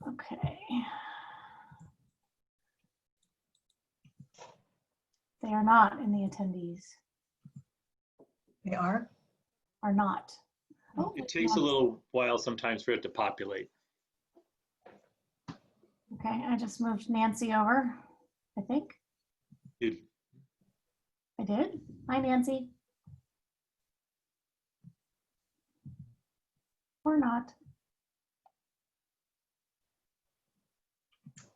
Okay. They are not in the attendees. They are? Are not. Oh, It takes a little while sometimes for it to populate. okay, I just moved Nancy over, I think. It- I did. Hi, Nancy. Or not.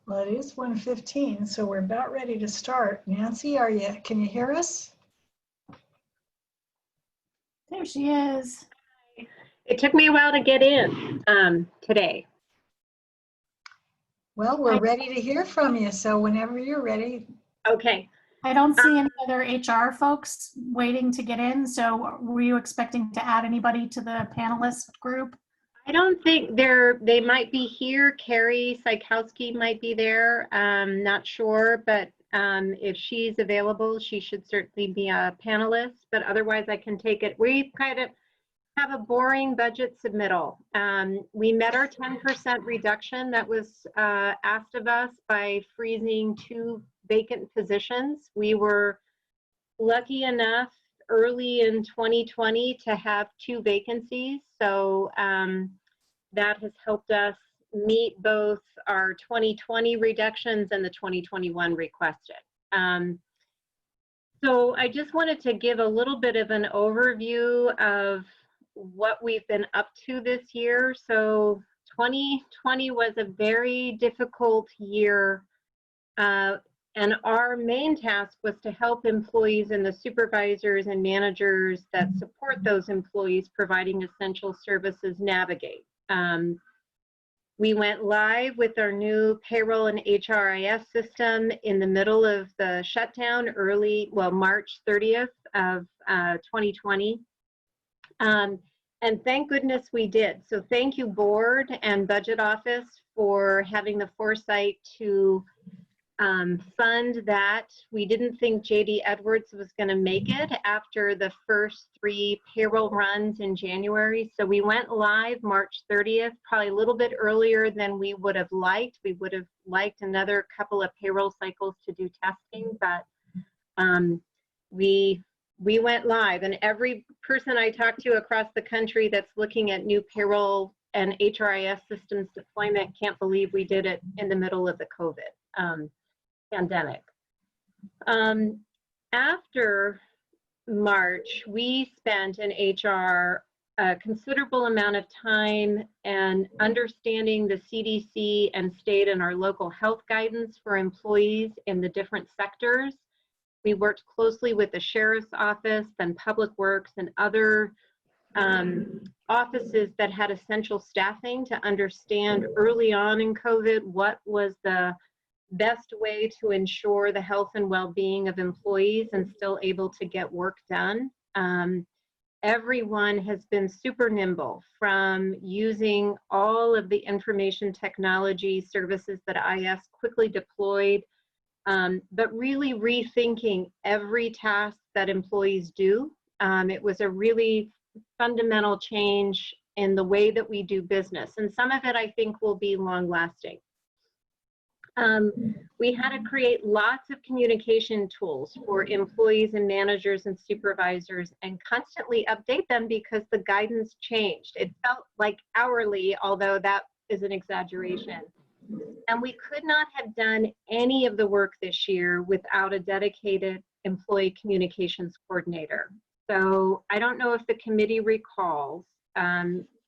Well, it is 1:15, so we're about ready to start. Nancy, can you hear us? There she is. It took me a while to get in today. Well, we're ready to hear from you, so whenever you're ready. Okay. I don't see any other HR folks waiting to get in, so were you expecting to add anybody to the panelist group? I don't think they might be here. Carrie Sykowski might be there. Not sure, but if she's available, she should certainly be a panelist, but otherwise I can take it. We kind of have a boring budget submittal. We met our 10% reduction that was asked of us by freezing 2 vacant positions. We were lucky enough early in 2020 to have 2 vacancies. So that has helped us meet both our 2020 reductions and the 2021 requested. So I just wanted to give a little bit of an overview of what we've been up to this year. So 2020 was a very difficult year. And our main task was to help employees and the supervisors and managers that support those employees providing essential services navigate. We went live with our new payroll and HRIS system in the middle of the shutdown March 30th of 2020. And thank goodness we did. So thank you, board and budget office, for having the foresight to fund that. We didn't think JD Edwards was going to make it after the first 3 payroll runs in January. So we went live March 30th, probably a little bit earlier than we would have liked. We would have liked another couple of payroll cycles to do testing, but we went live, and every person I talk to across the country that's looking at new payroll and HRIS systems deployment can't believe we did it in the middle of the COVID pandemic. After March, we spent in HR a considerable amount of time and understanding the CDC and state and our local health guidance for employees in the different sectors. We worked closely with the Sheriff's Office and Public Works and other offices that had essential staffing to understand early on in COVID what was the best way to ensure the health and well-being of employees and still able to get work done. Everyone has been super nimble, from using all of the information technology services that IS quickly deployed, but really rethinking every task that employees do. It was a really fundamental change in the way that we do business, and some of it I think will be long lasting. We had to create lots of communication tools for employees and managers and supervisors and constantly update them because the guidance changed. It felt like hourly, although that is an exaggeration. And we could not have done any of the work this year without a dedicated employee communications coordinator. So I don't know if the committee recalls,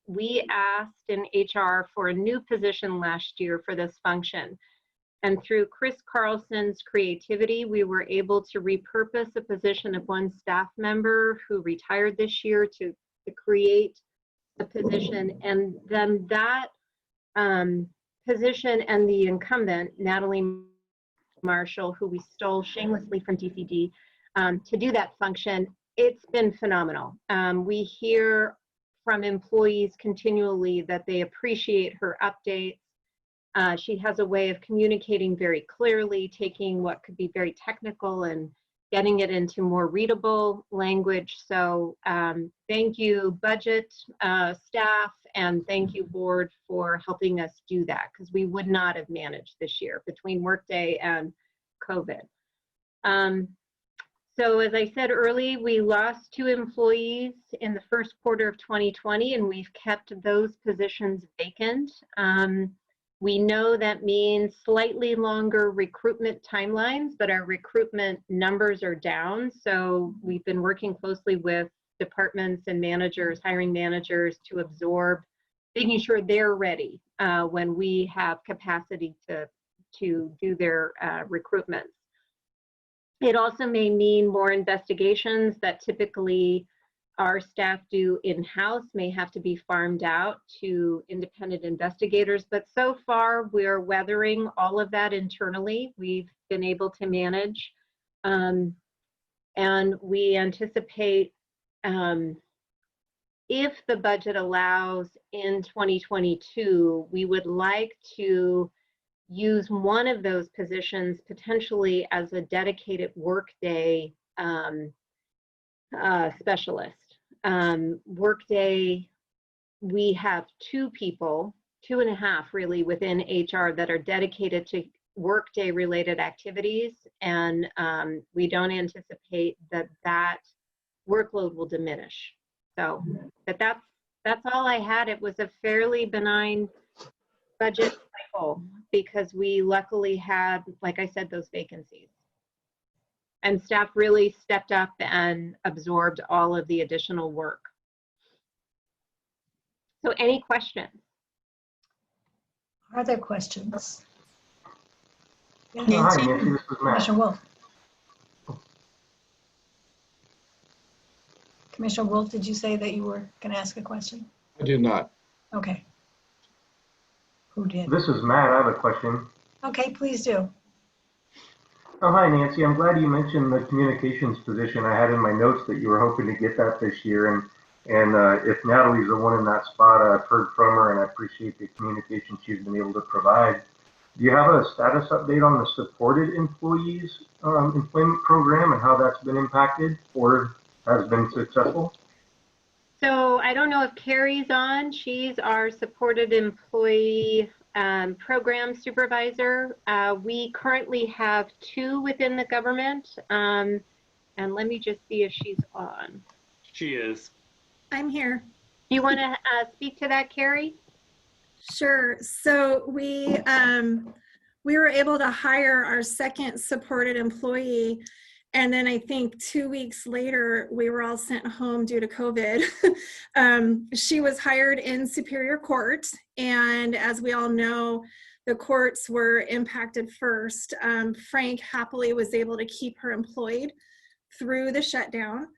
we asked in HR for a new position last year for this function. And through Chris Carlson's creativity, we were able to repurpose a position of one staff member who retired this year to create a position. And then that position and the incumbent, Natalie Marshall, who we stole shamelessly from DCD, to do that function, it's been phenomenal. We hear from employees continually that they appreciate her updates. She has a way of communicating very clearly, taking what could be very technical and getting it into more readable language. So thank you, budget, staff, And thank you, board, for helping us do that, because we would not have managed this year between Workday and COVID. So as I said early, we lost 2 employees in the first quarter of 2020, and we've kept those positions vacant. We know that means slightly longer recruitment timelines, but our recruitment numbers are down. So we've been working closely with departments and managers, hiring managers, to absorb, making sure they're ready when we have capacity to do their recruitments. It also may mean more investigations that typically our staff do in-house may have to be farmed out to independent investigators, but so far we're weathering all of that internally. We've been able to manage, and we anticipate, if the budget allows in 2022, we would like to use one of those positions potentially as a dedicated Workday specialist. Workday, we have 2 people, 2.5 really, within HR that are dedicated to Workday related activities, and we don't anticipate that workload will diminish. So, but that's all I had. It was a fairly benign budget cycle because we luckily had, like I said, those vacancies. And staff really stepped up and absorbed all of the additional work. So any questions? Are there questions? Yes. Hi, Nancy, this is Matt. Commissioner Wolf. Commissioner Wolf, did you say that you were going to ask a question? I did not. Okay. Who did? This is Matt. I have a question. Okay, please do. Oh, hi, Nancy. I'm glad you mentioned the communications position. I had in my notes that you were hoping to get that this year. And if Natalie's the one in that spot, I've heard from her and I appreciate the communication she's been able to provide. Do you have a status update on the supported employees employment program and how that's been impacted or has been successful? So I don't know if Carrie's on. She's our supported employee program supervisor. We currently have 2 within the government. And let me just see if she's on. She is. I'm here. Do you want to speak to that, Carrie? Sure. So we were able to hire our second supported employee. And then I think 2 weeks later, we were all sent home due to COVID. She was hired in Superior Court. And as we all know, the courts were impacted first. Frank happily was able to keep her employed through the shutdown.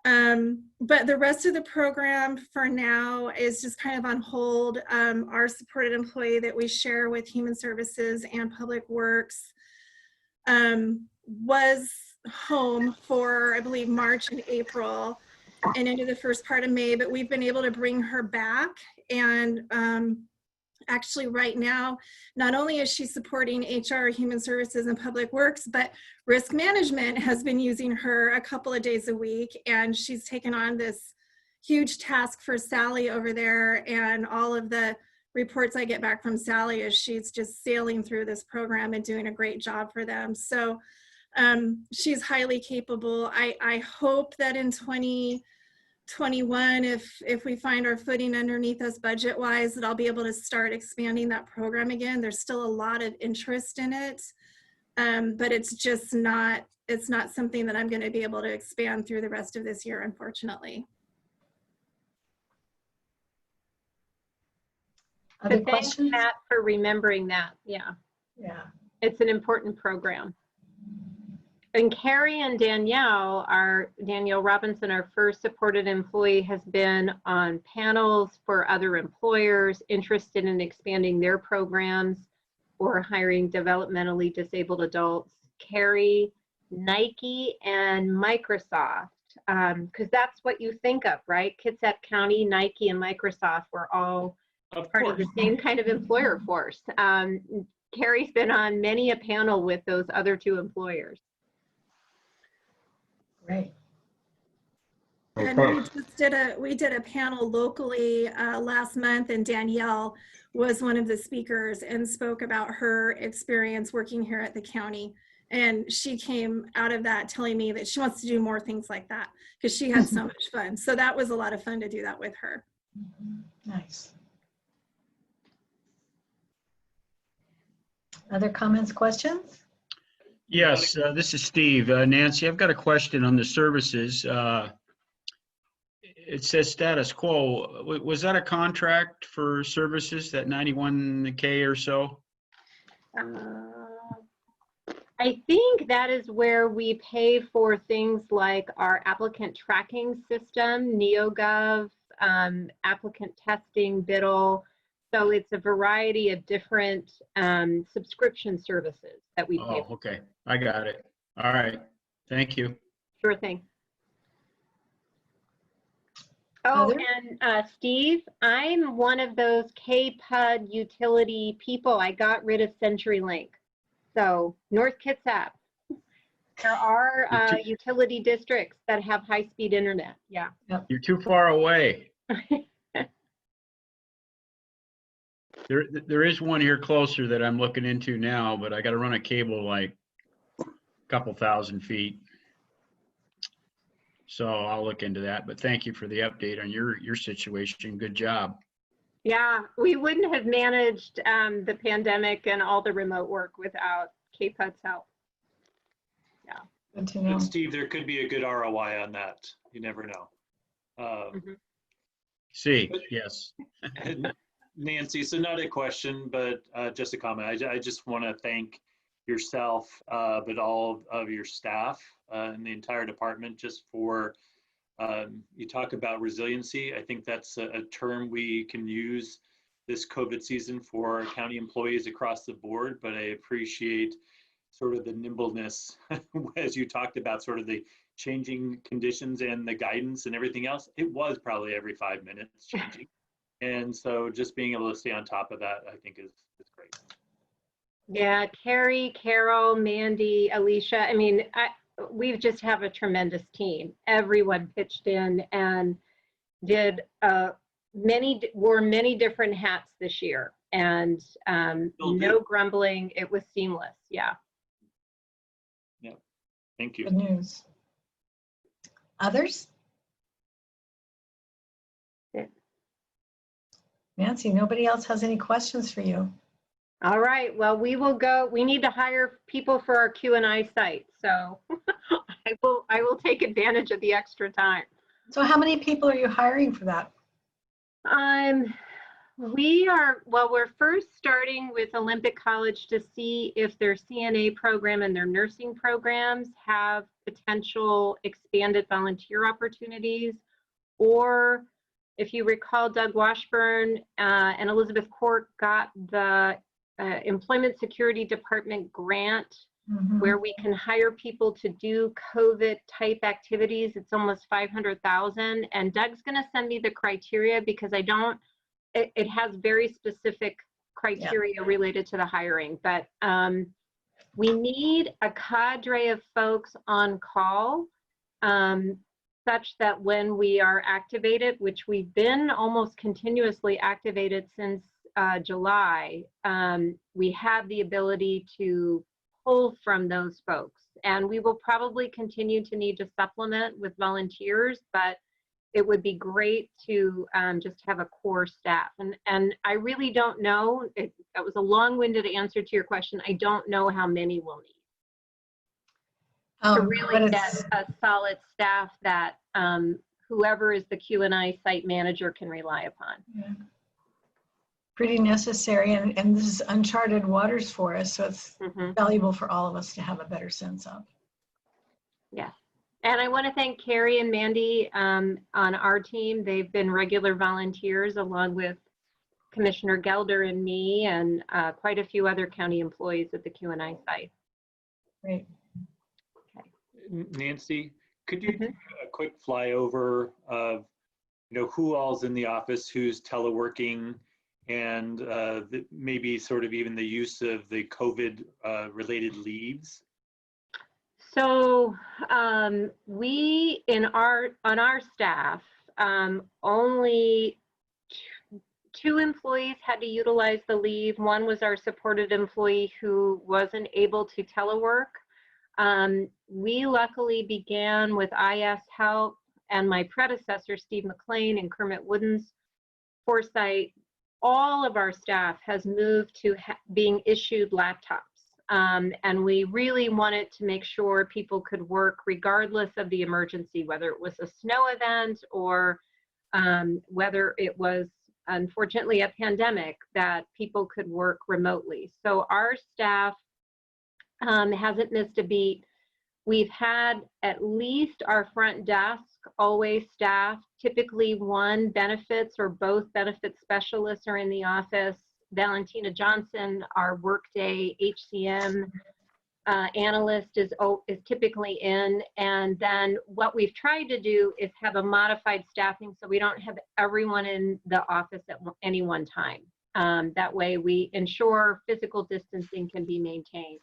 But the rest of the program for now is just kind of on hold. Our supported employee that we share with Human Services and Public Works was home for, I believe, March and April and into the first part of May, but we've been able to bring her back. And actually right now, not only is she supporting HR, Human Services, and Public Works, but Risk Management has been using her a couple of days a week, and she's taken on this huge task for Sally over there. And all of the reports I get back from Sally is she's just sailing through this program and doing a great job for them. So she's highly capable. I hope that in 2021, if we find our footing underneath us budget-wise, that I'll be able to start expanding that program again. There's still a lot of interest in it, but it's just not, it's not something that I'm going to be able to expand through the rest of this year, unfortunately. Other But thanks, questions? Matt, for remembering that. Yeah, Yeah. it's an important program. And Carrie and Danielle Robinson, our first supported employee, has been on panels for other employers interested in expanding their programs or hiring developmentally disabled adults. Carrie, Nike, and Microsoft, because that's what you think of, right? Kitsap County, Nike, and Microsoft were all part of the same kind of employer force. Carrie's been on many a panel with those other 2 employers. Great. And Thanks. we did a panel locally last month, and Danielle was one of the speakers and spoke about her experience working here at the county. And she came out of that telling me that she wants to do more things like that because she had so much fun. So that was a lot of fun to do that with her. Nice. Other comments, questions? Yes, this is Steve. Nancy, I've got a question on the services. It says status quo. Was that a contract for services, that 91K or so? I think that is where we pay for things like our applicant tracking system, NeoGov, applicant testing, Biddle. So it's a variety of different subscription services that we pay for. Okay. I got it. All right. Thank you. Sure thing. Oh, Other? and Steve, I'm one of those KPUD utility people. I got rid of CenturyLink. So North Kitsap. There are utility districts that have high-speed internet. Yeah. You're too far away. There is one here closer that I'm looking into now, but I got to run a cable like a couple thousand feet. So I'll look into that, but thank you for the update on your situation. Good job. Yeah, we wouldn't have managed the pandemic and all the remote work without KPUD's help. Yeah. Good to know. And Steve, there could be a good ROI on that. You never know. See, yes. And Nancy, so not a question, but just a comment. I just want to thank yourself, but all of your staff and the entire department just for, you talk about resiliency. I think that's a term we can use this COVID season for county employees across the board, but I appreciate sort of the nimbleness as you talked about sort of the changing conditions and the guidance and everything else. It was probably every 5 minutes changing. And so just being able to stay on top of that, I think is great. Yeah, Carrie, Carol, Mandy, Alicia. I mean, we just have a tremendous team. Everyone pitched in and did wore many different hats this year, and no grumbling. It was seamless. Yeah. Yeah. Thank you. Good news. Others? Yeah. Nancy, nobody else has any questions for you. All right. Well, we will go. We need to hire people for our Q&I site, so I will take advantage of the extra time. So how many people are you hiring for that? We're first starting with Olympic College to see if their CNA program and their nursing programs have potential expanded volunteer opportunities, or if you recall, Doug Washburn and Elizabeth Court got the Employment Security Department grant where we can hire people to do COVID type activities. It's almost $500,000, and Doug's going to send me the criteria because it has very specific criteria related to the hiring, but we need a cadre of folks on call such that when we are activated, which we've been almost continuously activated since July, we have the ability to pull from those folks. And we will probably continue to need to supplement with volunteers, but it would be great to just have a core staff. And I really don't know, that was a long-winded answer to your question. I don't know how many we'll need to really get a solid staff that whoever is the Q&I site manager can rely upon. Yeah. Pretty necessary, and this is uncharted waters for us, so it's valuable for all of us to have a better sense of. Yes. And I want to thank Carrie and Mandy on our team. They've been regular volunteers along with Commissioner Gelder and me and quite a few other county employees at the Q&I site. Great. Okay. Nancy, could you do a quick flyover of, who all's in the office, who's teleworking, and maybe sort of even the use of the COVID related leaves? So we on our staff, only two employees had to utilize the leave. One was our supported employee who wasn't able to telework. We luckily began with IS help, and my predecessor, Steve McLean and Kermit Wooden's foresight, all of our staff has moved to being issued laptops. And we really wanted to make sure people could work regardless of the emergency, whether it was a snow event or whether it was, unfortunately, a pandemic, that people could work remotely. So our staff hasn't missed a beat. We've had at least our front desk always staffed. Typically one benefits or both benefits specialists are in the office. Valentina Johnson, our Workday HCM analyst, is typically in. And then what we've tried to do is have a modified staffing so we don't have everyone in the office at any one time. That way we ensure physical distancing can be maintained.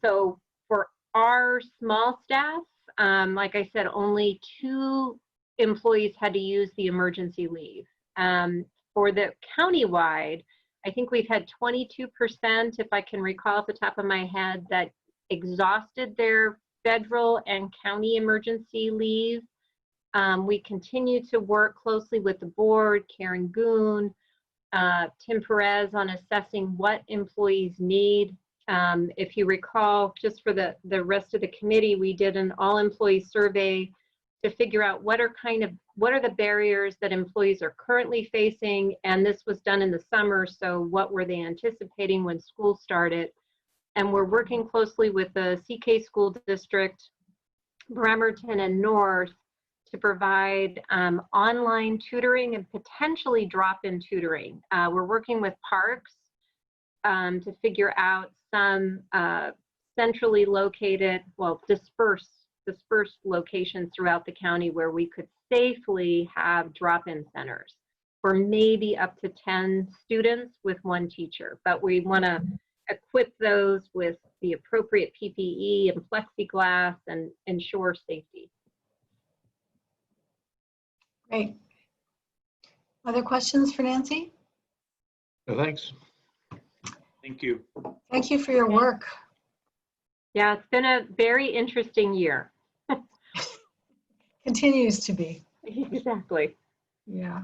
So for our small staff, like I said, only 2 employees had to use the emergency leave. For the countywide, I think we've had 22%, if I can recall off the top of my head, that exhausted their federal and county emergency leave. We continue to work closely with the board, Karen Goon, Tim Perez, on assessing what employees need. If you recall, just for the rest of the committee, we did an all-employee survey to figure out what are the barriers that employees are currently facing, and this was done in the summer, so what were they anticipating when school started? And we're working closely with the CK School District, Bremerton, and North to provide online tutoring and potentially drop-in tutoring. We're working with Parks to figure out some centrally located, well, dispersed locations throughout the county where we could safely have drop-in centers for maybe up to 10 students with 1 teacher. But we want to equip those with the appropriate PPE and plexiglass and ensure safety. Great. Other questions for Nancy? No, thanks. Thank you. Thank you for your work. Yeah, it's been a very interesting year. Continues to be. Exactly. Yeah.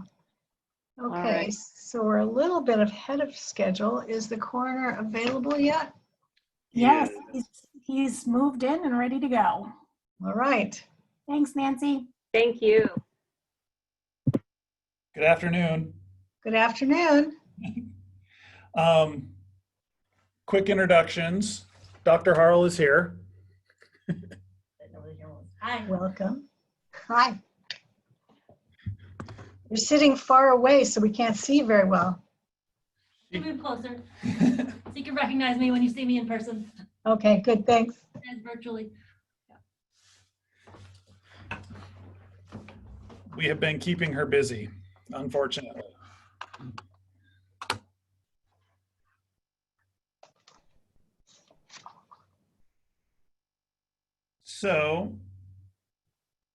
All Okay, right. so we're a little bit ahead of schedule. Is the coroner available yet? Yes, Yeah. he's moved in and ready to go. All right. Thanks, Nancy. Thank you. Good afternoon. Good afternoon. Quick introductions. Dr. Harrell is here. Hi. Welcome. Hi. You're sitting far away, so we can't see very well. Move closer so you can recognize me when you see me in person Okay, good, thanks. and virtually. We have been keeping her busy, unfortunately. So,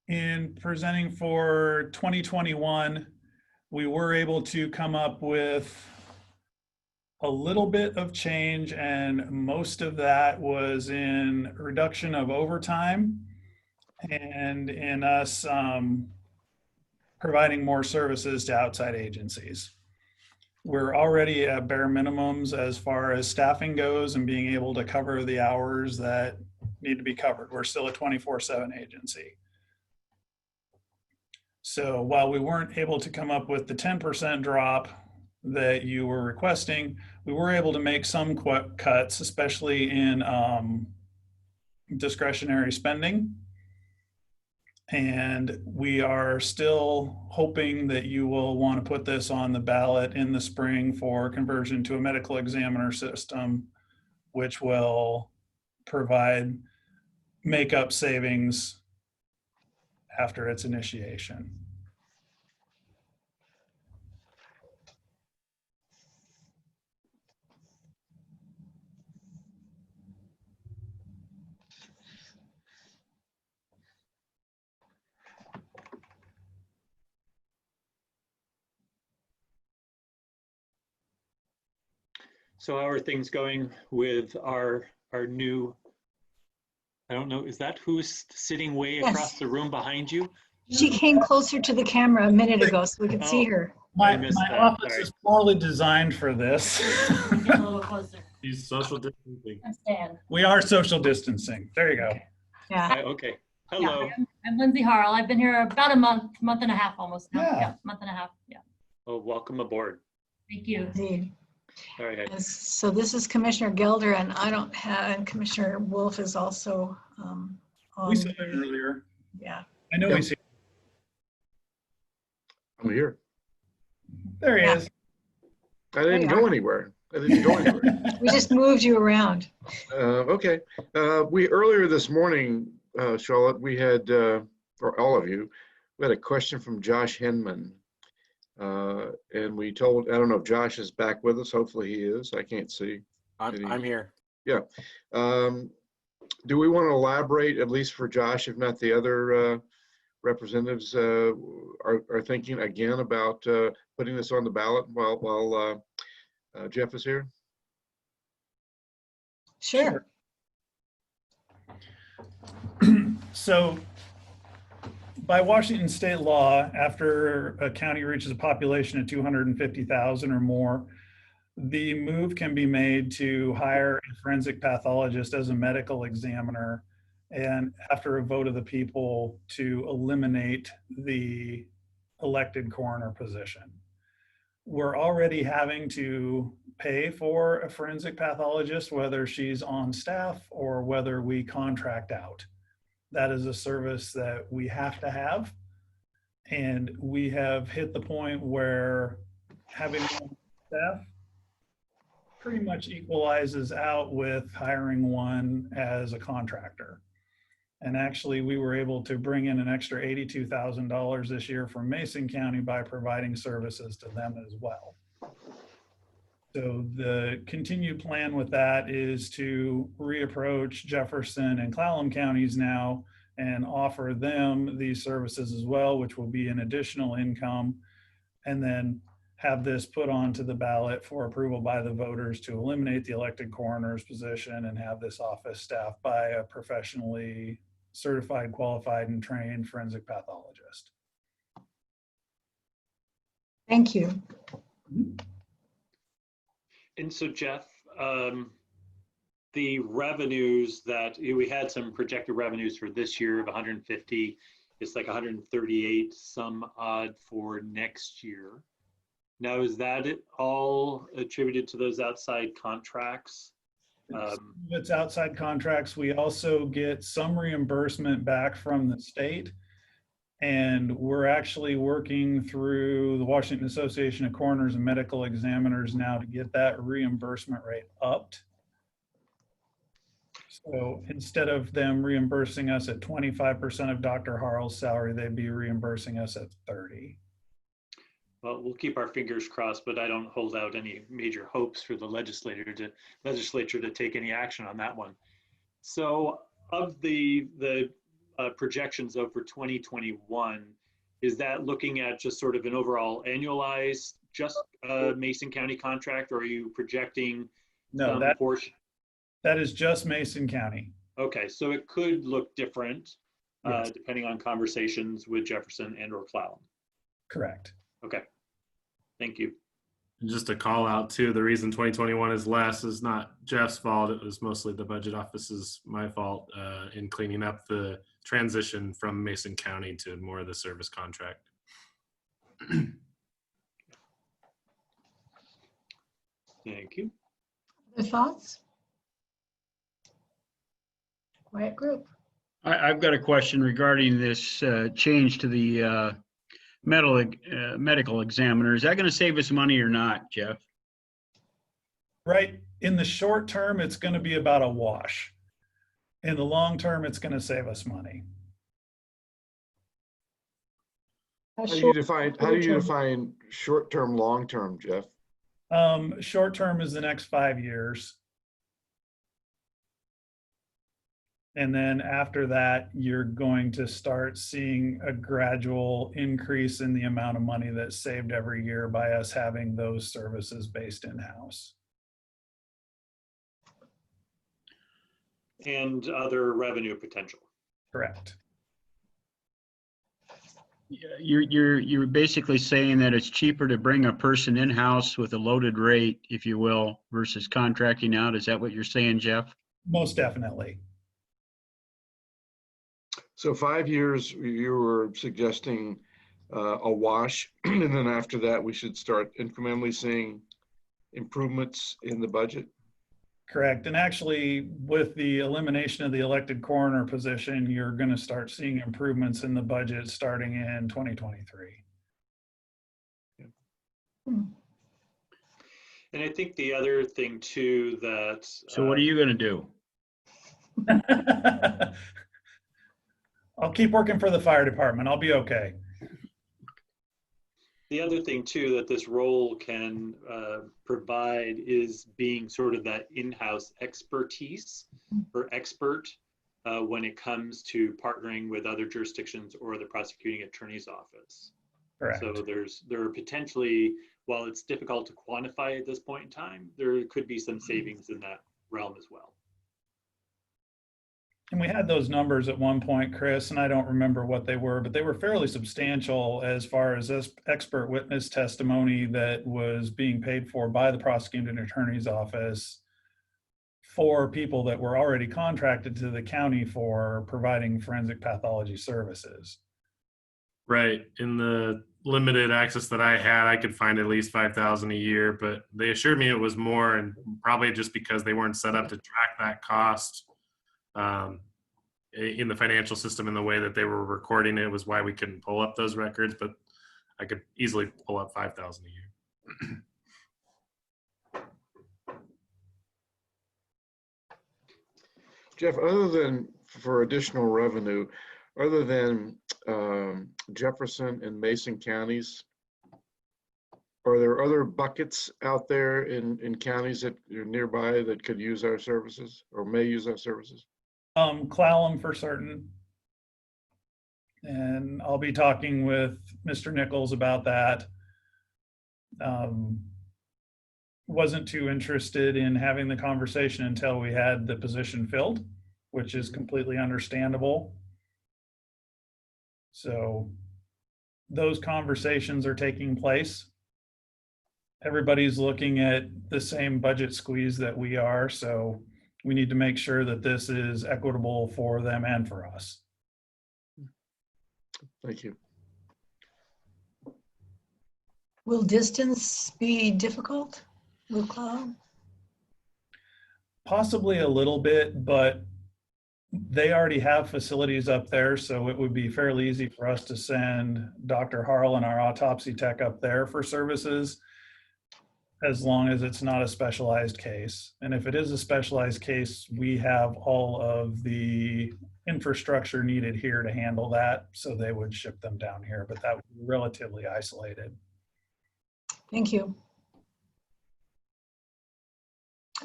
in presenting for 2021, we were able to come up with a little bit of change, and most of that was in reduction of overtime and in us providing more services to outside agencies. We're already at bare minimums as far as staffing goes and being able to cover the hours that need to be covered. We're still a 24/7 agency. So while we weren't able to come up with the 10% drop that you were requesting, we were able to make some cuts, especially in discretionary spending. And we are still hoping that you will want to put this on the ballot in the spring for conversion to a medical examiner system, which will provide make-up savings after its initiation. So how are things going with our new, I don't know, is that who's sitting way Yes. across the room behind you? She came closer to the camera a minute ago so we could see Oh. her. My, I missed my that. office Sorry. is poorly designed for this. Get a little closer. He's social distancing. And stand. We are social distancing. There you go. Yeah. Okay. Hello. I'm Lindsay Harrell. I've been here about a month and a half almost now. Yeah. Yeah, month and a half. Yeah. Well, welcome aboard. Thank you. Indeed. All right. And so this is Commissioner Gelder, and I don't have, and Commissioner Wolf is also on. We saw him earlier. Yeah. I know Yeah. we see. I'm here. There he Yeah. is. I didn't There you go are. anywhere. I didn't go anywhere. We just moved you around. Okay. We earlier this morning, Charlotte, we had, for all of you, we had a question from Josh Hinman. And we told, I don't know if Josh is back with us. Hopefully he is. I can't see. I'm here. Yeah. Do we want to elaborate, at least for Josh, if not the other representatives are thinking again about putting this on the ballot while Jeff is here? Sure. So by Washington state law, after a county reaches a population of 250,000 or more, the move can be made to hire a forensic pathologist as a medical examiner, and after a vote of the people, to eliminate the elected coroner position. We're already having to pay for a forensic pathologist, whether she's on staff or whether we contract out. That is a service that we have to have. And we have hit the point where having one on staff pretty much equalizes out with hiring one as a contractor. And actually, we were able to bring in an extra $82,000 this year from Mason County by providing services to them as well. So the continued plan with that is to reapproach Jefferson and Clallam counties now and offer them these services as well, which will be an additional income, and then have this put onto the ballot for approval by the voters to eliminate the elected coroner's position and have this office staffed by a professionally certified, qualified, and trained forensic pathologist. Thank you. And so Jeff, the revenues that we had some projected revenues for this year of 150, it's like 138 some odd for next year. Now, is that all attributed to those outside contracts? It's outside contracts. We also get some reimbursement back from the state. And we're actually working through the Washington Association of Coroners and Medical Examiners now to get that reimbursement rate upped. So instead of them reimbursing us at 25% of Dr. Harrell's salary, they'd be reimbursing us at 30%. Well, we'll keep our fingers crossed, but I don't hold out any major hopes for the legislature to take any action on that one. So of the projections over 2021, is that looking at just sort of an overall annualized just Mason County contract, or are you projecting No, some that, portion? that is just Mason County. Okay, so it could look different Yes. depending on conversations with Jefferson and or Clallam. Correct. Okay, thank you. And just a call out too, the reason 2021 is less is not Jeff's fault. It was mostly the budget office's my fault in cleaning up the transition from Mason County to more of the service contract. Thank you. Other thoughts? Quiet group. I've got a question regarding this change to the medical examiner. Is that going to save us money or not, Jeff? Right. In the short term, it's going to be about a wash. In the long term, it's going to save us money. How do you define short-term, long-term, Jeff? Short term is the next 5 years. And then after that, you're going to start seeing a gradual increase in the amount of money that's saved every year by us having those services based in-house. and other revenue potential. Correct. You're basically saying that it's cheaper to bring a person in-house with a loaded rate, if you will, versus contracting out. Is that what you're saying, Jeff? Most definitely. So 5 years, you were suggesting a wash, and then after that, we should start incrementally seeing improvements in the budget? Correct. And actually, with the elimination of the elected coroner position, you're going to start seeing improvements in the budget starting in 2023. And I think the other thing too that. So what are you going to do? I'll keep working for the fire department. I'll be okay. The other thing too that this role can provide is being sort of that in-house expertise or expert when it comes to partnering with other jurisdictions or the prosecuting attorney's office. Correct. So there are potentially, while it's difficult to quantify at this point in time, there could be some savings in that realm as well. And we had those numbers at one point, Chris, and I don't remember what they were, but they were fairly substantial as far as this expert witness testimony that was being paid for by the prosecuting attorney's office for people that were already contracted to the county for providing forensic pathology services. Right. In the limited access that I had, I could find at least 5,000 a year, but they assured me it was more, and probably just because they weren't set up to track that cost in the financial system in the way that they were recording it was why we couldn't pull up those records, but I could easily pull up 5,000 a year. Jeff, other than for additional revenue, other than Jefferson and Mason counties, are there other buckets out there in counties that are nearby that could use our services or may use our services? Clallam for certain. And I'll be talking with Mr. Nichols about that. Wasn't too interested in having the conversation until we had the position filled, which is completely understandable. So those conversations are taking place. Everybody's looking at the same budget squeeze that we are, so we need to make sure that this is equitable for them and for us. Thank you. Will distance be difficult with Clallam? Possibly a little bit, but they already have facilities up there, so it would be fairly easy for us to send Dr. Harlan, our autopsy tech, up there for services, as long as it's not a specialized case. And if it is a specialized case, we have all of the infrastructure needed here to handle that, so they would ship them down here, but that would be relatively isolated. Thank you.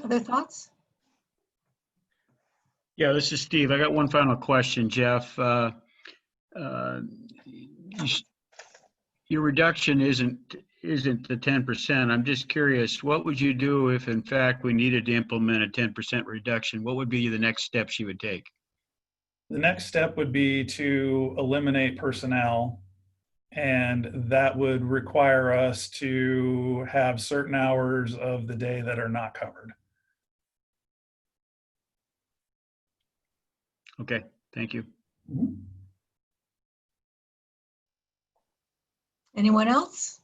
Other thoughts? Yeah, this is Steve. I got one final question, Jeff. Your reduction isn't the 10%. I'm just curious, what would you do if in fact we needed to implement a 10% reduction? What would be the next steps you would take? The next step would be to eliminate personnel, and that would require us to have certain hours of the day that are not covered. Okay, thank you. Anyone else?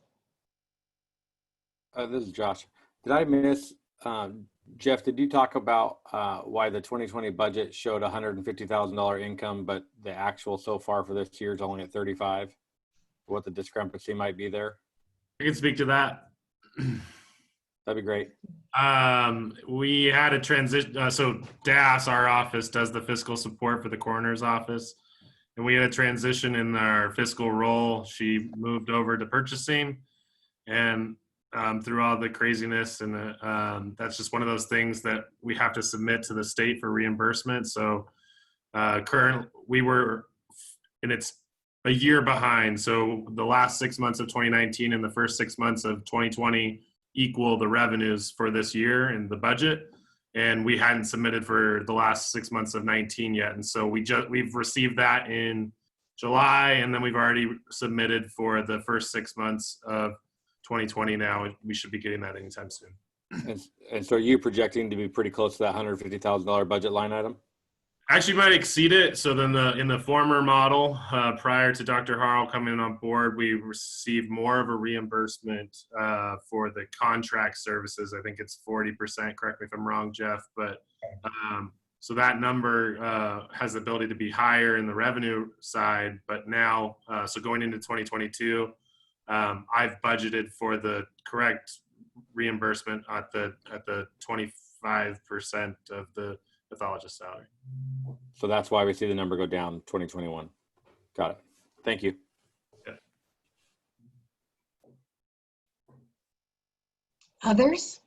This is Josh. Did I miss, Jeff, did you talk about why the 2020 budget showed $150,000 income, but the actual so far for this year is only at 35? What the discrepancy might be there? I can speak to that. That'd be great. We had a transition. So DAS, our office, does the fiscal support for the coroner's office. And we had a transition in our fiscal role. She moved over to purchasing, and through all the craziness, and that's just one of those things that we have to submit to the state for reimbursement. So we were, and it's a year behind. So the last 6 months of 2019 and the first 6 months of 2020 equal the revenues for this year in the budget. and we hadn't submitted for the last 6 months of 19 yet. And so we've received that in July, and then we've already submitted for the first 6 months of 2020 now. We should be getting that anytime soon. And so are you projecting to be pretty close to that $150,000 budget line item? Actually might exceed it. So then in the former model, prior to Dr. Harrell coming on board, we received more of a reimbursement for the contract services. I think it's 40%, correct me if I'm wrong, Jeff, but so that number has the ability to be higher in the revenue side, but now, so going into 2022, I've budgeted for the correct reimbursement at the 25% of the pathologist salary. So that's why we see the number go down 2021. Got it. Thank you. Yeah. Others?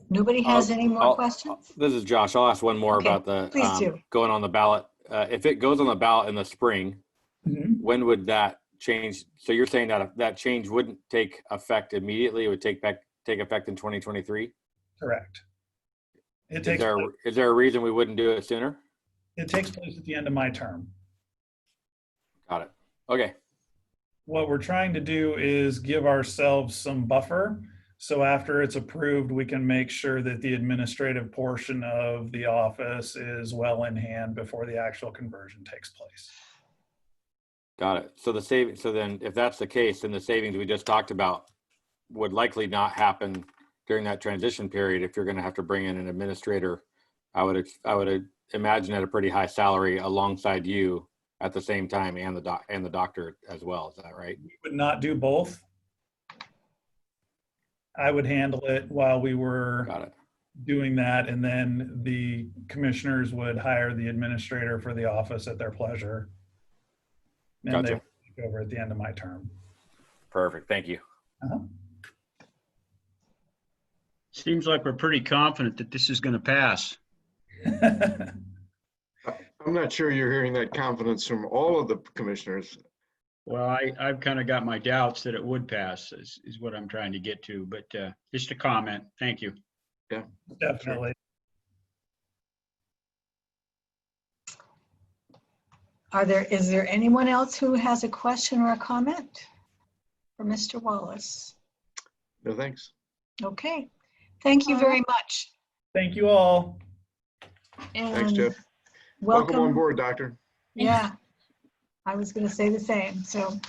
Nobody has any more questions? This is Josh. I'll ask one more Okay, about the please do. going on the ballot. If it goes on the ballot in the spring, when would that change? So you're saying that that change wouldn't take effect immediately? It would take effect in 2023? Correct. Is there a reason we wouldn't do it sooner? It takes place at the end of my term. Got it. Okay. What we're trying to do is give ourselves some buffer. So after it's approved, we can make sure that the administrative portion of the office is well in hand before the actual conversion takes place. Got it. So then if that's the case, then the savings we just talked about would likely not happen during that transition period if you're going to have to bring in an administrator. I would imagine at a pretty high salary alongside you at the same time, and the doctor as well. Is that right? We would not do both. I would handle it while we were doing that, and then the commissioners would hire the administrator for the office at their pleasure. And Gotcha. they would take over at the end of my term. Perfect. Thank you. Seems like we're pretty confident that this is going to pass. I'm not sure you're hearing that confidence from all of the commissioners. Well, I've kind of got my doubts that it would pass is what I'm trying to get to, but just a comment. Thank you. Yeah, Definitely. Is there anyone else who has a question or a comment for Mr. Wallace? No, thanks. Okay. Thank you very much. Thank you all. And Thanks, Jeff. Welcome on board, Doctor. Yeah, I was going to say the same. So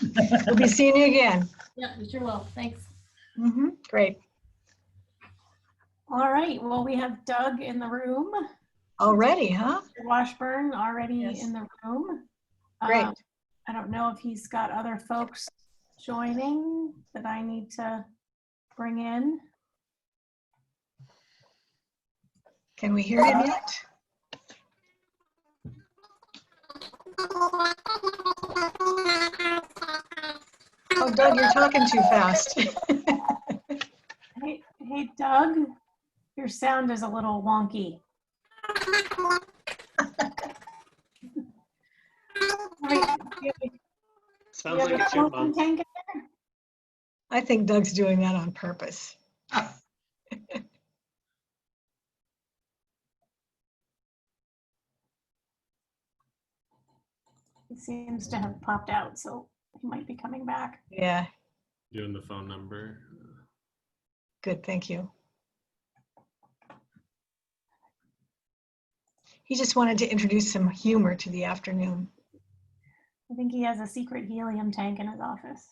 we'll be seeing you again. Yeah, we sure will. Thanks. Great. All right. Well, we have Doug in the room. Already, huh? Washburn already in the room. Great. I don't know if he's got other folks joining that I need to bring in. Can we hear him yet? Oh, Doug, you're talking too fast. Hey, Doug, your sound is a little wonky. Sounds like a chipmunk. I think Doug's doing that on purpose. He seems to have popped out, so he might be coming back. Yeah. Doing the phone number. Good, thank you. He just wanted to introduce some humor to the afternoon. I think he has a secret helium tank in his office.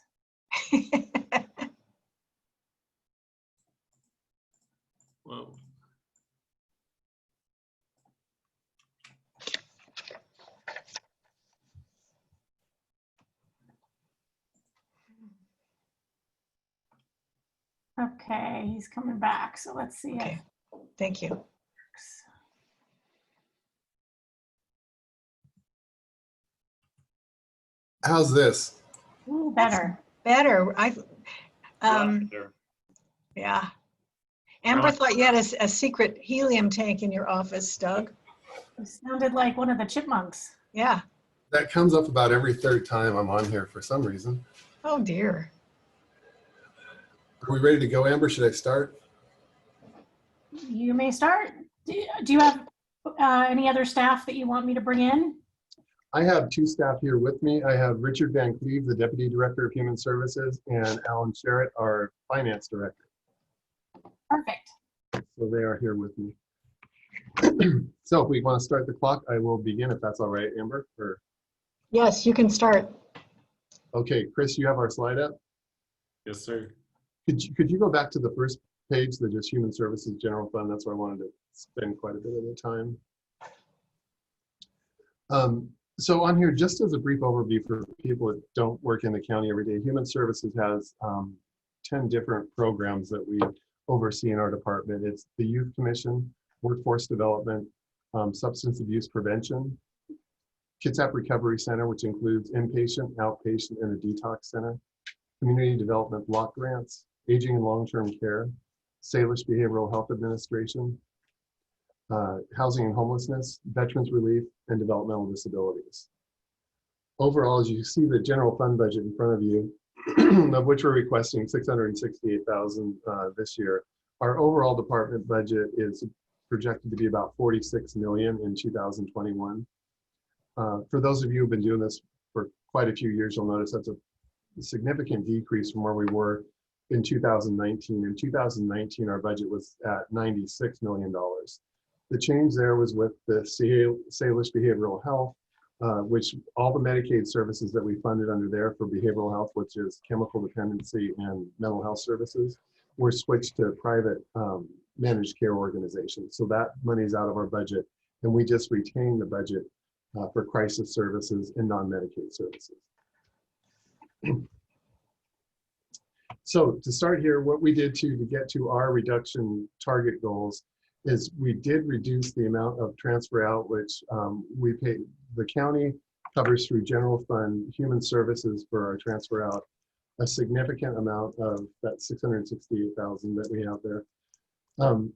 Whoa. Okay, he's coming back, so let's see. Okay, thank you. How's this? Ooh, better. Better. Sure. Yeah. Amber thought you had a secret helium tank in your office, Doug. It sounded like one of the chipmunks. Yeah. That comes up about every third time I'm on here for some reason. Oh dear. Are we ready to go, Amber? Should I start? You may start. Do you have any other staff that you want me to bring in? I have two staff here with me. I have Richard Van Cleve, the Deputy Director of Human Services, and Alan Sherritt, our Finance Director. Perfect. So they are here with me. So if we want to start the clock, I will begin if that's all right, Amber. Or... Yes, you can start. Okay, Chris, you have our slide up? Yes, sir. Could you go back to the first page, the just Human Services General Fund? That's where I wanted to spend quite a bit of the time. So on here, just as a brief overview for people that don't work in the county every day, Human Services has 10 different programs that we oversee in our department. It's the Youth Commission, Workforce Development, Substance Abuse Prevention, Kitsap Recovery Center, which includes inpatient, outpatient, and a detox center, Community Development Block Grants, Aging and Long-Term Care, Salish Behavioral Health Administration, Housing and Homelessness, Veterans Relief, and Developmental Disabilities. Overall, as you see the general fund budget in front of you, of which we're requesting $668,000 this year, our overall department budget is projected to be about $46 million in 2021. For those of you who've been doing this for quite a few years, you'll notice that's a significant decrease from where we were in 2019. In 2019, our budget was at $96 million. The change there was with the Salish Behavioral Health, which all the Medicaid services that we funded under there for behavioral health, which is chemical dependency and mental health services, were switched to private managed care organizations. So that money's out of our budget, and we just retain the budget for crisis services and non-Medicaid services. So to start here, what we did to get to our reduction target goals is we did reduce the amount of transfer out, which we pay. The county covers through general fund human services for our transfer out, a significant amount of that $668,000 that we have there,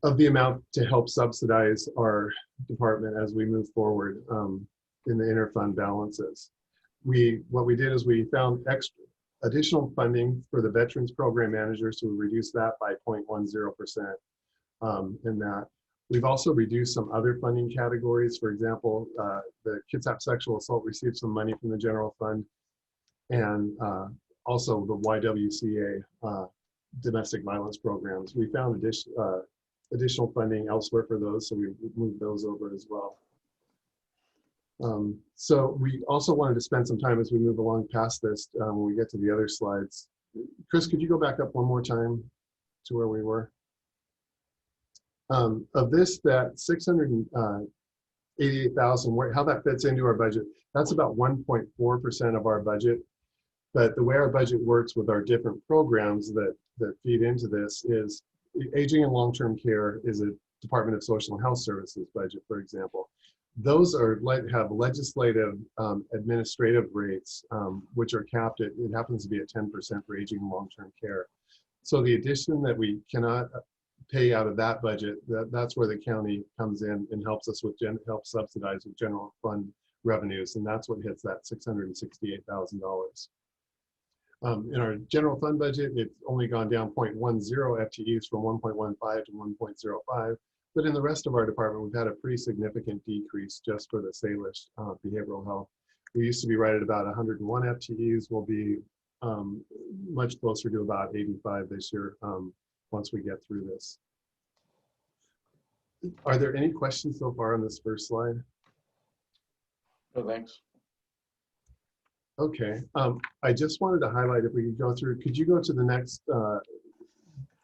of the amount to help subsidize our department as we move forward in the interfund balances. What we did is we found additional funding for the veterans program managers, so we reduced that by 0.10%. In that. We've also reduced some other funding categories. For example, the Kitsap Sexual Assault received some money from the general fund, and also the YWCA domestic violence programs. We found additional funding elsewhere for those, so we moved those over as well. So we also wanted to spend some time as we move along past this when we get to the other slides. Chris, could you go back up one more time to where we were? Of this, that $688,000, how that fits into our budget, that's about 1.4% of our budget. But the way our budget works with our different programs that feed into this is aging and long-term care is a Department of Social and Health Services budget, for example. Those have legislative administrative rates, which are capped at, it happens to be at 10% for aging and long-term care. So the addition that we cannot pay out of that budget, that's where the county comes in and helps us with help subsidize with general fund revenues, and that's what hits that $668,000. In our general fund budget, it's only gone down 0.10 FTEs from 1.15 to 1.05, but in the rest of our department, we've had a pretty significant decrease just for the Salish behavioral health. We used to be right at about 101 FTEs. We'll be much closer to about 85 this year once we get through this. Are there any questions so far on this first slide? No, thanks. Okay, I just wanted to highlight, if we could go through, could you go to the next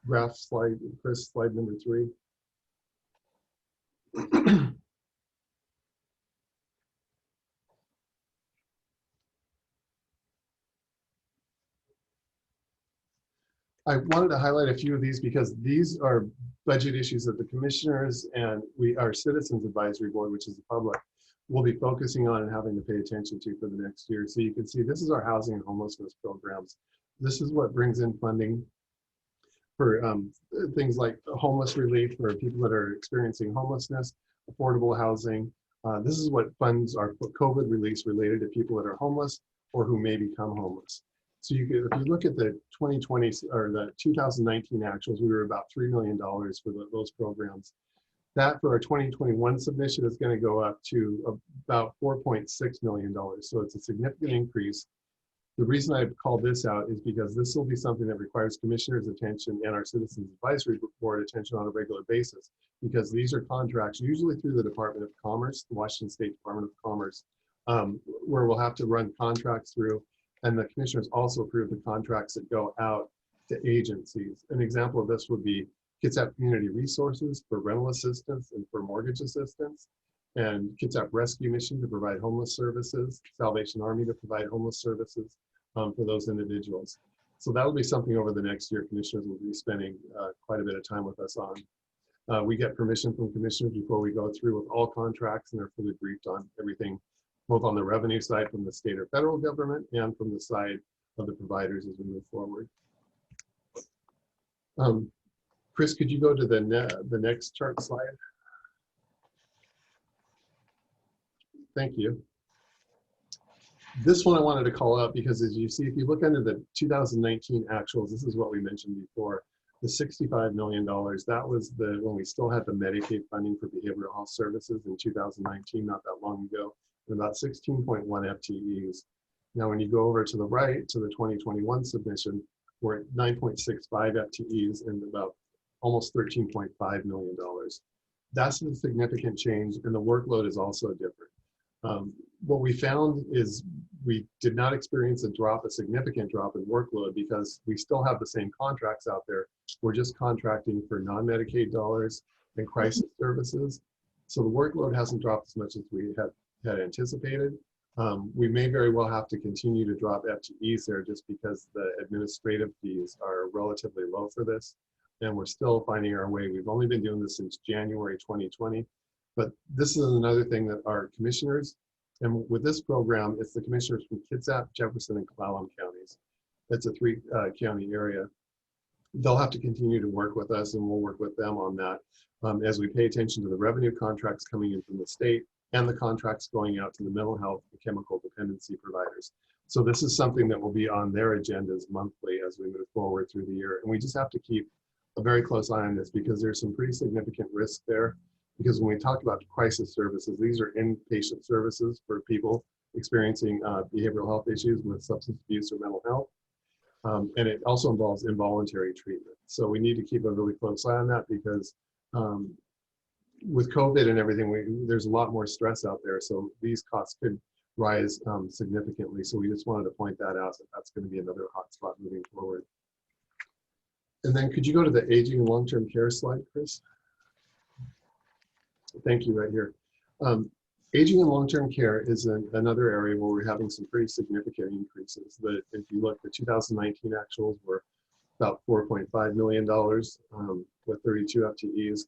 graph slide, Chris, slide number 3? I wanted to highlight a few of these because these are budget issues that the commissioners and our Citizens Advisory Board, which is the public, will be focusing on and having to pay attention to for the next year. So you can see this is our housing and homelessness programs. This is what brings in funding for things like homeless relief for people that are experiencing homelessness, affordable housing. This is what funds our COVID release related to people that are homeless or who may become homeless. So if you look at the 2020 or the 2019 actuals, we were about $3 million for those programs. That for our 2021 submission is going to go up to about $4.6 million. So it's a significant increase. The reason I call this out is because this will be something that requires commissioners' attention and our Citizens Advisory Board attention on a regular basis, because these are contracts usually through the Department of Commerce, the Washington State Department of Commerce, where we'll have to run contracts through, and the commissioners also approve the contracts that go out to agencies. An example of this would be Kitsap Community Resources for rental assistance and for mortgage assistance, and Kitsap Rescue Mission to provide homeless services, Salvation Army to provide homeless services for those individuals. So that will be something over the next year commissioners will be spending quite a bit of time with us on. We get permission from commissioners before we go through with all contracts, and they're fully briefed on everything, both on the revenue side from the state or federal government and from the side of the providers as we move forward. Chris, could you go to the next chart slide? Thank you. This one I wanted to call out because, as you see, if you look under the 2019 actuals, this is what we mentioned before, the $65 million, that was when we still had the Medicaid funding for behavioral health services in 2019, not that long ago, and about 16.1 FTEs. Now, when you go over to the right, to the 2021 submission, we're at 9.65 FTEs and about almost $13.5 million. That's a significant change, and the workload is also different. What we found is we did not experience a significant drop in workload because we still have the same contracts out there. We're just contracting for non-Medicaid dollars and crisis services. So the workload hasn't dropped as much as we had anticipated. We may very well have to continue to drop FTEs there just because the administrative fees are relatively low for this. And we're still finding our way. We've only been doing this since January 2020. But this is another thing that our commissioners, and with this program, it's the commissioners from Kitsap, Jefferson, and Clallam counties. It's a 3-county area. They'll have to continue to work with us, and we'll work with them on that as we pay attention to the revenue contracts coming in from the state and the contracts going out to the mental health and chemical dependency providers. So this is something that will be on their agendas monthly as we move forward through the year. And we just have to keep a very close eye on this because there's some pretty significant risk there. Because when we talk about crisis services, these are inpatient services for people experiencing behavioral health issues with substance abuse or mental health. And it also involves involuntary treatment. So we need to keep a really close eye on that because with COVID and everything, there's a lot more stress out there. So these costs could rise significantly. So we just wanted to point that out, that that's going to be another hot spot moving forward. And then could you go to the aging and long-term care slide, Chris? Thank you, right here. Aging and long-term care is another area where we're having some pretty significant increases. If you look, the 2019 actuals were about $4.5 million with 32 FTEs.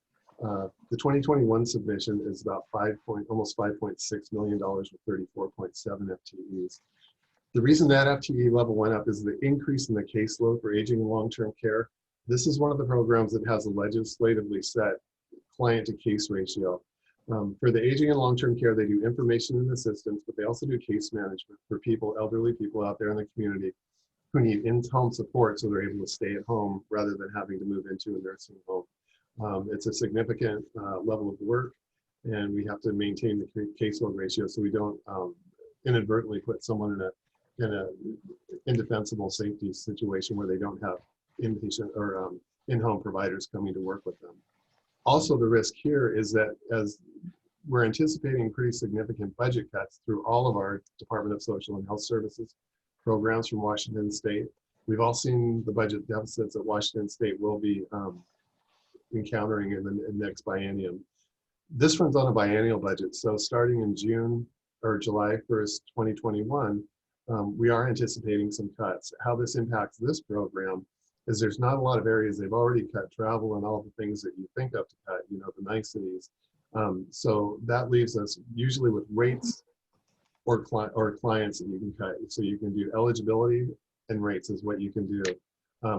The 2021 submission is about almost $5.6 million with 34.7 FTEs. The reason that FTE level went up is the increase in the caseload for aging and long-term care. This is one of the programs that has a legislatively set client to case ratio. For the aging and long-term care, they do information and assistance, but they also do case management for people, elderly people out there in the community who need in-home support so they're able to stay at home rather than having to move into a nursing home. It's a significant level of work, and we have to maintain the caseload ratio so we don't inadvertently put someone in a indefensible safety situation where they don't have inpatient or in-home providers coming to work with them. Also, the risk here is that as we're anticipating pretty significant budget cuts through all of our Department of Social and Health Services programs from Washington State, we've all seen the budget deficits that Washington State will be encountering in the next biennium. This runs on a biennial budget, so starting in June or July 1st, 2021, we are anticipating some cuts. How this impacts this program is there's not a lot of areas they've already cut travel and all the things that you think of to cut, you know, the niceties. So that leaves us usually with rates or clients that you can cut. So you can do eligibility and rates is what you can do.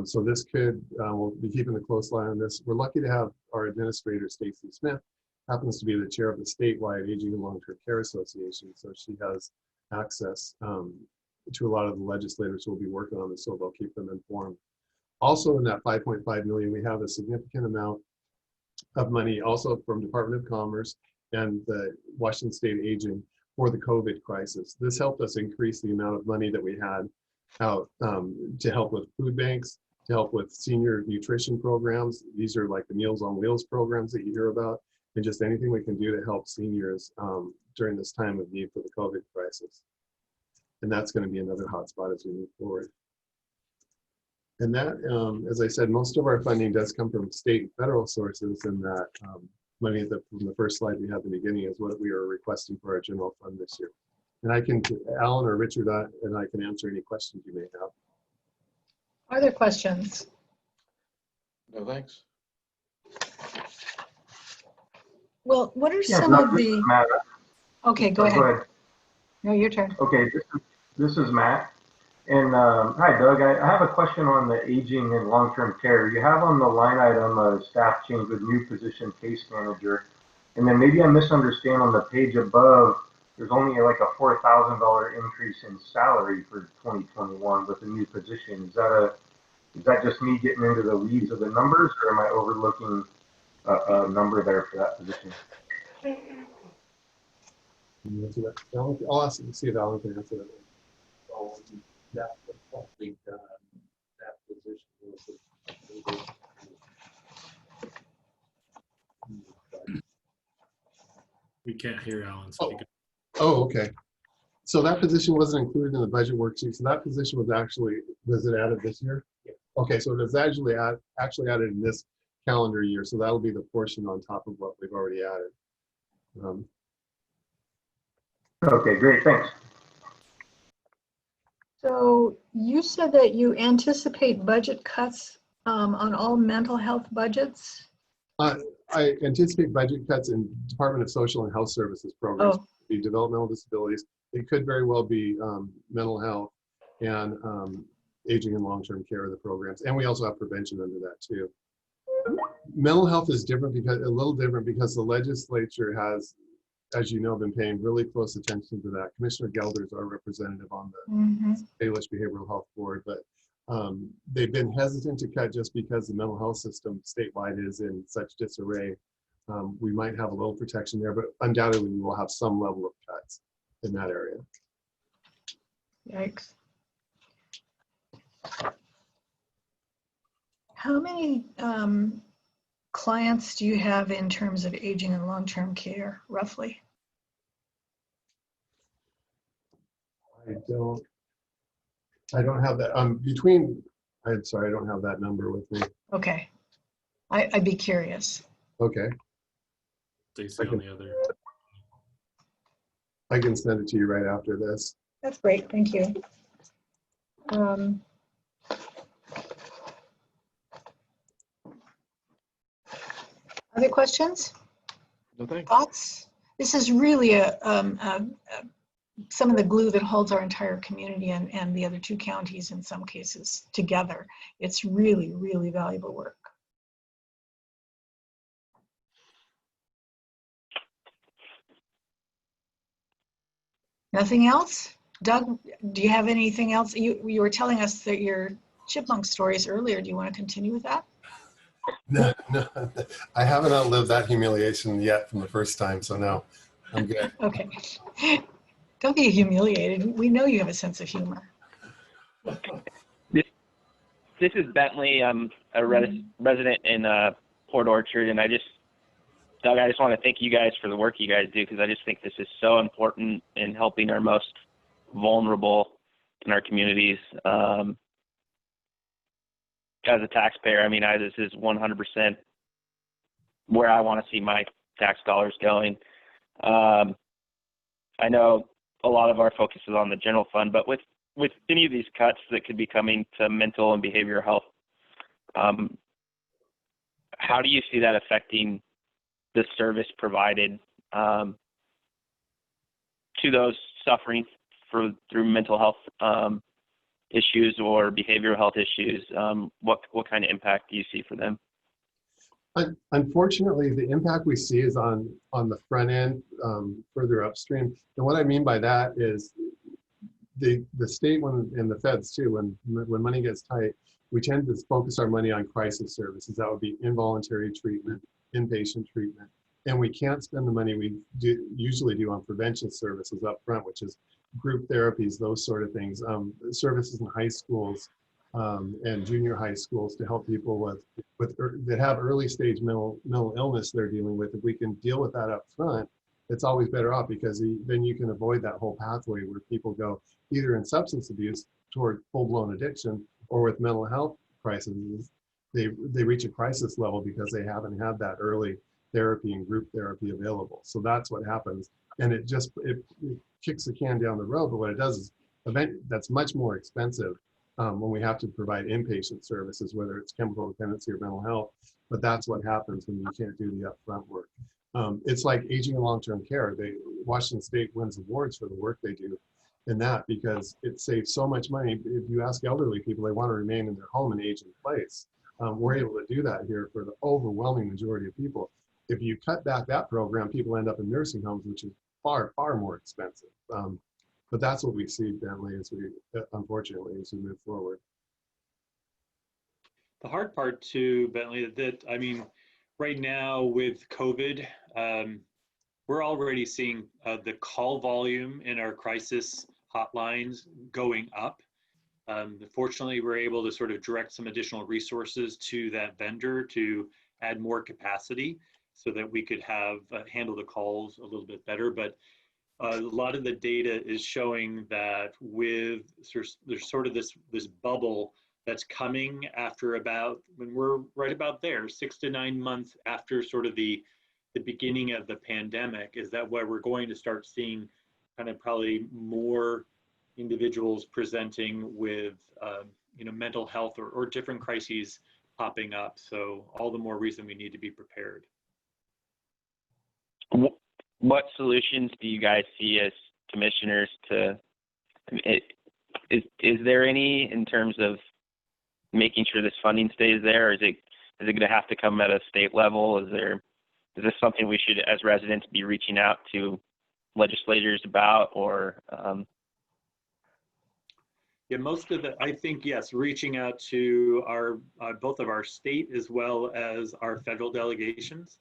So this could, we'll be keeping a close eye on this. We're lucky to have our administrator, Stacy Smith, happens to be the chair of the statewide Aging and Long-Term Care Association. So she has access to a lot of the legislators who will be working on this, so they'll keep them informed. Also in that 5.5 million, we have a significant amount of money also from Department of Commerce and the Washington State Aging for the COVID crisis. This helped us increase the amount of money that we had out to help with food banks, to help with senior nutrition programs. These are like the Meals on Wheels programs that you hear about, and just anything we can do to help seniors during this time of need for the COVID crisis. And that's going to be another hotspot as we move forward. And that, as I said, most of our funding does come from state and federal sources, and that money from the first slide we had at the beginning is what we are requesting for our general fund this year. And I can, Alan or Richard and I can answer any questions you may have. Are there questions? No, thanks. Well, what are Yeah, some no, of this is the, Matt. okay, go ahead. No, your turn. Okay, this is Matt. And hi, Doug. I have a question on the aging and long-term care. You have on the line item staff change with new position case manager. And then maybe I misunderstand on the page above, there's only like a $4,000 increase in salary for 2021 with the new position. Is that just me getting into the weeds of the numbers, or am I overlooking a number there for that position? I'll ask see if Alan can answer that. That position was We can't hear Alan speak. Oh, okay. So that position wasn't included in the budget worksheet. So that position was it added this year? Yeah. Okay, so it was actually added in this calendar year. So that'll be the portion on top of what we've already added. Okay, great, thanks. So you said that you anticipate budget cuts on all mental health budgets? I anticipate budget cuts in Department of Social and Health Services programs. Oh. The developmental disabilities. It could very well be mental health and aging and long-term care of the programs. And we also have prevention under that too. Mental health is a little different because the legislature has, as you know, been paying really close attention to that. Commissioner Gelder is our representative on the Baelish Behavioral Health Board, but they've been hesitant to cut just because the mental health system statewide is in such disarray. We might have a little protection there, but undoubtedly we will have some level of cuts in that area. Yikes. How many clients do you have in terms of aging and long-term care, roughly? I don't have that. I'm sorry, I don't have that number with me. Okay. I'd be curious. Okay. Stacy on the other. I can send it to you right after this. That's great, thank you. Other questions? No, thanks. Thoughts? This is really some of the glue that holds our entire community and the other two counties in some cases together. It's really, really valuable work. Nothing else? Doug, do you have anything else? You were telling us that your chipmunk stories earlier. Do you want to continue with that? No, I haven't outlived that humiliation yet from the first time, so no, I'm good. Okay. Don't be humiliated. We know you have a sense of humor. This is Bentley. I'm a resident in Port Orchard, and Doug, I just want to thank you guys for the work you guys do, because I just think this is so important in helping our most vulnerable in our communities. As a taxpayer, I mean, this is 100% where I want to see my tax dollars going. I know a lot of our focus is on the general fund, but with any of these cuts that could be coming to mental and behavioral health, how do you see that affecting the service provided to those suffering through mental health issues or behavioral health issues? What kind of impact do you see for them? Unfortunately, the impact we see is on the front end, further upstream. And what I mean by that is the state and the feds too, when money gets tight, we tend to focus our money on crisis services. That would be involuntary treatment, inpatient treatment. And we can't spend the money we usually do on prevention services up front, which is group therapies, those sort of things. Services in high schools and junior high schools to help people that have early stage mental illness they're dealing with. If we can deal with that up front, it's always better off, because then you can avoid that whole pathway where people go either in substance abuse toward full-blown addiction, or with mental health crises, they reach a crisis level because they haven't had that early therapy and group therapy available. So that's what happens. And it kicks the can down the road, but what it does is that's much more expensive when we have to provide inpatient services, whether it's chemical dependency or mental health. But that's what happens when you can't do the upfront work. It's like aging and long-term care. Washington State wins awards for the work they do in that, because it saves so much money. If you ask elderly people, they want to remain in their home and age in place. We're able to do that here for the overwhelming majority of people. If you cut back that program, people end up in nursing homes, which is far, far more expensive. But that's what we see, Bentley, unfortunately, as we move forward. The hard part too, Bentley, right now with COVID, we're already seeing the call volume in our crisis hotlines going up. Fortunately, we're able to sort of direct some additional resources to that vendor to add more capacity so that we could have handle the calls a little bit better. But a lot of the data is showing that there's sort of this bubble that's coming after when we're right about there, 6 to 9 months after sort of the beginning of the pandemic, is that where we're going to start seeing kind of probably more individuals presenting with mental health or different crises popping up. So all the more reason we need to be prepared. What solutions do you guys see as commissioners is there any in terms of making sure this funding stays there, or is it going to have to come at a state level? Is this something we should, as residents, be reaching out to legislators about, or? Yeah, I think, yes, reaching out to both of our state as well as our federal delegations,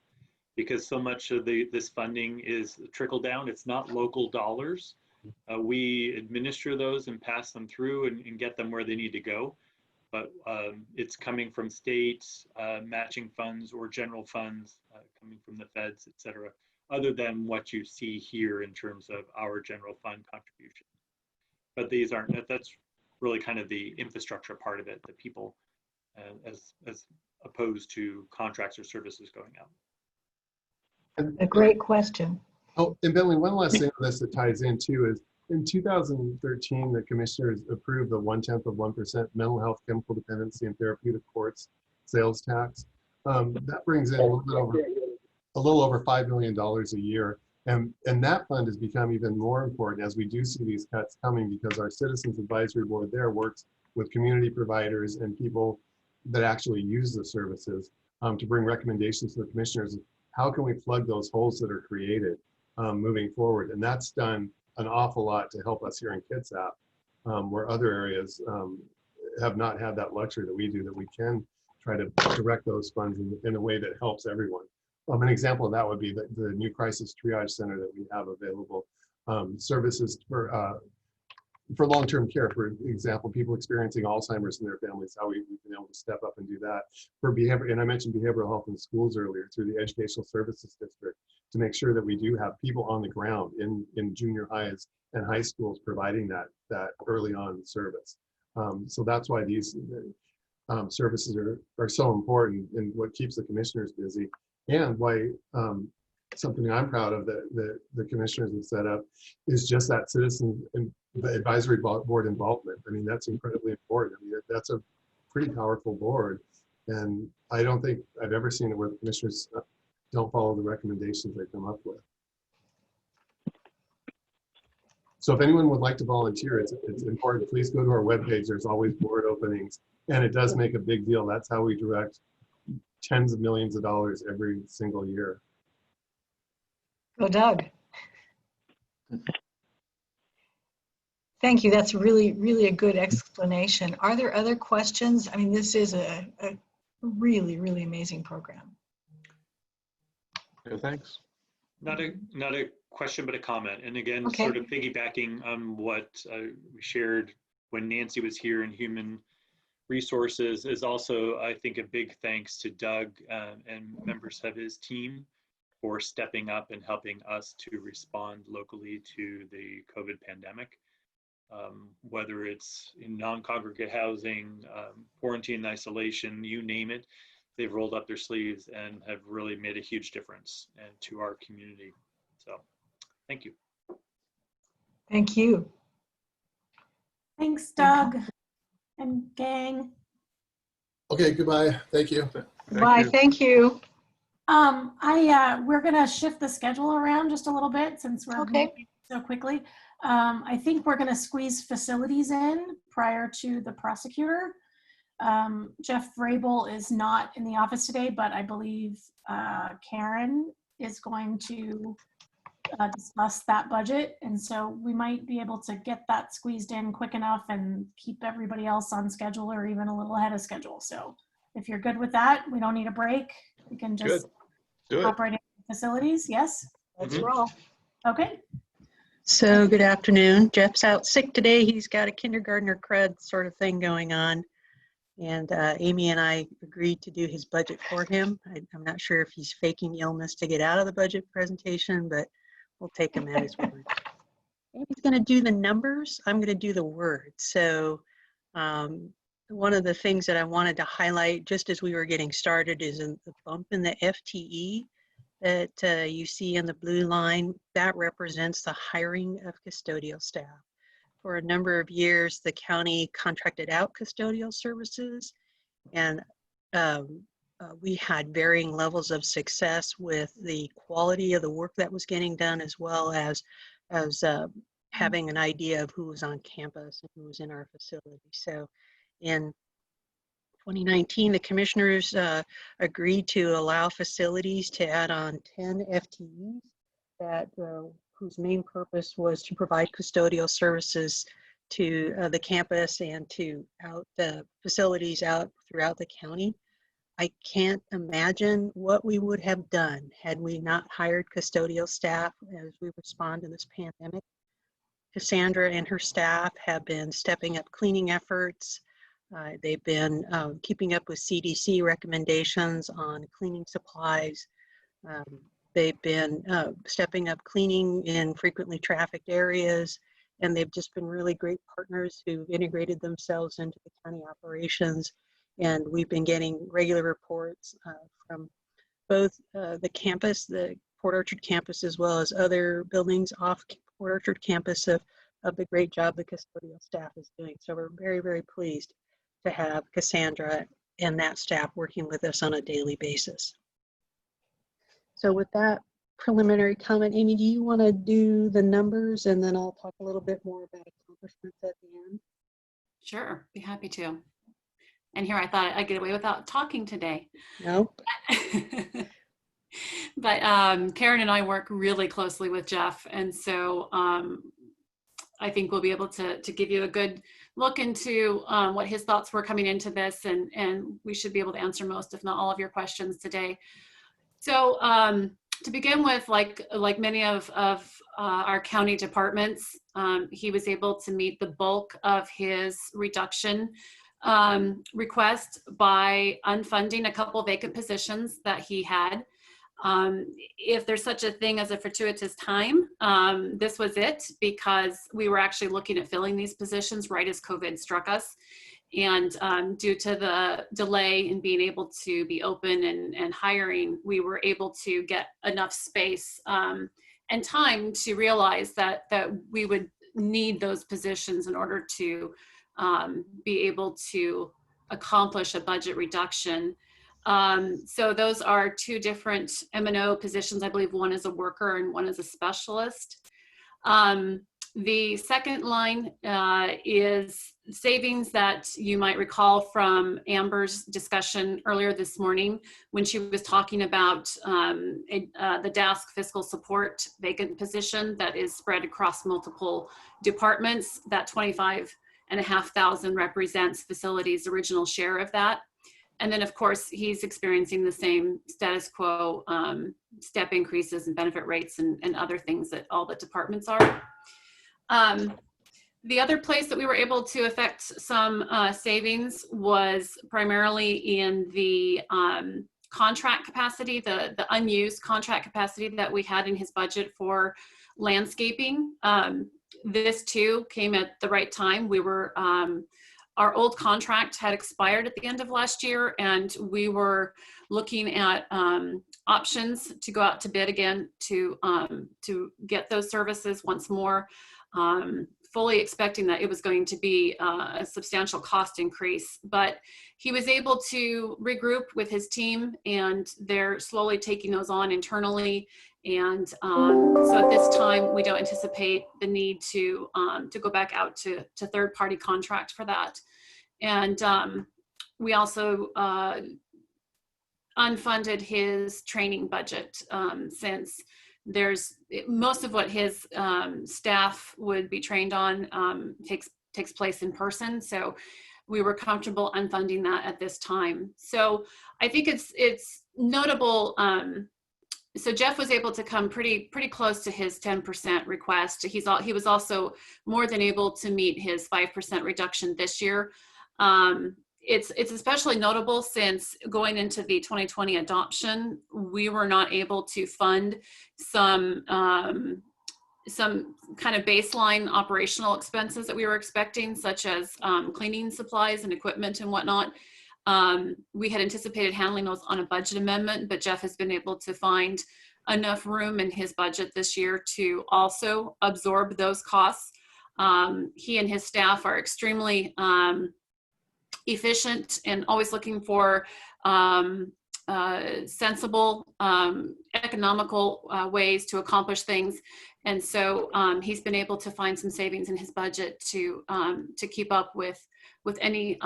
because so much of this funding is trickle down. It's not local dollars. We administer those and pass them through and get them where they need to go. But it's coming from states, matching funds or general funds coming from the feds, et cetera, other than what you see here in terms of our general fund contribution. But that's really kind of the infrastructure part of it, the people, as opposed to contracts or services going out. A great question. Oh, and Bentley, one last thing on this that ties in too is, in 2013, the commissioners approved the 0.1% mental health, chemical dependency, and therapeutic courts sales tax. That brings in a little over $5 million a year. And that fund has become even more important as we do see these cuts coming, because our Citizens Advisory Board there works with community providers and people that actually use the services to bring recommendations to the commissioners. How can we plug those holes that are created moving forward? And that's done an awful lot to help us here in Kitsap, where other areas have not had that luxury that we do, that we can try to direct those funds in a way that helps everyone. An example of that would be the new crisis triage center that we have available, services for long-term care, for example, people experiencing Alzheimer's in their families, how we've been able to step up and do that. For behavior, and I mentioned behavioral health in schools earlier, through the Educational Services District, to make sure that we do have people on the ground in junior highs and high schools providing that early on service. So that's why these services are so important, and what keeps the commissioners busy, and why something I'm proud of that the commissioners have set up is just that citizen and the advisory board involvement. I mean, that's incredibly important. I mean, that's a pretty powerful board, and I don't think I've ever seen it where the commissioners don't follow the recommendations they come up with. So if anyone would like to volunteer, it's important. Please go to our webpage. There's always board openings, and it does make a big deal. That's how we direct tens of millions of dollars every single year. Go, Doug. Thank you. That's really, really a good explanation. Are there other questions? I mean, this is a really, really amazing program. Yeah, thanks. Not a question, but a comment. And again, Okay. sort of piggybacking on what we shared when Nancy was here in Human Resources is also, I think, a big thanks to Doug and members of his team for stepping up and helping us to respond locally to the COVID pandemic. Whether it's in non-congregate housing, quarantine and isolation, you name it, they've rolled up their sleeves and have really made a huge difference to our community. So thank you. Thank you. Thanks, Doug and gang. Okay, goodbye. Thank you. Bye. Thank you. We're gonna shift the schedule around just a little bit since we're moving so quickly. I think we're gonna squeeze facilities in prior to the prosecutor. Jeff Vrabel is not in the office today, but I believe Karen is going to discuss that budget. And so we might be able to get that squeezed in quick enough and keep everybody else on schedule or even a little ahead of schedule. So if you're good with that, we don't need a break. We can just operate in facilities. Yes? Let's roll. Okay. So good afternoon. Jeff's out sick today. He's got a kindergartner crud sort of thing going on. And Amy and I agreed to do his budget for him. I'm not sure if he's faking illness to get out of the budget presentation, but we'll take him at his word. Amy's going to do the numbers. I'm going to do the words. So one of the things that I wanted to highlight just as we were getting started is the bump in the FTE that you see in the blue line. That represents the hiring of custodial staff. For a number of years, the county contracted out custodial services, and we had varying levels of success with the quality of the work that was getting done, as well as having an idea of who was on campus and who was in our facility. So in 2019, the commissioners agreed to allow facilities to add on 10 FTEs that whose main purpose was to provide custodial services to the campus and to the facilities out throughout the county. I can't imagine what we would have done had we not hired custodial staff as we respond to this pandemic. Cassandra and her staff have been stepping up cleaning efforts. They've been keeping up with CDC recommendations on cleaning supplies. They've been stepping up cleaning in frequently trafficked areas, and they've just been really great partners who've integrated themselves into the county operations. And we've been getting regular reports from both the campus, the Port Orchard campus, as well as other buildings off Port Orchard campus of the great job the custodial staff is doing. So we're very, very pleased to have Cassandra and that staff working with us on a daily basis. So with that preliminary comment, Amy, do you want to do the numbers and then I'll talk a little bit more about accomplishments at the end? Sure, be happy to. And here I thought I'd get away without talking today. Nope. But Karen and I work really closely with Jeff. And so I think we'll be able to give you a good look into what his thoughts were coming into this. And we should be able to answer most, if not all, of your questions today. So to begin with, like many of our county departments, he was able to meet the bulk of his reduction request by unfunding a couple vacant positions that he had. If there's such a thing as a fortuitous time, this was it, because we were actually looking at filling these positions right as COVID struck us. And due to the delay in being able to be open and hiring, we were able to get enough space and time to realize that we would need those positions in order to be able to accomplish a budget reduction. So those are two different M&O positions. I believe one is a worker and one is a specialist. The second line is savings that you might recall from Amber's discussion earlier this morning when she was talking about the desk fiscal support vacant position that is spread across multiple departments. That $25,500 represents facilities' original share of that. And then, of course, he's experiencing the same status quo step increases in benefit rates and other things that all the departments are. The other place that we were able to affect some savings was primarily in the contract capacity, the unused contract capacity that we had in his budget for landscaping. This too came at the right time. We were, our old contract had expired at the end of last year, and we were looking at options to go out to bid again to get those services once more. Fully expecting that it was going to be a substantial cost increase, but he was able to regroup with his team, and they're slowly taking those on internally. And so at this time, we don't anticipate the need to go back out to third-party contract for that. And we also unfunded his training budget since there's most of what his staff would be trained on takes place in person. So we were comfortable unfunding that at this time. So I think it's notable. So Jeff was able to come pretty close to his 10% request. He was also more than able to meet his 5% reduction this year. It's especially notable since going into the 2020 adoption, we were not able to fund some kind of baseline operational expenses that we were expecting, such as cleaning supplies and equipment and whatnot. We had anticipated handling those on a budget amendment, but Jeff has been able to find enough room in his budget this year to also absorb those costs. He and his staff are extremely efficient and always looking for sensible, economical ways to accomplish things. And so he's been able to find some savings in his budget to keep up with any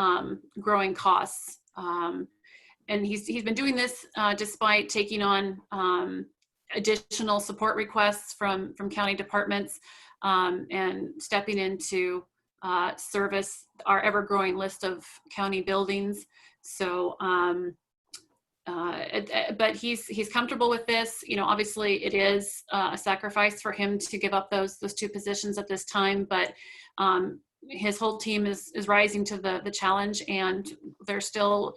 growing costs. And he's been doing this despite taking on additional support requests from county departments and stepping into service our ever-growing list of county buildings. So, but he's comfortable with this. You know, obviously it is a sacrifice for him to give up those two positions at this time, but his whole team is rising to the challenge, and they're still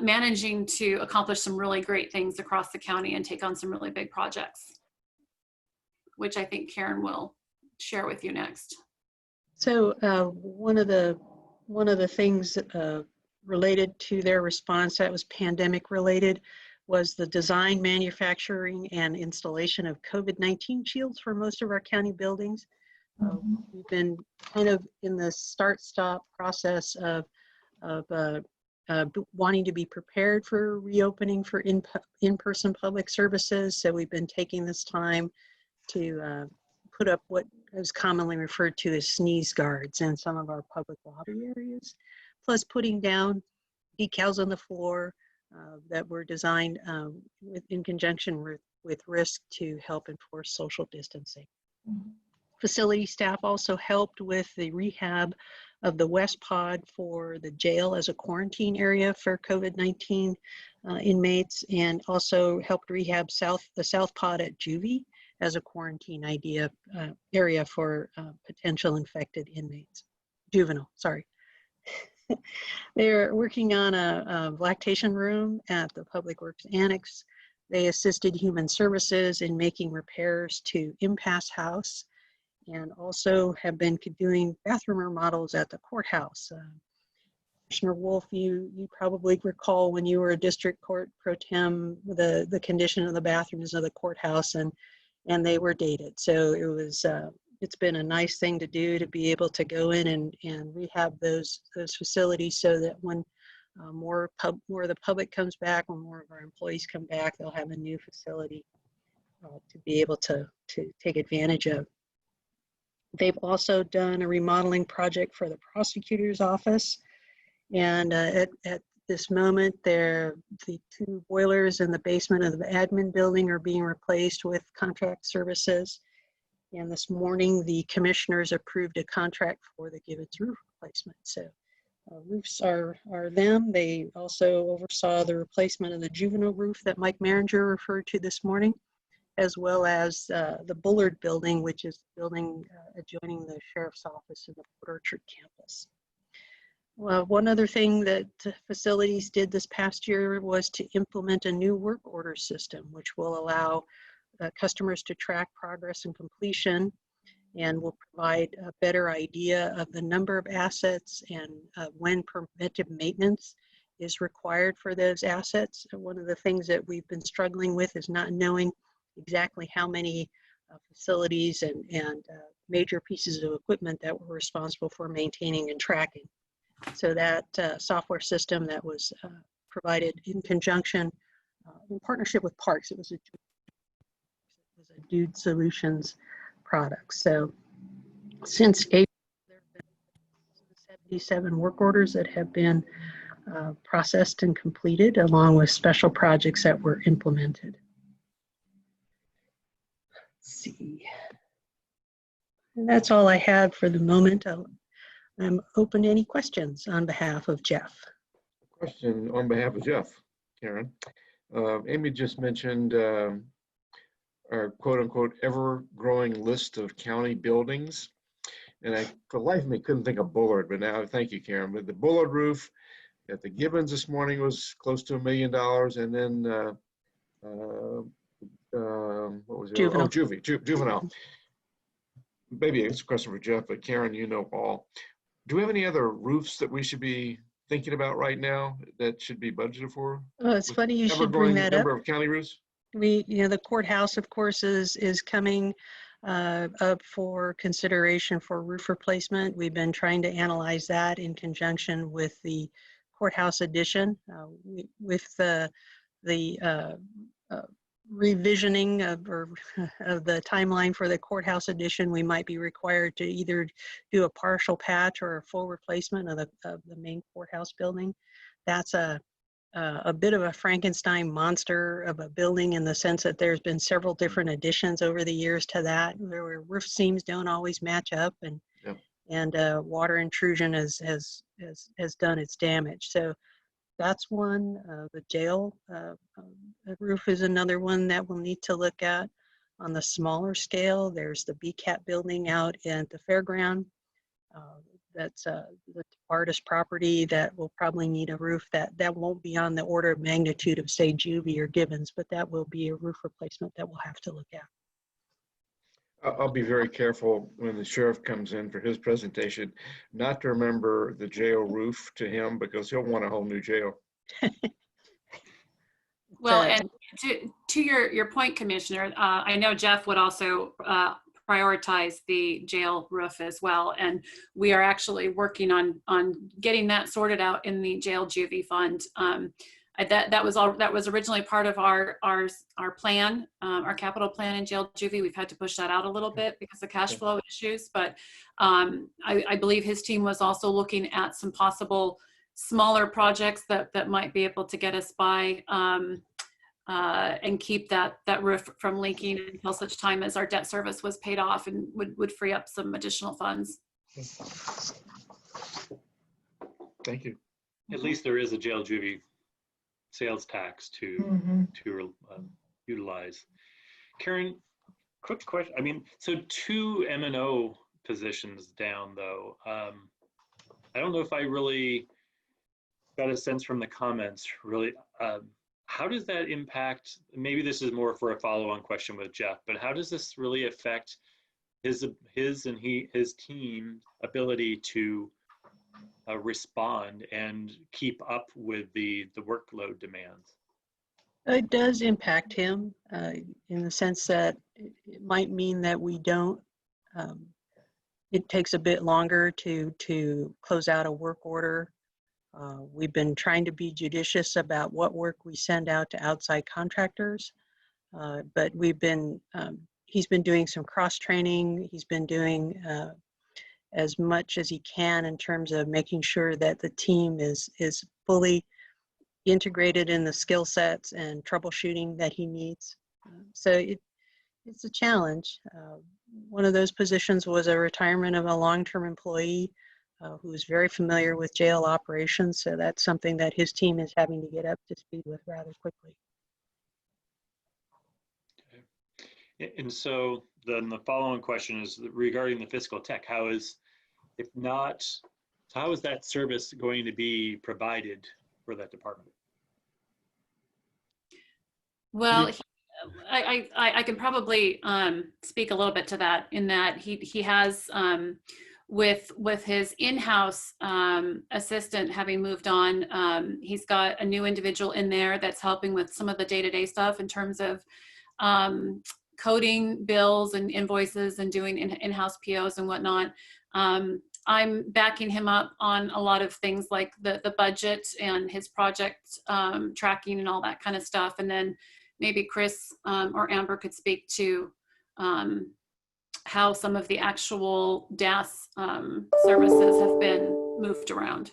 managing to accomplish some really great things across the county and take on some really big projects, which I think Karen will share with you next. So one of the things related to their response that was pandemic related was the design, manufacturing, and installation of COVID-19 shields for most of our county buildings. We've been kind of in the start-stop process of wanting to be prepared for reopening for in-person public services. So we've been taking this time to put up what is commonly referred to as sneeze guards in some of our public lobby areas, plus putting down decals on the floor that were designed in conjunction with risk to help enforce social distancing. Facility staff also helped with the rehab of the West Pod for the jail as a quarantine area for COVID-19 inmates, and also helped rehab the South Pod at Juvie as a quarantine area for potential infected inmates, juvenile, sorry. They're working on a lactation room at the Public Works Annex. They assisted Human Services in making repairs to Impasse House, and also have been doing bathroom remodels at the courthouse. Commissioner Wolf, you probably recall when you were a district court pro tem, the condition of the bathrooms of the courthouse, and they were dated. So it was, it's been a nice thing to do, to be able to go in and rehab those facilities, so that when more of the public comes back, when more of our employees come back, they'll have a new facility to be able to take advantage of. They've also done a remodeling project for the prosecutor's office. And at this moment, the 2 boilers in the basement of the admin building are being replaced with contract services. And this morning, the commissioners approved a contract for the Gibbons roof replacement. So roofs are them. They also oversaw the replacement of the juvenile roof that Mike Maringer referred to this morning, as well as the Bullard building, which is the building adjoining the sheriff's office in the Port Orchard campus. Well, one other thing that facilities did this past year was to implement a new work order system, which will allow customers to track progress and completion, and will provide a better idea of the number of assets and when preventive maintenance is required for those assets. One of the things that we've been struggling with is not knowing exactly how many facilities and major pieces of equipment that we're responsible for maintaining and tracking. So that software system that was provided in conjunction, in partnership with Parks, it was a Dude Solutions product. So since April, there have been 77 work orders that have been processed and completed, along with special projects that were implemented. Let's see. And that's all I have for the moment. I'm open to any questions on behalf of Jeff. Question on behalf of Jeff, Karen. Amy just mentioned our quote unquote ever-growing list of county buildings. And I, for the life of me, couldn't think of Bullard, but now thank you, Karen. But the Bullard roof at the Gibbons this morning was close to $1 million. And then what was it? Juvenile. Oh, juvenile. Maybe it's a question for Jeff, but Karen, you know all. Do we have any other roofs that we should be thinking about right now that should be budgeted for? Well, it's funny you should bring that up. Number of county roofs? The courthouse, of course, is coming up for consideration for roof replacement. We've been trying to analyze that in conjunction with the courthouse addition. With the revisioning of the timeline for the courthouse addition, we might be required to either do a partial patch or a full replacement of the main courthouse building. That's a bit of a Frankenstein monster of a building, in the sense that there's been several different additions over the years to that, where roof seams don't always match up, and yep. And water intrusion has done its damage. So that's one. The jail roof is another one that we'll need to look at. On the smaller scale, there's the BCAT building out at the fairground. That's the artist property that will probably need a roof that won't be on the order of magnitude of, say, Juvie or Gibbons, but that will be a roof replacement that we'll have to look at. I'll be very careful when the sheriff comes in for his presentation not to remember the jail roof to him, because he'll want a whole new jail. Well, and to your point, Commissioner, I know Jeff would also prioritize the jail roof as well, and we are actually working on getting that sorted out in the jail juvie fund. That was originally part of our plan, our capital plan in jail juvie. We've had to push that out a little bit because of cash flow issues, but I believe his team was also looking at some possible smaller projects that might be able to get us by and keep that roof from leaking until such time as our debt service was paid off, and would free up some additional funds. Thank you. At least there is a jail juvie sales tax to utilize. Karen, quick question. I mean, so 2 M&O positions down, though. I don't know if I really got a sense from the comments, really. How does that impact, maybe this is more for a follow-on question with Jeff, but how does this really affect his team's ability to respond and keep up with the workload demands? It does impact him in the sense that it might mean that we don't, it takes a bit longer to close out a work order. We've been trying to be judicious about what work we send out to outside contractors, but we've been he's been doing some cross training. He's been doing as much as he can in terms of making sure that the team is fully integrated in the skill sets and troubleshooting that he needs. So it's a challenge. One of those positions was a retirement of a long-term employee who was very familiar with jail operations. So that's something that his team is having to get up to speed with rather quickly. Okay. And so then the following question is regarding the fiscal tech. How is that service going to be provided for that department? Well, I can probably speak a little bit to that, in that he has with his in-house assistant having moved on, he's got a new individual in there that's helping with some of the day-to-day stuff in terms of coding bills and invoices and doing in-house POs and whatnot. I'm backing him up on a lot of things like the budget and his project tracking and all that kind of stuff. And then maybe Chris or Amber could speak to how some of the actual DAS services have been moved around.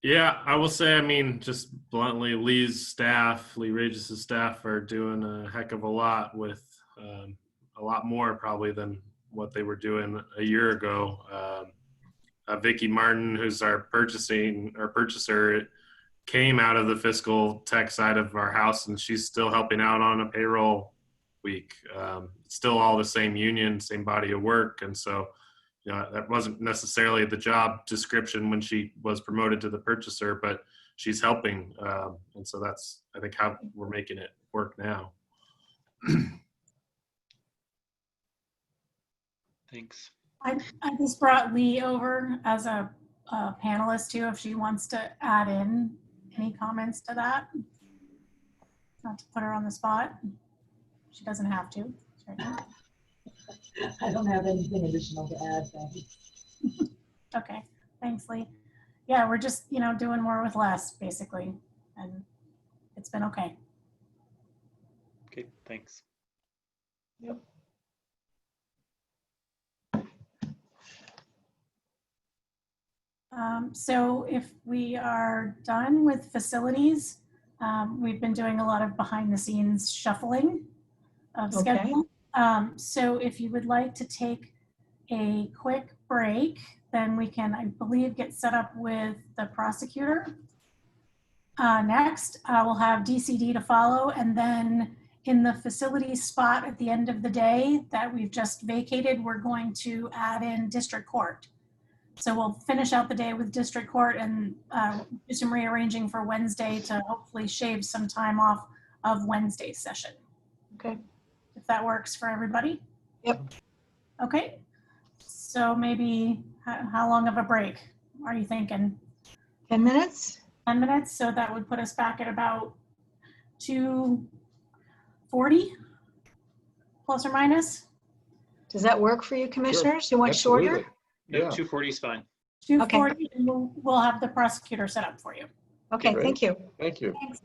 Yeah, I will say, I mean, just bluntly, Lee Regis' staff are doing a heck of a lot with a lot more probably than what they were doing a year ago. Vicki Martin, who's our purchaser, came out of the fiscal tech side of our house, and she's still helping out on a payroll week. Still all the same union, same body of work. And so, you know, that wasn't necessarily the job description when she was promoted to the purchaser, but she's helping. And so that's, I think, how we're making it work now. Thanks. I just brought Lee over as a panelist too, if she wants to add in any comments to that. Not to put her on the spot. She doesn't have to. I don't have anything additional to add, thanks. Okay, thanks, Lee. Yeah, we're just, you know, doing more with less, basically, and it's been okay. Okay, thanks. Yep. So if we are done with facilities, we've been doing a lot of behind the scenes shuffling of schedule. So if you would like to take a quick break, then we can, I believe, get set up with the prosecutor. Next, we'll have DCD to follow, and then in the facilities spot at the end of the day that we've just vacated, we're going to add in district court. So we'll finish out the day with district court and do some rearranging for Wednesday to hopefully shave some time off of Wednesday's session. Okay. If that works for everybody? Yep. Okay. So maybe how long of a break are you thinking? 10 minutes? 10 minutes. So that would put us back at about 2:40 plus or minus. Does that work for you, commissioners? You want shorter? Yeah, 2:40 is fine. 2:40, and we'll have the prosecutor set up for you. Okay, thank you. Thank you. Thanks.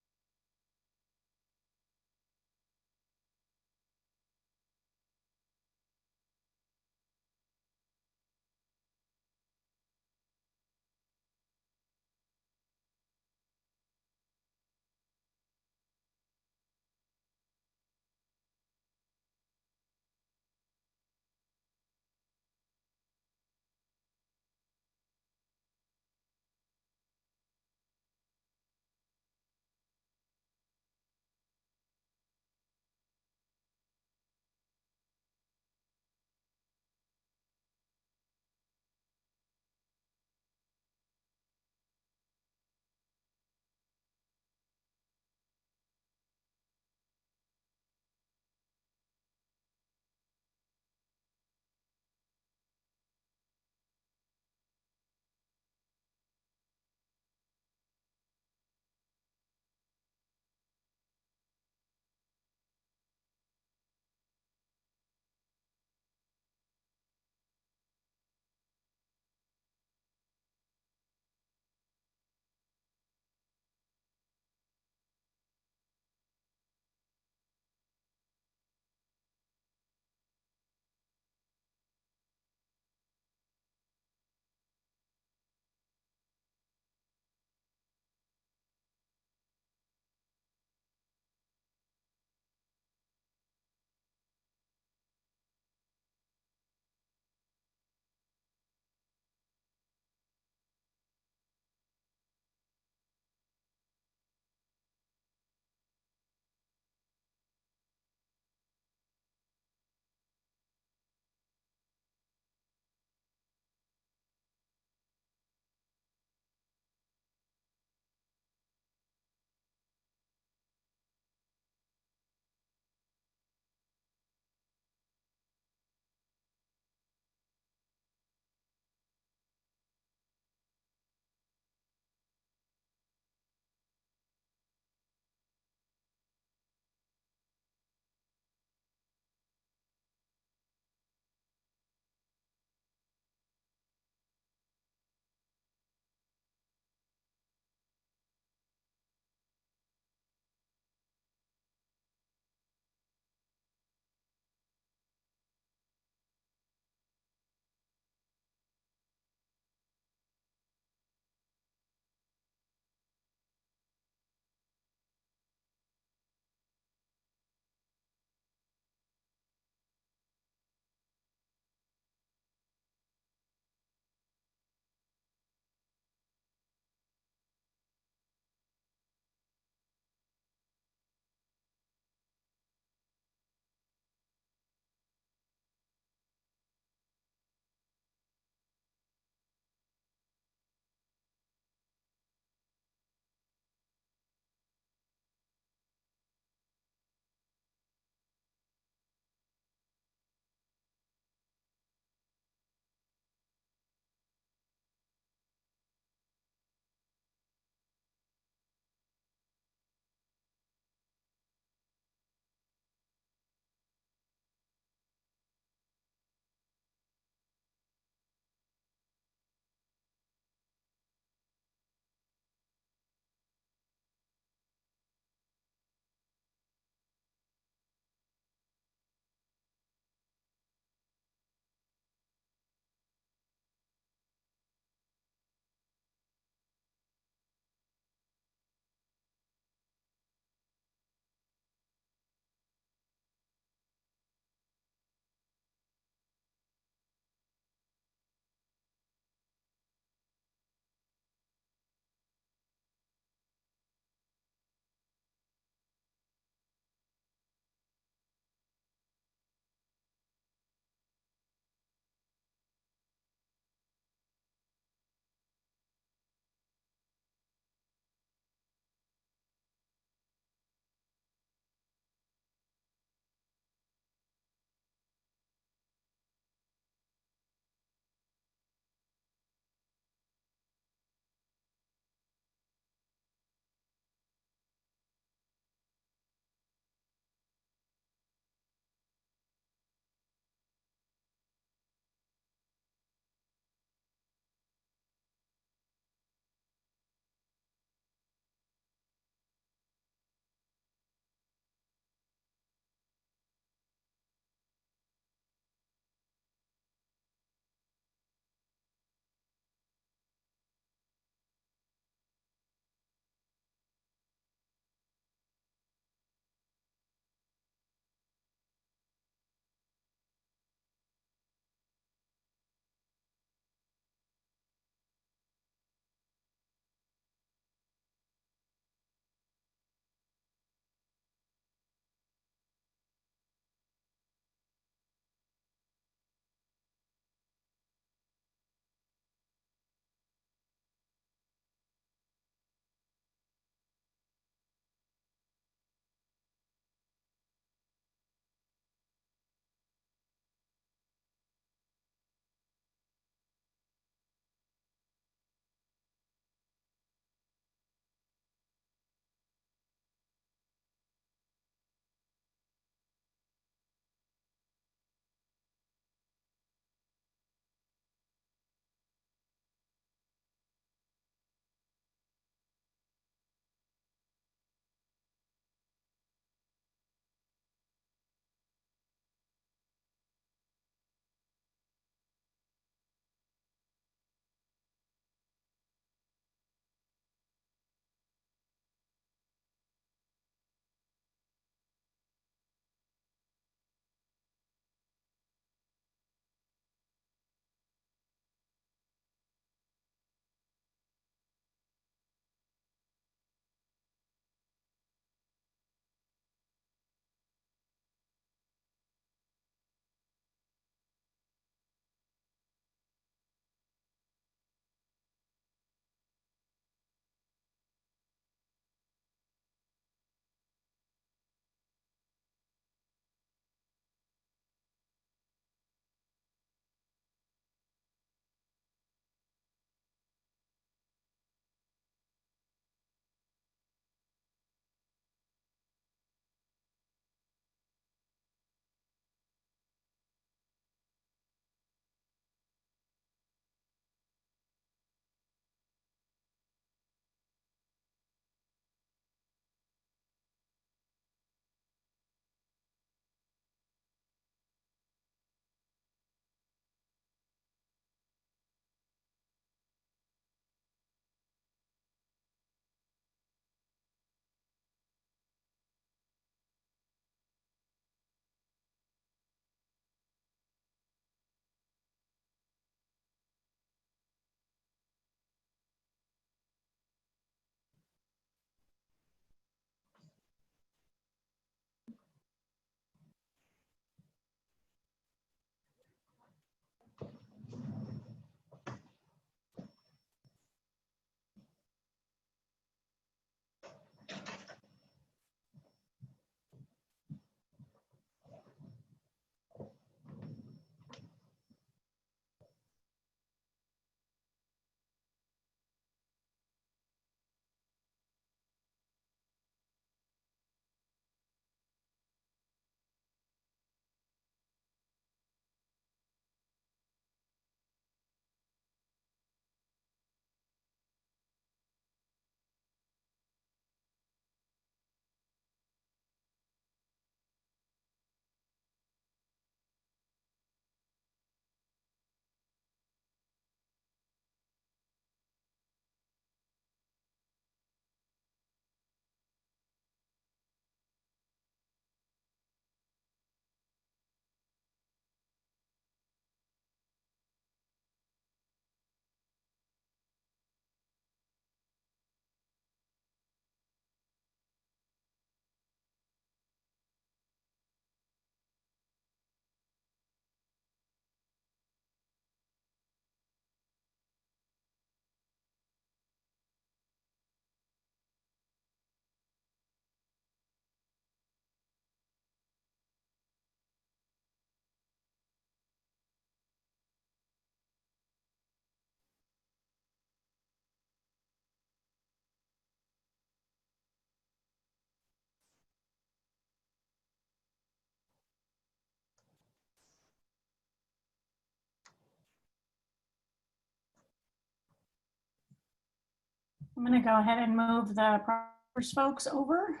I'm going to go ahead and move the Proctors folks over.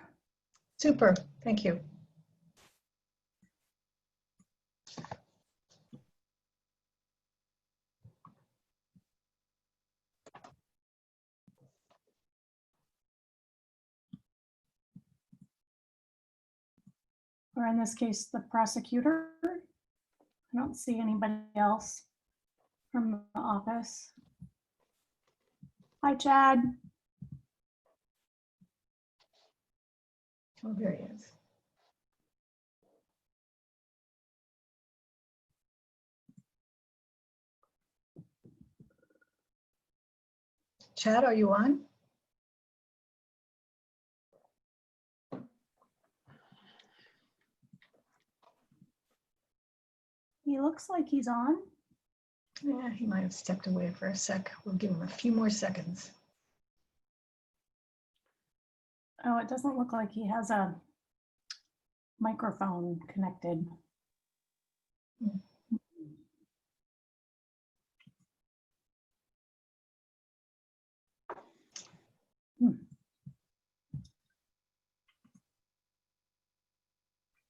Super, thank you. Or in this case, the prosecutor. I don't see anybody else from the office. Hi, Chad. Oh, there he is. Chad, are you on? He looks like he's on. Yeah, he might have stepped away for a sec. We'll give him a few more seconds. Oh, it doesn't look like he has a microphone connected.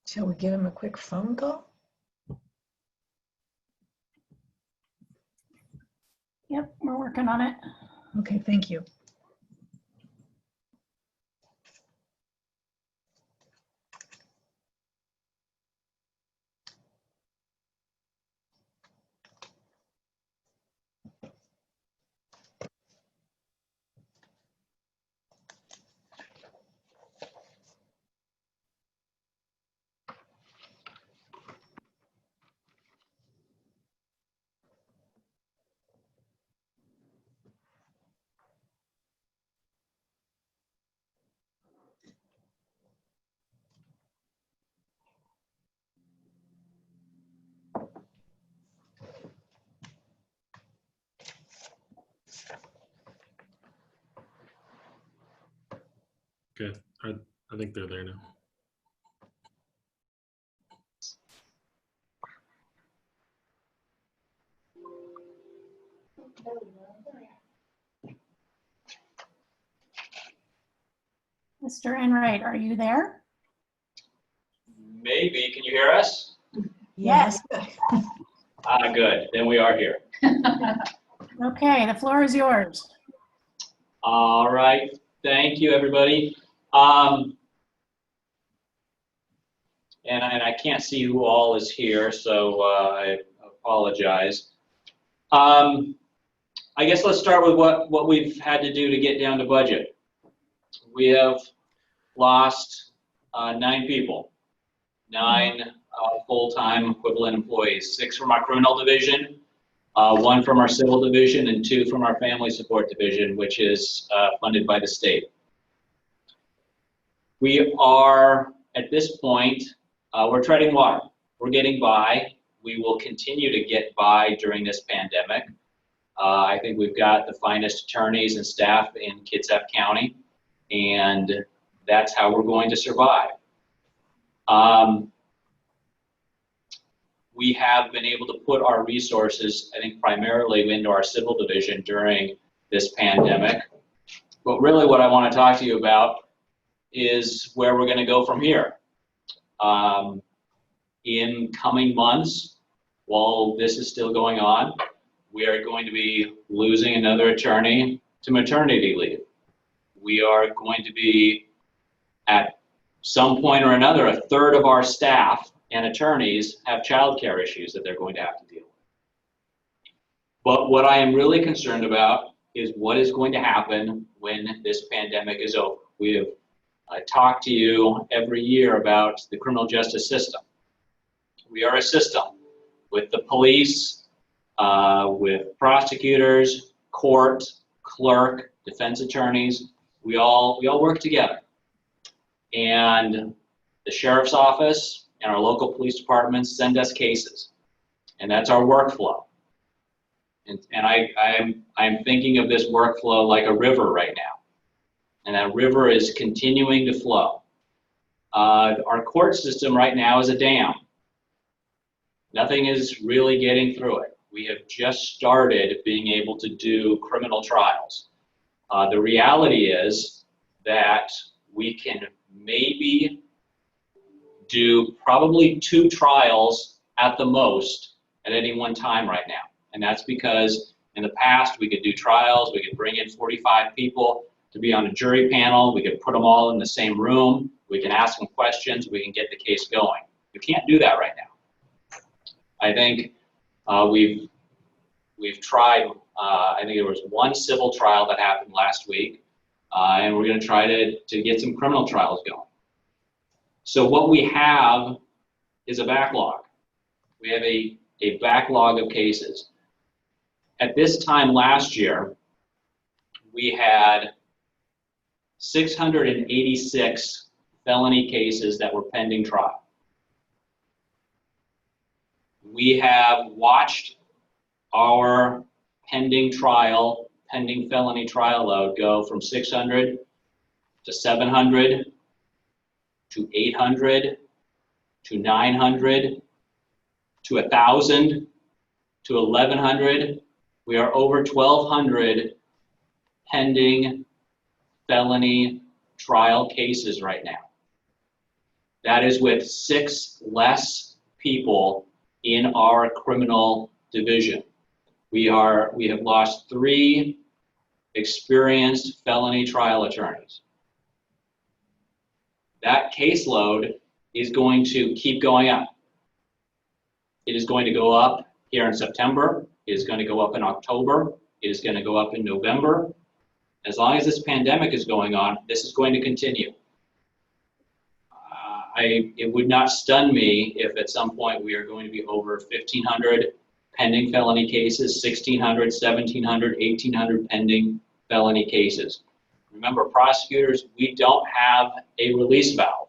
Shall we give him a quick phone call? Yep, we're working on it. Okay, thank you. Good. I think they're there now. Mr. Enright, are you there? Maybe. Can you hear us? Yes. Good. Then we are here. Okay, the floor is yours. All right. Thank you, everybody. And I can't see who all is here, so I apologize. I guess let's start with what we've had to do to get down to budget. We have lost 9 people, 9 full-time equivalent employees, 6 from our criminal division, 1 from our civil division, and 2 from our family support division, which is funded by the state. We are, at this point, we're treading water. We're getting by. We will continue to get by during this pandemic. I think we've got the finest attorneys and staff in Kitsap County, and that's how we're going to survive. We have been able to put our resources, I think, primarily into our civil division during this pandemic. But really what I want to talk to you about is where we're going to go from here. In coming months, while this is still going on, we are going to be losing another attorney to maternity leave. We are going to be, at some point or another, 1/3 of our staff and attorneys have childcare issues that they're going to have to deal with. But what I am really concerned about is what is going to happen when this pandemic is over. We have talked to you every year about the criminal justice system. We are a system with the police, with prosecutors, court, clerk, defense attorneys. We all work together. And the sheriff's office and our local police departments send us cases. And that's our workflow. And I'm thinking of this workflow like a river right now. And that river is continuing to flow. Our court system right now is a dam. Nothing is really getting through it. We have just started being able to do criminal trials. The reality is that we can maybe do probably 2 trials at the most at any one time right now. And that's because in the past we could do trials, we could bring in 45 people to be on a jury panel, we could put them all in the same room, we can ask them questions, we can get the case going. We can't do that right now. I think we've tried, I think there was 1 civil trial that happened last week, and we're gonna try to get some criminal trials going. So what we have is a backlog. We have a backlog of cases. At this time last year, we had 686 felony cases that were pending trial. We have watched our pending felony trial load go from 600 to 700 to 800 to 900 to 1,000 to 1,100. We are over 1,200 pending felony trial cases right now. That is with 6 less people in our criminal division. We have lost 3 experienced felony trial attorneys. That caseload is going to keep going up. It is going to go up here in September. It is going to go up in October. It is going to go up in November. As long as this pandemic is going on, this is going to continue. It would not stun me if at some point we are going to be over 1,500 pending felony cases, 1,600, 1,700, 1,800 pending felony cases. Remember, prosecutors, we don't have a release valve.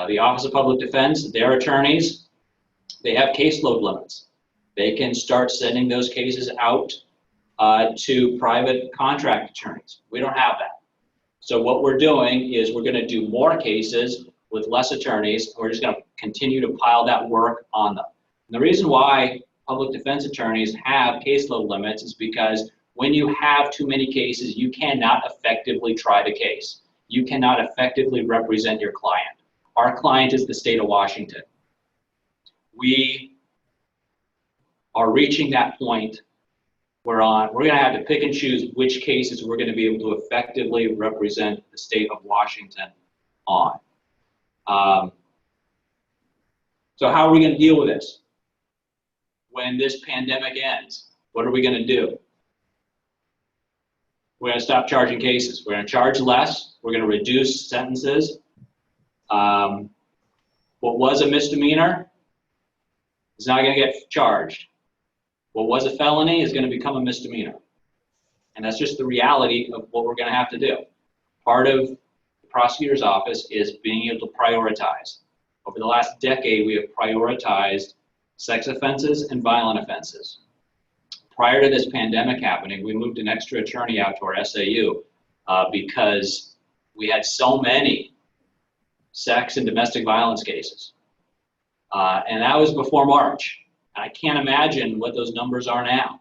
The Office of Public Defense, their attorneys, they have caseload limits. They can start sending those cases out to private contract attorneys. We don't have that. So what we're doing is we're going to do more cases with less attorneys, and we're just going to continue to pile that work on them. And the reason why public defense attorneys have caseload limits is because when you have too many cases, you cannot effectively try the case. You cannot effectively represent your client. Our client is the state of Washington. We are reaching that point where we're going to have to pick and choose which cases we're going to be able to effectively represent the state of Washington on. So how are we going to deal with this? When this pandemic ends, what are we going to do? We're going to stop charging cases. We're going to charge less. We're going to reduce sentences. What was a misdemeanor is not going to get charged. What was a felony is going to become a misdemeanor. And that's just the reality of what we're going to have to do. Part of the prosecutor's office is being able to prioritize. Over the last decade, we have prioritized sex offenses and violent offenses. Prior to this pandemic happening, we moved an extra attorney out to our SAU because we had so many sex and domestic violence cases. And that was before March. I can't imagine what those numbers are now.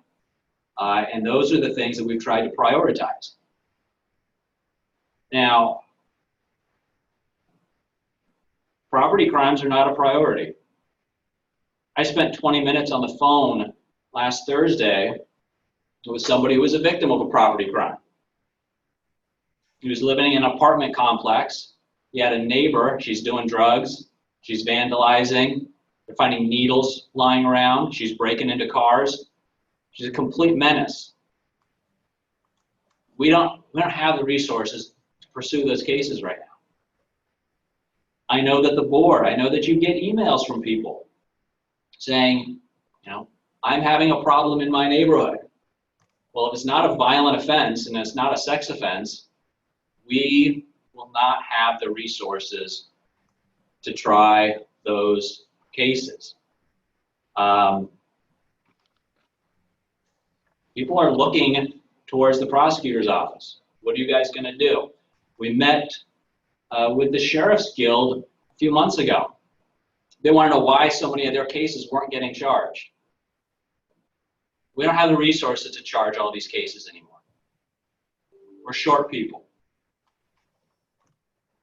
And those are the things that we've tried to prioritize. Now, property crimes are not a priority. I spent 20 minutes on the phone last Thursday with somebody who was a victim of a property crime. He was living in an apartment complex. He had a neighbor, she's doing drugs, she's vandalizing, they're finding needles lying around, she's breaking into cars. She's a complete menace. We don't have the resources to pursue those cases right now. I know that the board, I know that you get emails from people saying, you know, I'm having a problem in my neighborhood. Well, if it's not a violent offense and it's not a sex offense, we will not have the resources to try those cases. People are looking towards the prosecutor's office. What are you guys going to do? We met with the Sheriff's Guild a few months ago. They want to know why so many of their cases weren't getting charged. We don't have the resources to charge all these cases anymore. we're short people.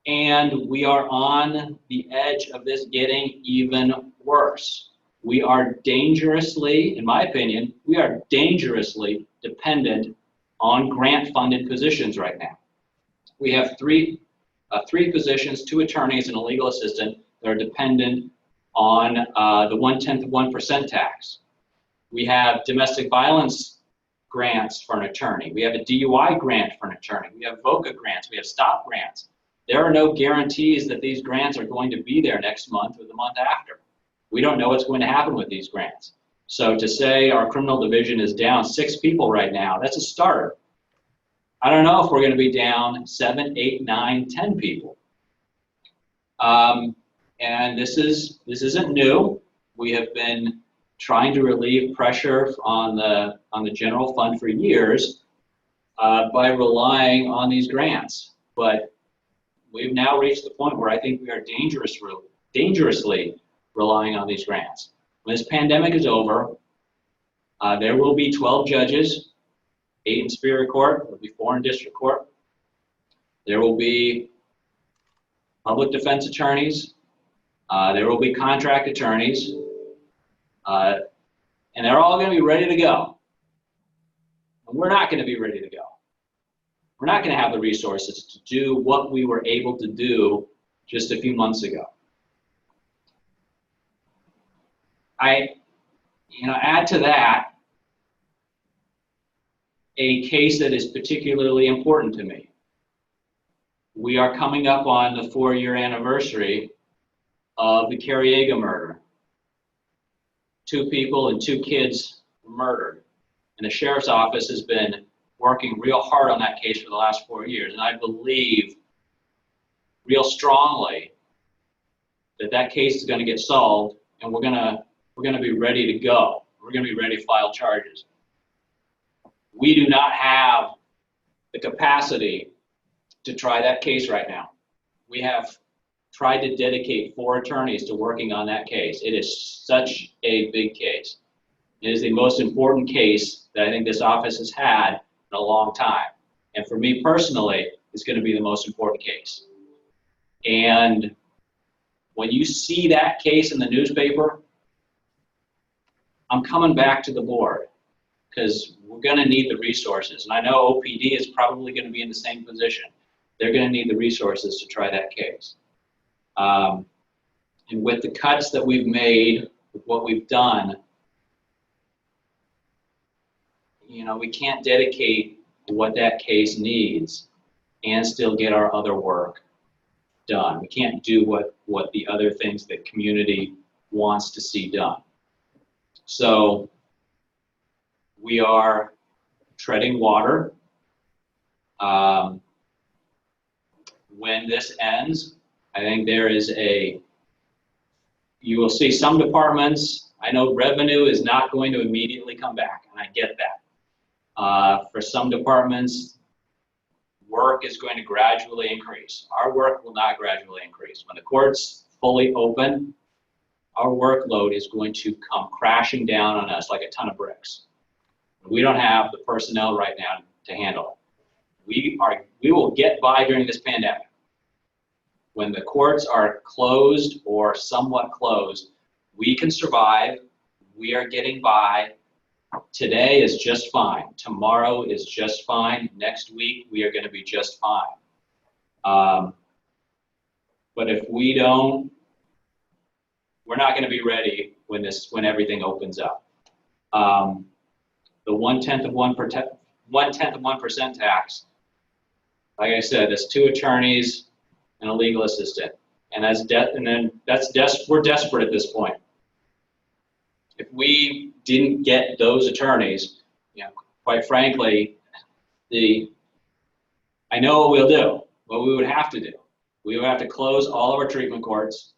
And we are on the edge of this getting even worse. We are dangerously, in my opinion, we are dangerously dependent on grant-funded positions right now. We have three positions, 2 attorneys and a legal assistant that are dependent on the 1/10% tax. We have domestic violence grants for an attorney. We have a DUI grant for an attorney. We have VOCA grants. We have STOP grants. There are no guarantees that these grants are going to be there next month or the month after. We don't know what's going to happen with these grants. So to say our criminal division is down 6 people right now, that's a start. I don't know if we're going to be down 7, 8, 9, 10 people. And this isn't new. We have been trying to relieve pressure on the general fund for years by relying on these grants. But we've now reached the point where I think we are dangerously relying on these grants. When this pandemic is over, there will be 12 judges, 8 in Superior Court, there will be 4 in District Court. There will be public defense attorneys. There will be contract attorneys. And they're all going to be ready to go. And we're not going to be ready to go. We're not going to have the resources to do what we were able to do just a few months ago. Add to that a case that is particularly important to me. We are coming up on the 4-year anniversary of the Cariega murder. 2 people and 2 kids were murdered. And the sheriff's office has been working real hard on that case for the last 4 years. And I believe real strongly that that case is going to get solved, and we're going to be ready to go. We're going to be ready to file charges. We do not have the capacity to try that case right now. We have tried to dedicate 4 attorneys to working on that case. It is such a big case. It is the most important case that I think this office has had in a long time. And for me personally, it's going to be the most important case. And when you see that case in the newspaper, I'm coming back to the board because we're going to need the resources. And I know OPD is probably going to be in the same position. They're going to need the resources to try that case. And with the cuts that we've made, with what we've done, we can't dedicate what that case needs and still get our other work done. We can't do what the other things the community wants to see done. So we are treading water. When this ends, I think there is you will see some departments, I know revenue is not going to immediately come back, and I get that. For some departments, work is going to gradually increase. Our work will not gradually increase. When the court's fully open, our workload is going to come crashing down on us like a ton of bricks. We don't have the personnel right now to handle it. We will get by during this pandemic. When the courts are closed or somewhat closed, we can survive. We are getting by. Today is just fine. Tomorrow is just fine. Next week, we are going to be just fine. But if we don't, we're not going to be ready when everything opens up. The 1/10 of 1% tax, like I said, that's 2 attorneys and a legal assistant, and we're desperate at this point. If we didn't get those attorneys, quite frankly, I know what we'll do. What we would have to do, we would have to close all of our treatment courts.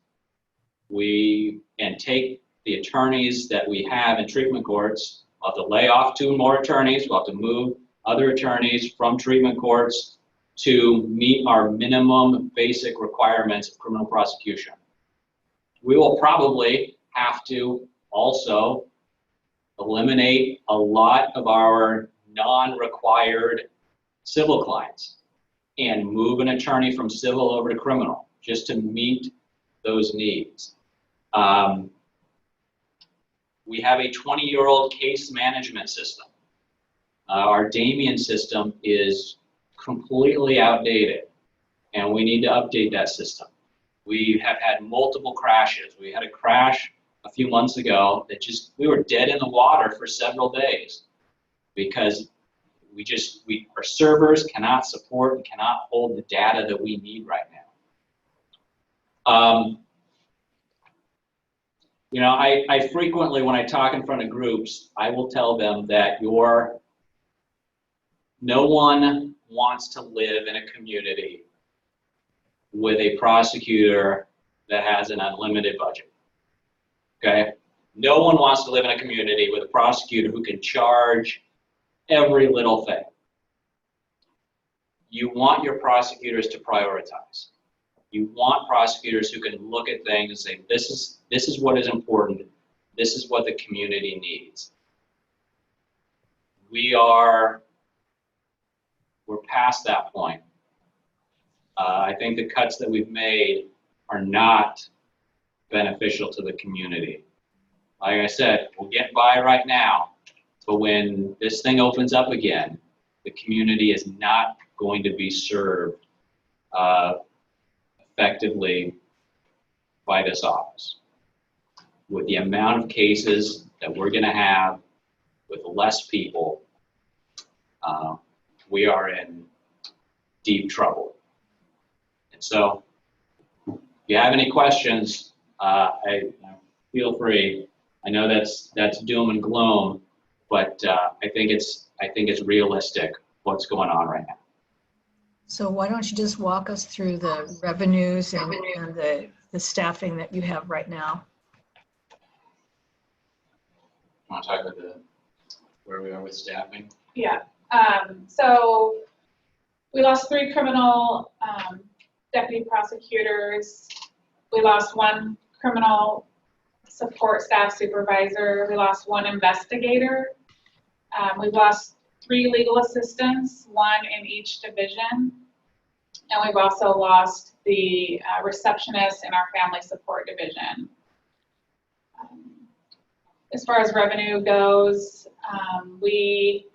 And take the attorneys that we have in treatment courts. We'll have to lay off 2 more attorneys. We'll have to move other attorneys from treatment courts to meet our minimum basic requirements of criminal prosecution. We will probably have to also eliminate a lot of our non-required civil clients and move an attorney from civil over to criminal just to meet those needs. We have a 20-year-old case management system. Our Damien system is completely outdated, and we need to update that system. We have had multiple crashes. We had a crash a few months ago that we were dead in the water for several days because our servers cannot support and cannot hold the data that we need right now. You know, I frequently, when I talk in front of groups, I will tell them that no one wants to live in a community with a prosecutor that has an unlimited budget, okay? No one wants to live in a community with a prosecutor who can charge every little thing. You want your prosecutors to prioritize. You want prosecutors who can look at things and say, this is what is important. This is what the community needs. We're past that point. I think the cuts that we've made are not beneficial to the community. Like I said, we'll get by right now, but when this thing opens up again, the community is not going to be served effectively by this office. With the amount of cases that we're going to have with less people, we are in deep trouble. And so, if you have any questions, feel free. I know that's doom and gloom, but I think it's realistic what's going on right now. So why don't you just walk us through the revenues and the staffing that you have right now? Want to talk about where we are with staffing? Yeah. So we lost 3 criminal deputy prosecutors. We lost 1 criminal support staff supervisor. We lost 1 investigator. We've lost 3 legal assistants, 1 in each division. And we've also lost the receptionist in our family support division. As far as revenue goes, we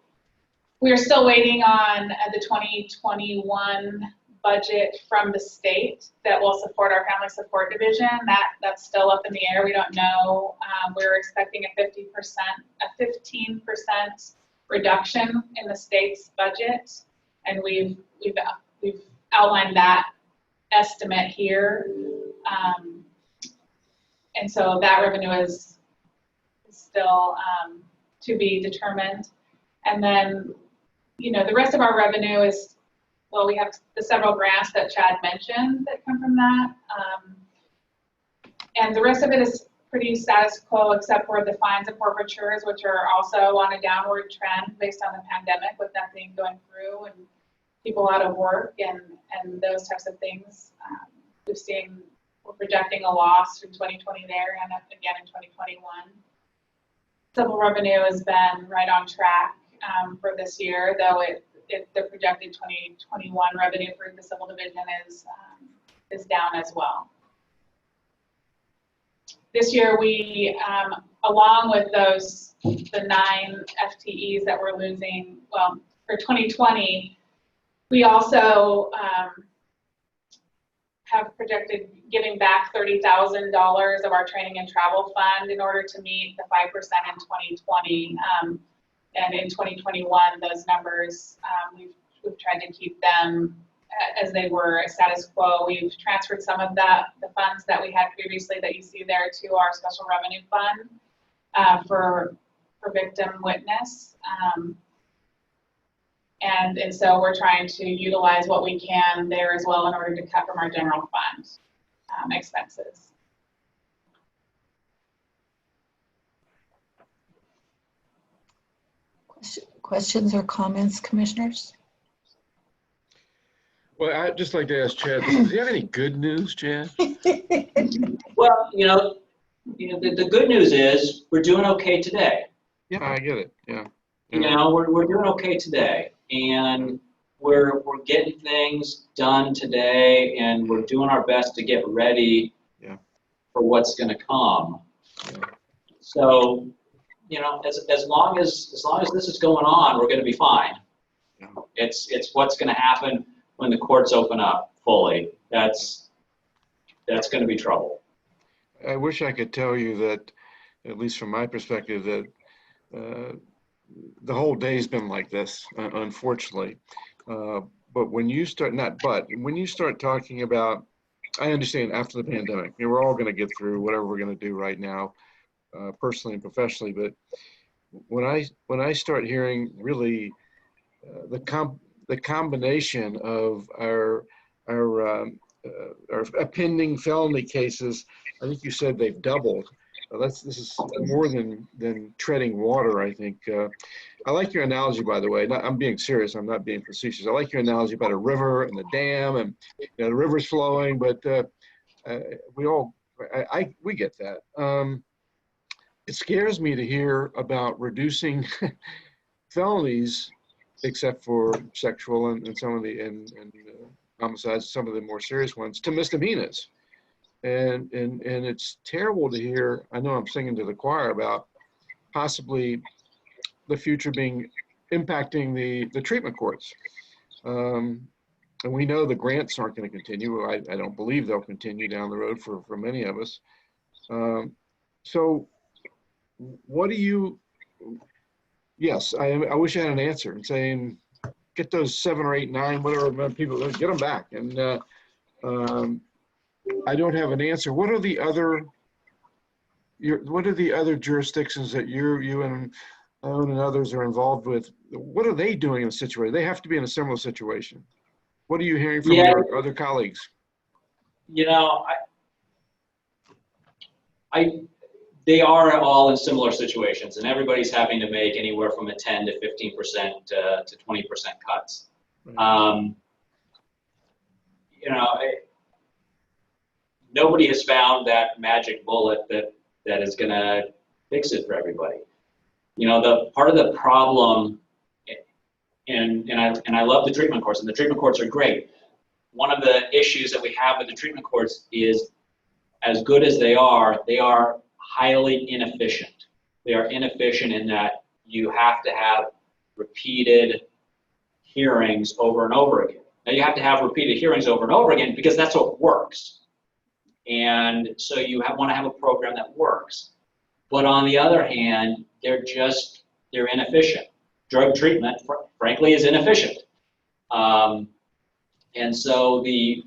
are still waiting on the 2021 budget from the state that will support our family support division. That's still up in the air. We don't know. We're expecting a 15% reduction in the state's budget, and we've outlined that estimate here. And so that revenue is still to be determined. And then, you know, the rest of our revenue is, well, we have the several grants that Chad mentioned that come from that. And the rest of it is pretty status quo, except for the fines and forfeitures, which are also on a downward trend based on the pandemic, with nothing going through and people out of work and those types of things. We're projecting a loss in 2020 there and again in 2021. Civil revenue has been right on track for this year, though the projected 2021 revenue for the civil division is down as well. This year we, along with the 9 FTEs that we're losing, well, for 2020, we also have projected giving back $30,000 of our training and travel fund in order to meet the 5% in 2020. And in 2021, those numbers, we've tried to keep them as they were status quo. We've transferred some of the funds that we had previously that you see there to our special revenue fund for victim witness. And so we're trying to utilize what we can there as well in order to cut from our general fund expenses. Questions or comments, commissioners? Well, I'd just like to ask Chad, does he have any good news, Chad? Well, the good news is we're doing okay today. Yeah, I get it. Yeah. You know, we're doing okay today. And we're getting things done today, and we're doing our best to get ready for what's going to come. So, you know, as long as this is going on, we're going to be fine. It's what's going to happen when the courts open up fully. That's going to be trouble. I wish I could tell you that, at least from my perspective, that the whole day's been like this, unfortunately. But when you start, when you start talking about, I understand after the pandemic, you know, we're all going to get through whatever we're going to do right now, personally and professionally. But when I start hearing really the combination of our pending felony cases, I think you said they've doubled. This is more than treading water, I think. I like your analogy, by the way. I'm being serious. I'm not being facetious. I like your analogy about a river and the dam, and you know, the river's flowing, but we get that. It scares me to hear about reducing felonies, except for sexual and some of the homicides, some of the more serious ones, to misdemeanors. And it's terrible to hear. I know I'm singing to the choir about possibly the future being impacting the treatment courts. And we know the grants aren't going to continue. I don't believe they'll continue down the road for many of us. So what do you, yes, I wish I had an answer and saying, get those 7 or 8, 9, whatever people, get them back. And I don't have an answer. What are the other jurisdictions that you and Owen and others are involved with? What are they doing in a situation? They have to be in a similar situation. What are you hearing from your other colleagues? You know, they are all in similar situations, and everybody's having to make anywhere from a 10 to 15% to 20% cuts. Right. You know, nobody has found that magic bullet that is going to fix it for everybody. You know, the part of the problem, and I love the treatment courts, and the treatment courts are great. One of the issues that we have with the treatment courts is, as good as they are highly inefficient. They are inefficient in that you have to have repeated hearings over and over again. Now, you have to have repeated hearings over and over again because that's what works. And so you want to have a program that works. But on the other hand, they're inefficient. Drug treatment, frankly, is inefficient. And so you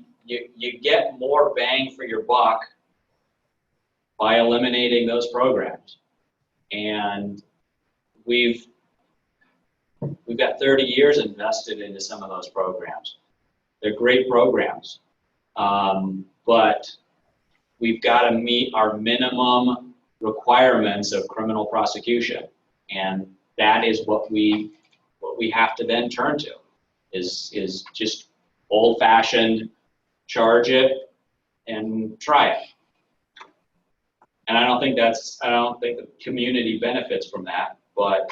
get more bang for your buck by eliminating those programs. And we've got 30 years invested into some of those programs. They're great programs, but we've got to meet our minimum requirements of criminal prosecution, and that is what we have to then turn to is just old-fashioned charge it and try it. And I don't think the community benefits from that, but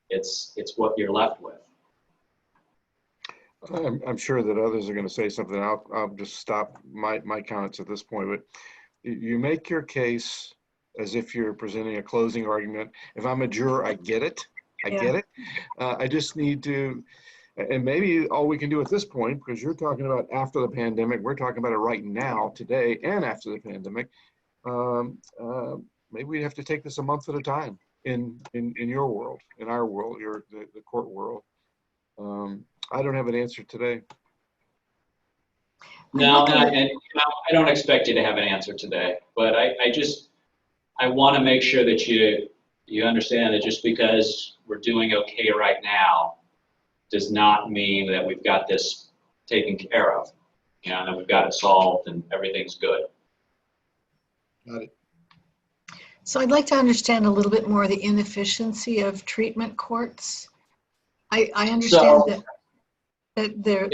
it's what you're left with. I'm sure that others are going to say something. I'll just stop my comments at this point. But you make your case as if you're presenting a closing argument. If I'm a juror, I get it. I get it. I just need to, and maybe all we can do at this point, because you're talking about after the pandemic, we're talking about it right now, today, and after the pandemic. Maybe we have to take this a month at a time in your world, in our world, the court world. I don't have an answer today. No, and I don't expect you to have an answer today, but I want to make sure that you understand that just because we're doing okay right now does not mean that we've got this taken care of, you know, and that we've got it solved and everything's good. Got it. So I'd like to understand a little bit more the inefficiency of treatment courts. I understand that they're.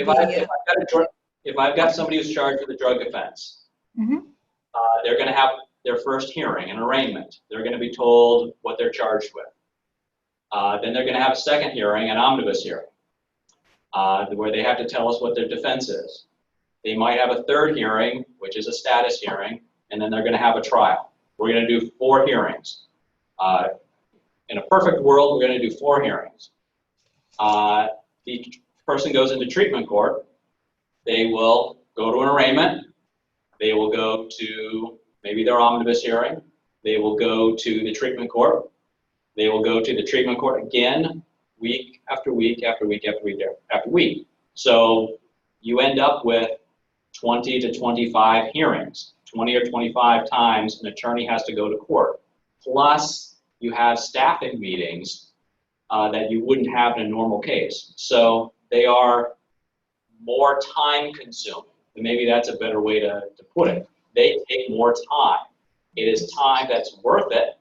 If I've got somebody who's charged with a drug offense, they're going to have their first hearing, an arraignment. They're going to be told what they're charged with. Then they're going to have a second hearing, an omnibus hearing, where they have to tell us what their defense is. They might have a third hearing, which is a status hearing, and then they're going to have a trial. We're going to do 4 hearings. In a perfect world, we're going to do 4 hearings. The person goes into treatment court. They will go to an arraignment. They will go to maybe their omnibus hearing. They will go to the treatment court. They will go to the treatment court again, week after week after week after week after week. So you end up with 20 to 25 hearings, 20 or 25 times an attorney has to go to court. Plus, you have staffing meetings that you wouldn't have in a normal case. So they are more time consuming. And maybe that's a better way to put it. They take more time. It is time that's worth it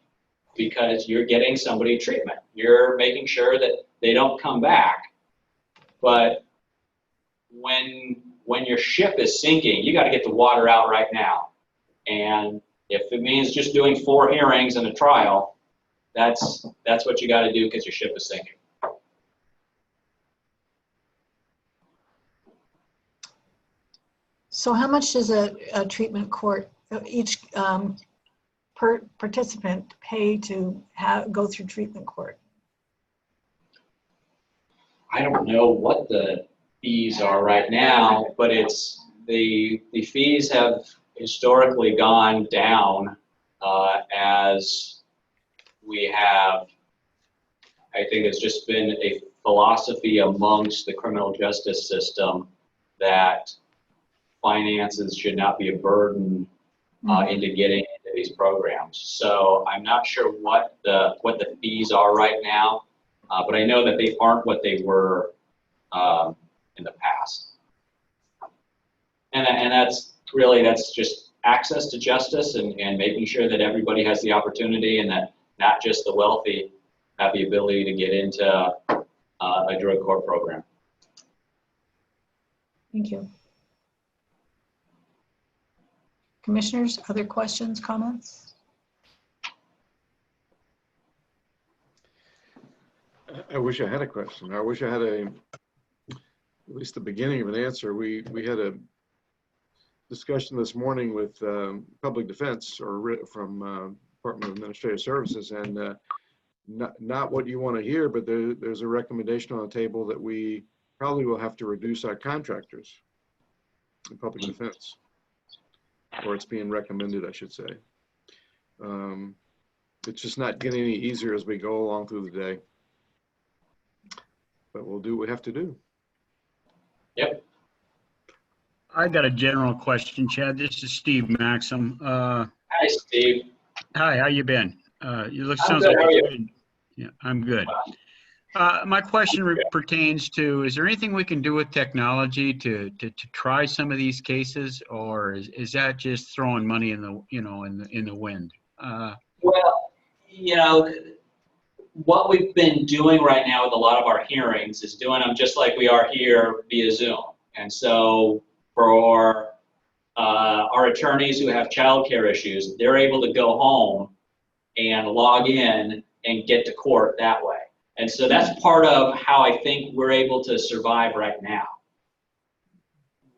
because you're getting somebody treatment. You're making sure that they don't come back. But when your ship is sinking, you got to get the water out right now. And if it means just doing 4 hearings and a trial, that's what you got to do because your ship is sinking. So how much does a treatment court, each participant pay to go through treatment court? I don't know what the fees are right now, but it's the fees have historically gone down as we have, I think it's just been a philosophy amongst the criminal justice system that finances should not be a burden into getting into these programs. So I'm not sure what the fees are right now, but I know that they aren't what they were in the past. And that's just access to justice and making sure that everybody has the opportunity and that not just the wealthy have the ability to get into a drug court program. Thank you. Commissioners, other questions, comments? I wish I had a question. I wish I had at least the beginning of an answer. We had a discussion this morning with public defense or from Department of Administrative Services, and not what you want to hear, but there's a recommendation on the table that we probably will have to reduce our contractors in public defense, or it's being recommended, I should say. It's just not getting any easier as we go along through the day, but we'll do what we have to do. Yep. I got a general question, Chad. This is Steve Maxim. Hi, Steve. Hi, how you been? You look, I'm sounds good. like How are you? good. Yeah, I'm good. My question pertains to, is there anything we can do with technology to try some of these cases, or is that just throwing money in the, in the wind? Well, what we've been doing right now with a lot of our hearings is doing them just like we are here via Zoom. And so for our attorneys who have childcare issues, they're able to go home and log in and get to court that way. And so that's part of how I think we're able to survive right now.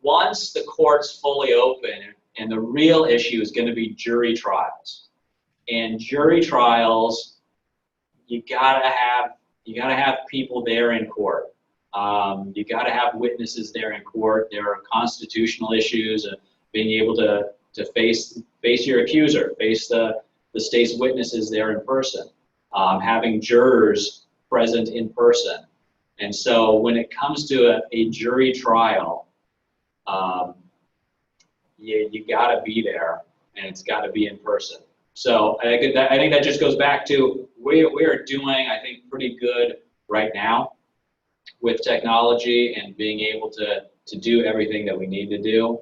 Once the court's fully open, and the real issue is going to be jury trials. And jury trials, you gotta have people there in court. You gotta have witnesses there in court. There are constitutional issues of being able to face your accuser, face the state's witnesses there in person, having jurors present in person. And so when it comes to a jury trial, you gotta be there, and it's gotta be in person. So I think that just goes back to we are doing, I think, pretty good right now with technology and being able to do everything that we need to do.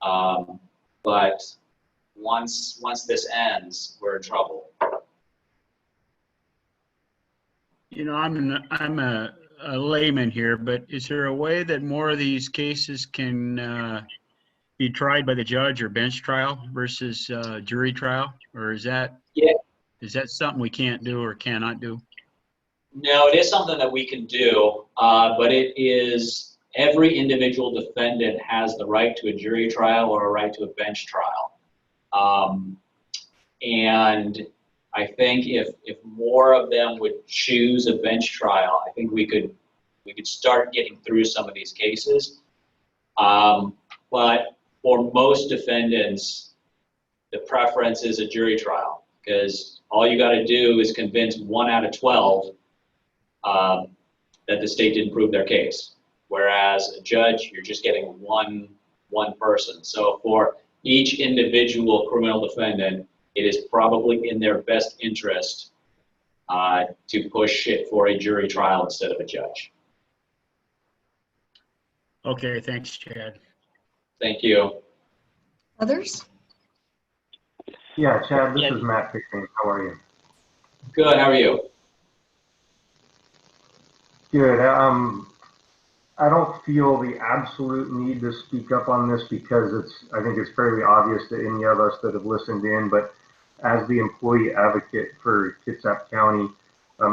But once this ends, we're in trouble. I'm a layman here, but is there a way that more of these cases can be tried by the judge or bench trial versus jury trial, or is that something we can't do or cannot do? No, it is something that we can do, but it is, every individual defendant has the right to a jury trial or a right to a bench trial. And I think if more of them would choose a bench trial, I think we could start getting through some of these cases. But for most defendants, the preference is a jury trial, because all you got to do is convince 1 out of 12 that the state didn't prove their case. Whereas a judge, you're just getting one person. So for each individual criminal defendant, it is probably in their best interest to push it for a jury trial instead of a judge. Okay, thanks, Chad. Thank you. Others? Yeah, Chad, this is Matt Pickering. How are you? Good, how are you? Good. I don't feel the absolute need to speak up on this because I think it's fairly obvious to any of us that have listened in, but as the employee advocate for Kitsap County,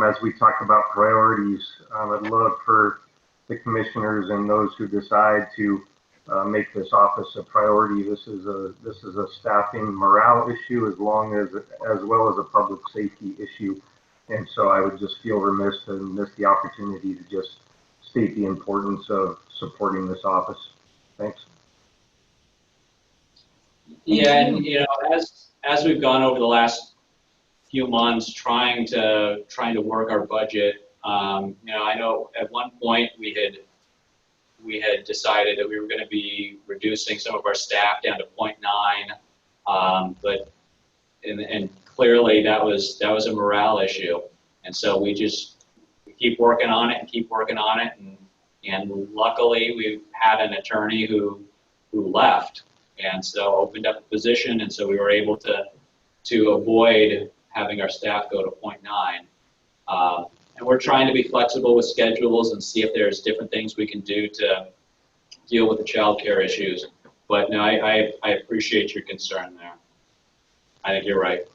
as we talk about priorities, I'd love for the commissioners and those who decide to make this office a priority. This is a staffing morale issue as well as a public safety issue. And so I would just feel remiss to miss the opportunity to just state the importance of supporting this office. Thanks. Yeah, and as we've gone over the last few months trying to work our budget, I know at one point we had decided that we were going to be reducing some of our staff down to 0.9, but clearly that was a morale issue, and so we keep working on it and keep working on it, and luckily we've had an attorney who left, and so opened up a position, and so we were able to avoid having our staff go to 0.9. And we're trying to be flexible with schedules and see if there's different things we can do to deal with the child care issues. But no, I appreciate your concern there. I think you're right.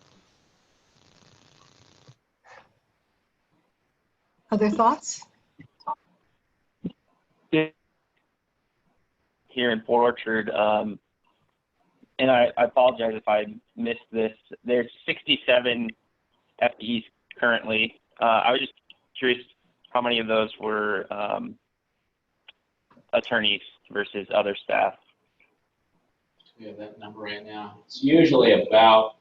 Other thoughts? Here in Port Orchard, and I apologize if I missed this, there's 67 FTEs currently. I was just curious how many of those were attorneys versus other staff. We have that number right now. It's usually about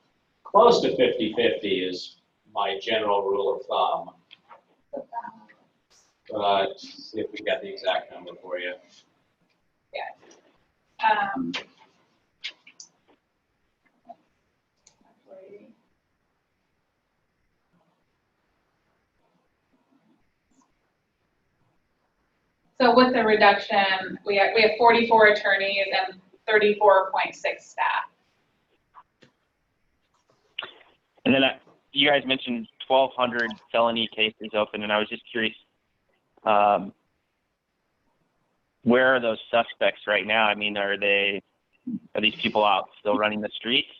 close to 50-50 is my general rule of thumb. But see if we got the exact number for you. Yeah. So with the reduction, we have 44 attorneys and 34.6 staff. And then you guys mentioned 1,200 felony cases open, and I was just curious, where are those suspects right now? I mean, are these people out still running the streets?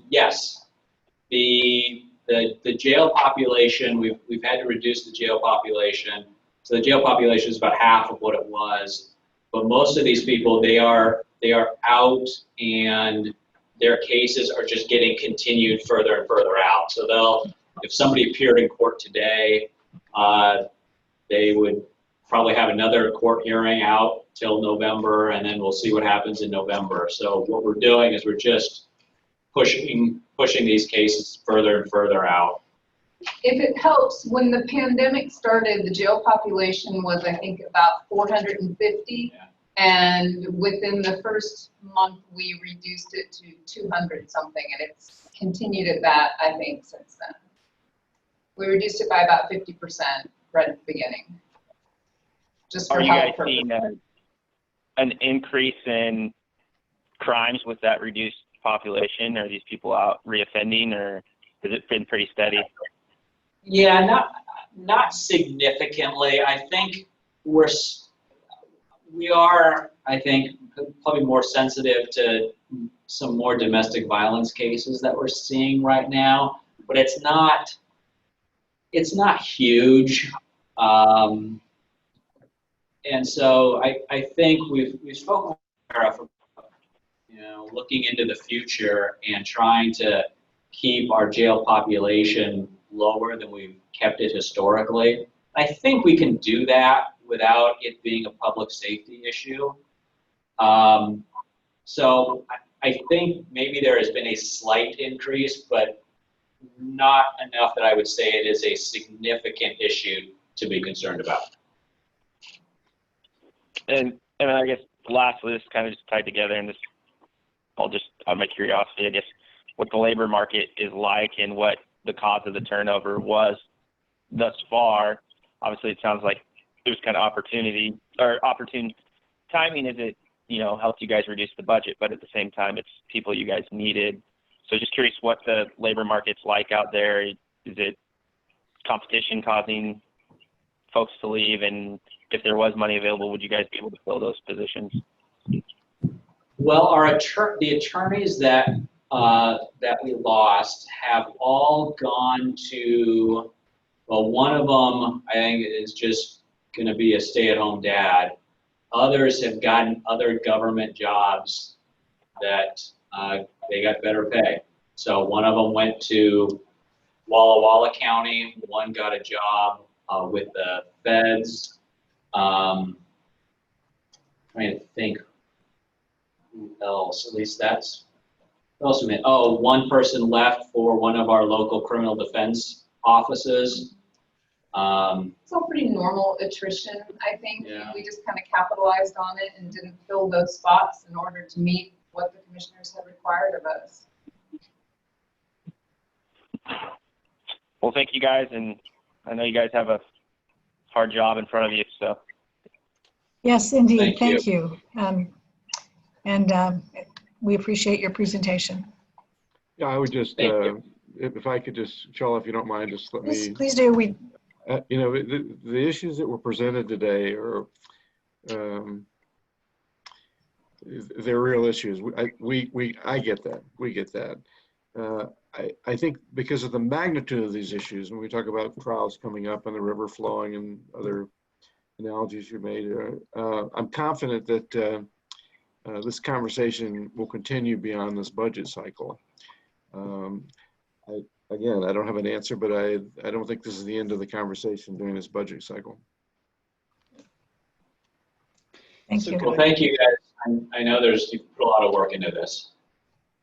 Yes. The jail population, we've had to reduce the jail population. So the jail population is about half of what it was. But most of these people, they are out, and their cases are just getting continued further and further out. So if somebody appeared in court today, they would probably have another court hearing out till November, and then we'll see what happens in November. So what we're doing is we're just pushing these cases further and further out. If it helps, when the pandemic started, the jail population was, I think, about 450. Yeah. And within the first month, we reduced it to 200 something, and it's continued at that, I think, since then. We reduced it by about 50% right at the beginning. Just for Are you guys seeing an increase in crimes with that reduced population? Are these people out reoffending, or has it been pretty steady? Yeah, not significantly. I think we are, I think, probably more sensitive to some more domestic violence cases that we're seeing right now, but it's not it's not huge. And so I think we've spoken with Sheriff about, looking into the future and trying to keep our jail population lower than we've kept it historically. I think we can do that without it being a public safety issue. So I think maybe there has been a slight increase, but not enough that I would say it is a significant issue to be concerned about. And I guess lastly, this kind of just tied together, and this I'll just out of my curiosity, I guess, what the labor market is like and what the cause of the turnover was thus far. Obviously, it sounds like it was kind of opportunity or opportune timing as it, helped you guys reduce the budget, but at the same time, it's people you guys needed. So just curious what the labor market's like out there. Is it competition causing folks to leave? And if there was money available, would you guys be able to fill those positions? Well, the attorneys that we lost have all gone to, well, one of them I think is just going to be a stay-at-home dad. Others have gotten other government jobs that they got better pay. So one of them went to Walla Walla County. One got a job with the feds. Trying to think who else. At least that's who else. One person left for one of our local criminal defense offices. It's all pretty normal attrition, I think. Yeah. We just kind of capitalized on it and didn't fill those spots in order to meet what the commissioners had required of us. Well, thank you guys, and I know you guys have a hard job in front of you, so. Yes, indeed. Thank you. We appreciate your presentation. Yeah, I would just, if I could just, Charlotte, if you don't mind, just let me. Please do. The issues that were presented today are, they're real issues. I get that. We get that. I think because of the magnitude of these issues, when we talk about trials coming up and the river flowing and other analogies you made, I'm confident that this conversation will continue beyond this budget cycle. Again, I don't have an answer, but I don't think this is the end of the conversation during this budget cycle. Thank you. Well, thank you guys. I know you put a lot of work into this.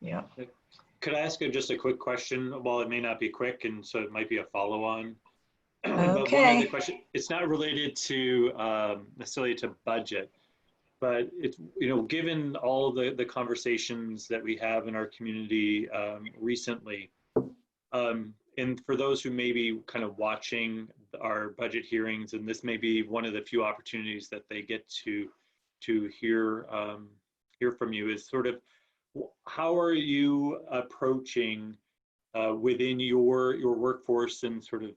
Yeah. Could I ask just a quick question? Well, it may not be quick, and so it might be a follow-on. Okay. But one of the questions, it's not related to necessarily to budget, but it's, given all the conversations that we have in our community recently, and for those who may be kind of watching our budget hearings, and this may be one of the few opportunities that they get to hear from you, is sort of how are you approaching within your workforce and sort of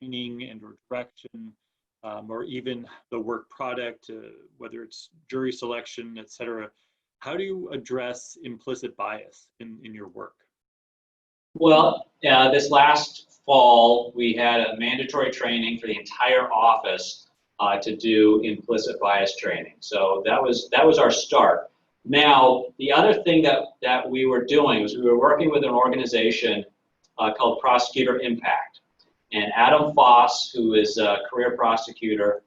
training and or direction, or even the work product, whether it's jury selection, et cetera. How do you address implicit bias in your work? Well, this last fall, we had a mandatory training for the entire office to do implicit bias training. So that was our start. Now, the other thing that we were doing was we were working with an organization called Prosecutor Impact. And Adam Foss, who is a career prosecutor,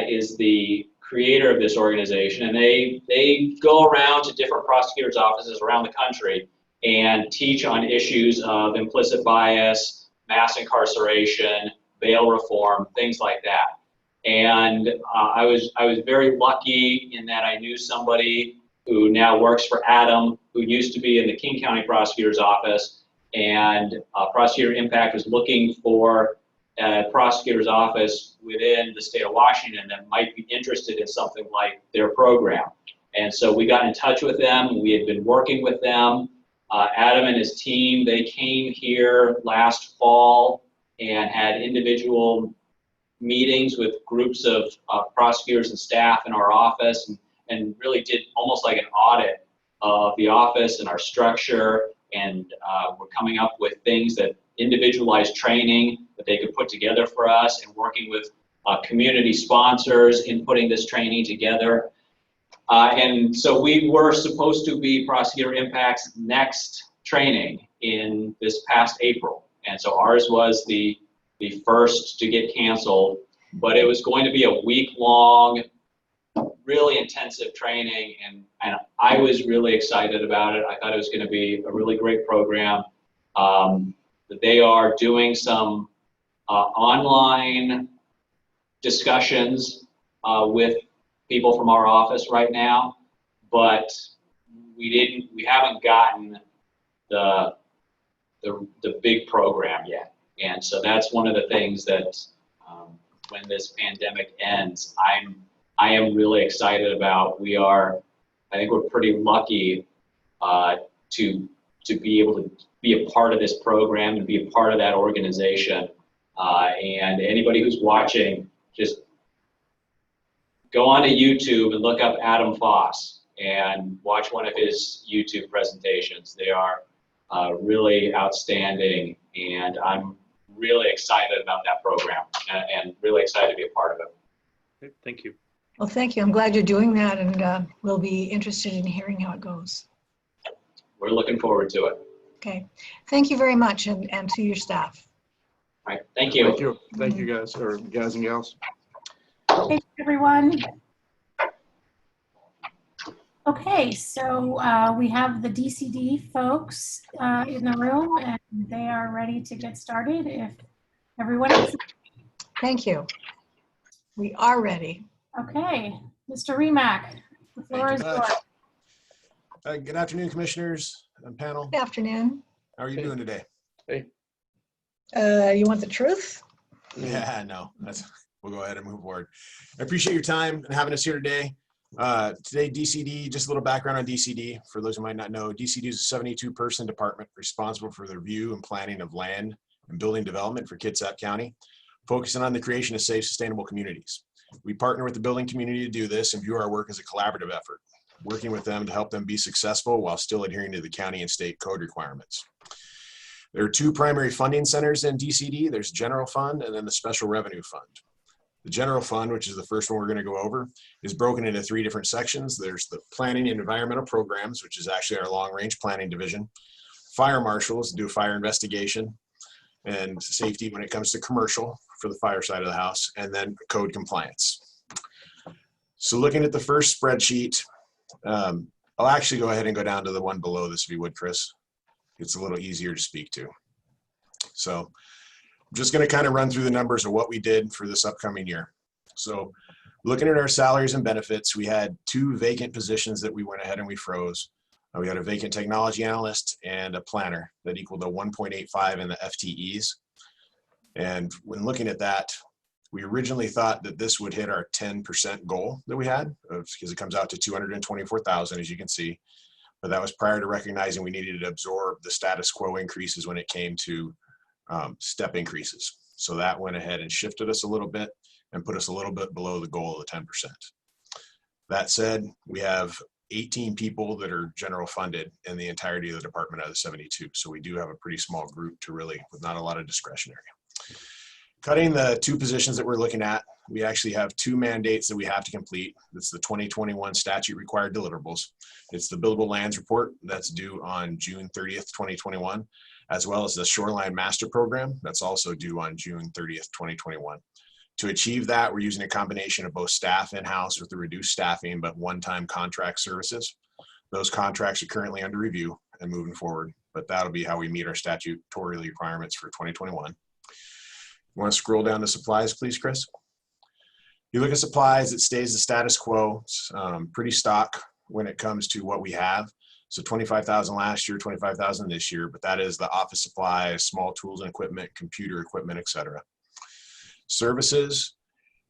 is the creator of this organization. And they go around to different prosecutors' offices around the country and teach on issues of implicit bias, mass incarceration, bail reform, things like that. And I was very lucky in that I knew somebody who now works for Adam, who used to be in the King County Prosecutor's Office, and Prosecutor Impact was looking for a prosecutor's office within the state of Washington that might be interested in something like their program. And so we got in touch with them. We had been working with them. Adam and his team, they came here last fall and had individual meetings with groups of prosecutors and staff in our office, and really did almost like an audit of the office and our structure, and we're coming up with things that individualized training that they could put together for us, and working with community sponsors in putting this training together. And so we were supposed to be Prosecutor Impact's next training in this past April. And so ours was the first to get canceled, but it was going to be a week-long, really intensive training, and I was really excited about it. I thought it was going to be a really great program. They are doing some online discussions with people from our office right now, but we haven't gotten the big program yet. And so that's one of the things that when this pandemic ends, I am really excited about. I think we're pretty lucky to be able to be a part of this program and be a part of that organization. And anybody who's watching, just go onto YouTube and look up Adam Foss and watch one of his YouTube presentations. They are really outstanding, and I'm really excited about that program and really excited to be a part of it. Thank you. Well, thank you. I'm glad you're doing that, and we'll be interested in hearing how it goes. We're looking forward to it. Okay. Thank you very much, and to your staff. All right. Thank you. Thank you. Thank you, guys, or guys and gals. Thank you, everyone. Okay, so we have the DCD folks in the room, and they are ready to get started. If everyone is. Thank you. We are ready. Okay, Mr. Remack, the floor is yours. Good afternoon, commissioners and panel. Good afternoon. How are you doing today? Hey. You want the truth? Yeah, no, we'll go ahead and move forward. I appreciate your time and having us here today. Today, DCD, just a little background on DCD. For those who might not know, DCD is a 72-person department responsible for the review and planning of land and building development for Kitsap County, focusing on the creation of safe, sustainable communities. We partner with the building community to do this and view our work as a collaborative effort, working with them to help them be successful while still adhering to the county and state code requirements. There are two primary funding centers in DCD. There's general fund and then the special revenue fund. The general fund, which is the first one we're going to go over, is broken into three different sections. There's the planning and environmental programs, which is actually our long range planning division. Fire marshals do fire investigation and safety when it comes to commercial for the fire side of the house, and then code compliance. So looking at the first spreadsheet, I'll actually go ahead and go down to the one below this if you would, Chris. It's a little easier to speak to. So I'm just going to kind of run through the numbers of what we did for this upcoming year. So looking at our salaries and benefits, we had 2 vacant positions that we went ahead and we froze. We had a vacant technology analyst and a planner that equaled a 1.85 in the FTEs. And when looking at that, we originally thought that this would hit our 10% goal that we had, because it comes out to 224,000, as you can see. But that was prior to recognizing we needed to absorb the status quo increases when it came to step increases. So that went ahead and shifted us a little bit and put us a little bit below the goal of the 10%. That said, we have 18 people that are general funded in the entirety of the department out of the 72. So we do have a pretty small group to really, with not a lot of discretionary. Cutting the 2 positions that we're looking at, we actually have 2 mandates that we have to complete. It's the 2021 statute required deliverables. It's the billable lands report that's due on June 30th, 2021, as well as the shoreline master program that's also due on June 30th, 2021. To achieve that, we're using a combination of both staff in-house with the reduced staffing, but one-time contract services. Those contracts are currently under review and moving forward, but that'll be how we meet our statutory requirements for 2021. You want to scroll down to supplies, please, Chris? You look at supplies, it stays the status quo. It's pretty stock when it comes to what we have. So 25,000 last year, 25,000 this year, but that is the office supplies, small tools and equipment, computer equipment, etc. Services,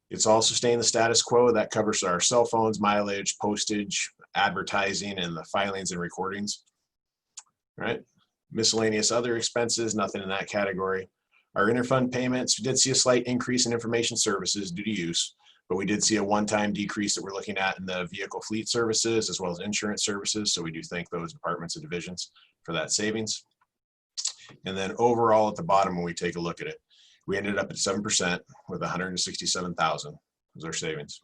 it's also staying the status quo. That covers our cell phones, mileage, postage, advertising, and the filings and recordings. All right. Miscellaneous other expenses, nothing in that category. Our interfund payments, we did see a slight increase in information services due to use, but we did see a one-time decrease that we're looking at in the vehicle fleet services as well as insurance services. So we do thank those departments and divisions for that savings. And then overall at the bottom, when we take a look at it, We ended up at 7% with 167,000 was our savings.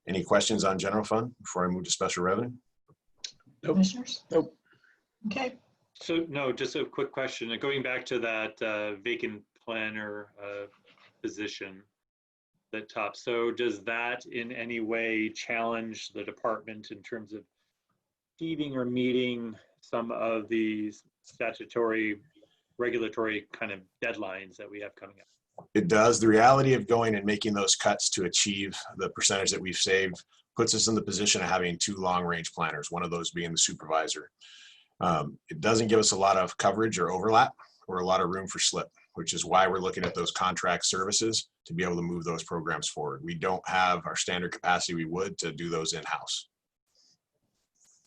Any questions on general fund before I move to special revenue? Nope. Commissioners? Nope. Okay. So no, just a quick question. Going back to that vacant planner position, that top. So does that in any way challenge the department in terms of achieving or meeting some of these statutory, regulatory kind of deadlines that we have coming up? It does. The reality of going and making those cuts to achieve the percentage that we've saved puts us in the position of having 2 long-range planners, one of those being the supervisor. It doesn't give us a lot of coverage or overlap or a lot of room for slip, which is why we're looking at those contract services to be able to move those programs forward. We don't have our standard capacity we would to do those in-house.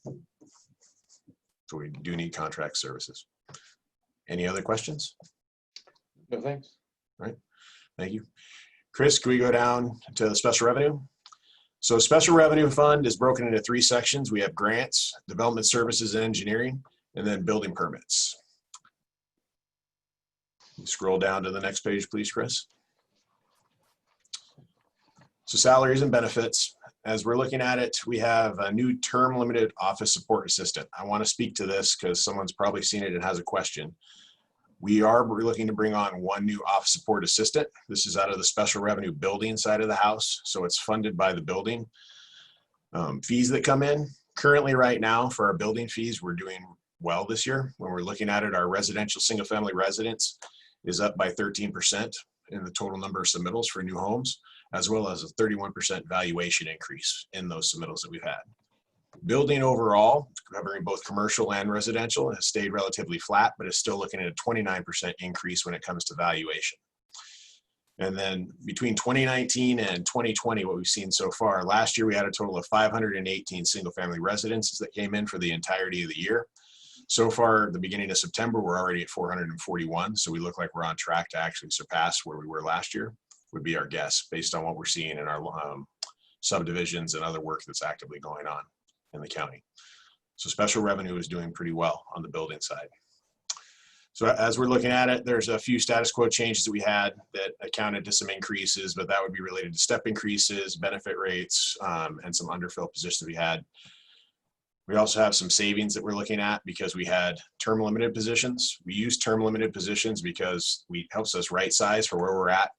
So we do need contract services. Any other questions? No, thanks. All right, thank you. Chris, can we go down to the special revenue? So special revenue fund is broken into 3 sections. We have grants, development services and engineering, and then building permits. Scroll down to the next page, please, Chris. So salaries and benefits. As we're looking at it, we have a new term limited office support assistant. I want to speak to this because someone's probably seen it and has a question. We're looking to bring on 1 new office support assistant. This is out of the special revenue building side of the house. So it's funded by the building. Fees that come in currently right now for our building fees, we're doing well this year. When we're looking at it, our residential single family residents is up by 13% in the total number of submittals for new homes, as well as a 31% valuation increase in those submittals that we've had. Building overall, covering both commercial and residential, has stayed relatively flat, but is still looking at a 29% increase when it comes to valuation. And then between 2019 and 2020, what we've seen so far, last year we had a total of 518 single-family residences that came in for the entirety of the year. So far, at the beginning of September, we're already at 441, so we look like we're on track to actually surpass where we were last year, would be our guess, based on what we're seeing in our subdivisions and other work that's actively going on in the county. So special revenue is doing pretty well on the building side. So as we're looking at it, there's a few status quo changes that we had that accounted to some increases, but that would be related to step increases, benefit rates, and some underfilled positions we had. We also have some savings that we're looking at because we had term limited positions. We use term limited positions because it helps us right size for where we're at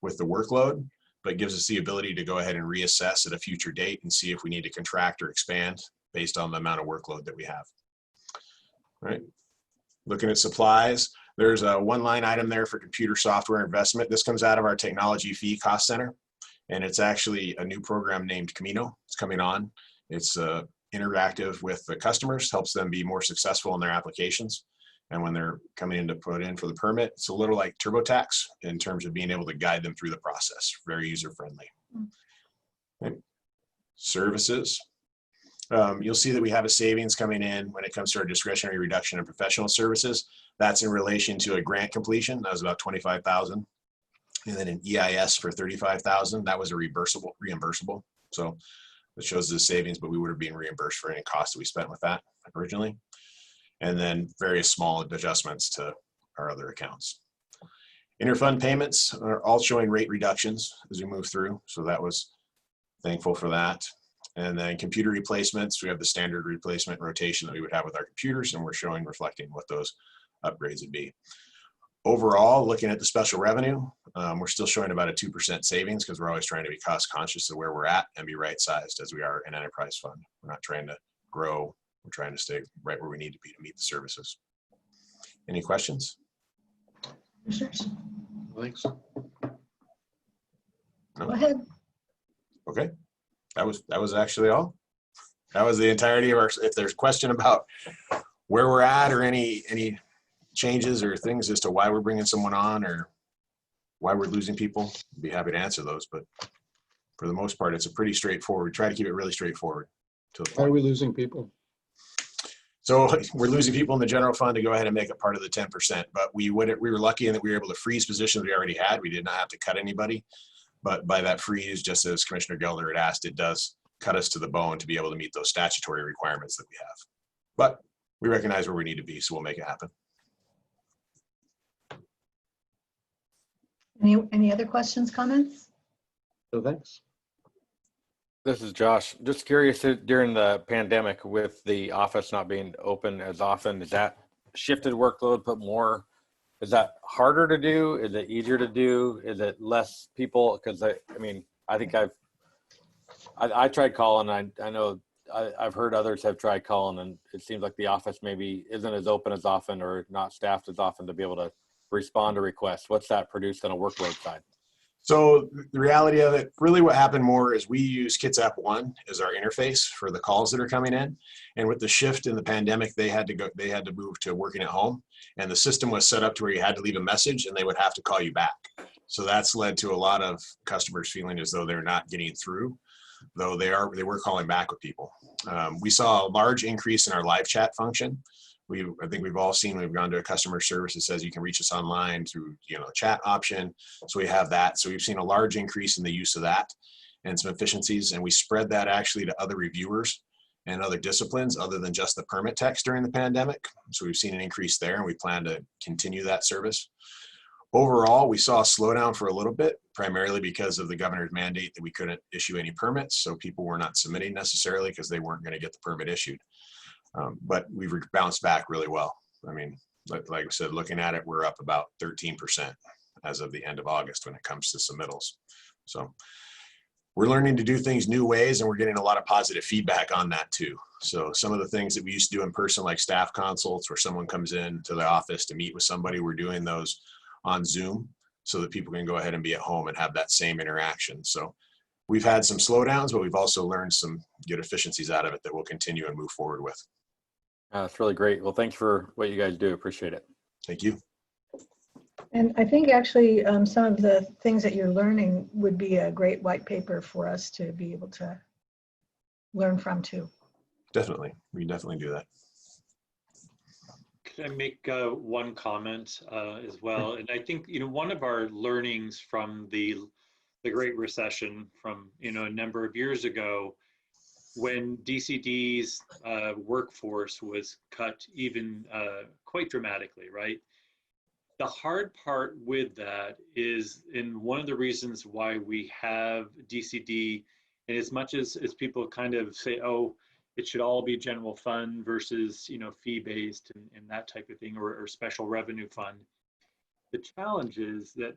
with the workload, but gives us the ability to go ahead and reassess at a future date and see if we need to contract or expand based on the amount of workload that we have. All right. Looking at supplies, there's a 1 line item there for computer software investment. This comes out of our technology fee cost center, and it's actually a new program named Camino. It's coming on. It's interactive with the customers, helps them be more successful in their applications. And when they're coming in to put in for the permit, it's a little like TurboTax in terms of being able to guide them through the process. Very user-friendly. Okay. Services. You'll see that we have a savings coming in when it comes to our discretionary reduction in professional services. That's in relation to a grant completion. That was about $25,000. And then an EIS for $35,000. That was a reimbursable. So it shows the savings, but we would have been reimbursed for any costs that we spent with that originally. And then various small adjustments to our other accounts. Interfund payments are all showing rate reductions as we move through. So that was thankful for that. And then computer replacements, we have the standard replacement rotation that we would have with our computers, and we're showing reflecting what those upgrades would be. Overall, looking at the special revenue, we're still showing about a 2% savings because we're always trying to be cost conscious of where we're at and be right sized as we are an enterprise fund. We're not trying to grow. We're trying to stay right where we need to be to meet the services. Any questions? Commissioners? Thanks. Go ahead. Okay. That was actually all. That was the entirety of our, if there's a question about where we're at or any changes or things as to why we're bringing someone on or why we're losing people, I'd be happy to answer those. But for the most part, it's a pretty straightforward. We try to keep it really straightforward. Why are we losing people? So we're losing people in the general fund to go ahead and make it part of the 10%. But we were lucky in that we were able to freeze positions we already had. We did not have to cut anybody. But by that freeze, just as Commissioner Gelder had asked, it does cut us to the bone to be able to meet those statutory requirements that we have. But we recognize where we need to be, so we'll make it happen. Any other questions, comments? So thanks. This is Josh. Just curious, during the pandemic with the office not being open as often, is that shifted workload, put more, is that harder to do? Is it easier to do? Is it less people? Because I mean, I think I tried calling. I know I've heard others have tried calling, and it seems like the office maybe isn't as open as often or not staffed as often to be able to respond to requests. What's that produced on a workload side? So the reality of it, really what happened more is we use Kitsap One as our interface for the calls that are coming in. And with the shift in the pandemic, they had to move to working at home. And the system was set up to where you had to leave a message and they would have to call you back. So that's led to a lot of customers feeling as though they're not getting through, though they were calling back with people. We saw a large increase in our live chat function. I think we've all seen, we've gone to a customer service that says you can reach us online through, chat option. So we have that. So we've seen a large increase in the use of that and some efficiencies. And we spread that actually to other reviewers and other disciplines other than just the permit techs during the pandemic. So we've seen an increase there and we plan to continue that service. Overall, we saw a slowdown for a little bit, primarily because of the governor's mandate that we couldn't issue any permits. So people were not submitting necessarily because they weren't going to get the permit issued. But we've bounced back really well. I mean, like I said, looking at it, we're up about 13% as of the end of August when it comes to submittals. So we're learning to do things new ways and we're getting a lot of positive feedback on that too. So some of the things that we used to do in person, like staff consults where someone comes in to the office to meet with somebody, we're doing those on Zoom so that people can go ahead and be at home and have that same interaction. So we've had some slowdowns, but we've also learned some good efficiencies out of it that we'll continue and move forward with. That's really great. Well, thanks for what you guys do. Appreciate it. Thank you. And I think actually some of the things that you're learning would be a great white paper for us to be able to learn from too. Definitely. We can definitely do that. Can I make one comment as well? And I think, one of our learnings from the Great Recession from, a number of years ago, when DCD's workforce was cut even quite dramatically, right? The hard part with that is, and one of the reasons why we have DCD, and as much as people kind of say, oh, it should all be general fund versus, fee-based and that type of thing, or special revenue fund. The challenge is that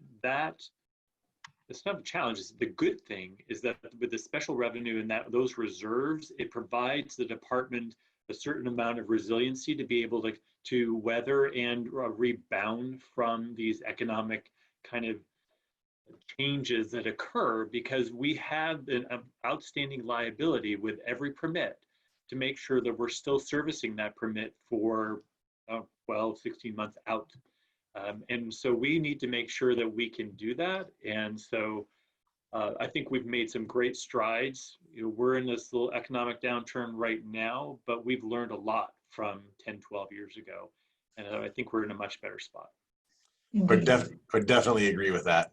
it's not a challenge, it's the good thing is that with the special revenue and those reserves, it provides the department a certain amount of resiliency to be able to weather and rebound from these economic kind of changes that occur, because we have an outstanding liability with every permit to make sure that we're still servicing that permit for 12, 16 months out. And so we need to make sure that we can do that. And so I think we've made some great strides. We're in this little economic downturn right now, but we've learned a lot from 10, 12 years ago. And I think we're in a much better spot. But definitely agree with that.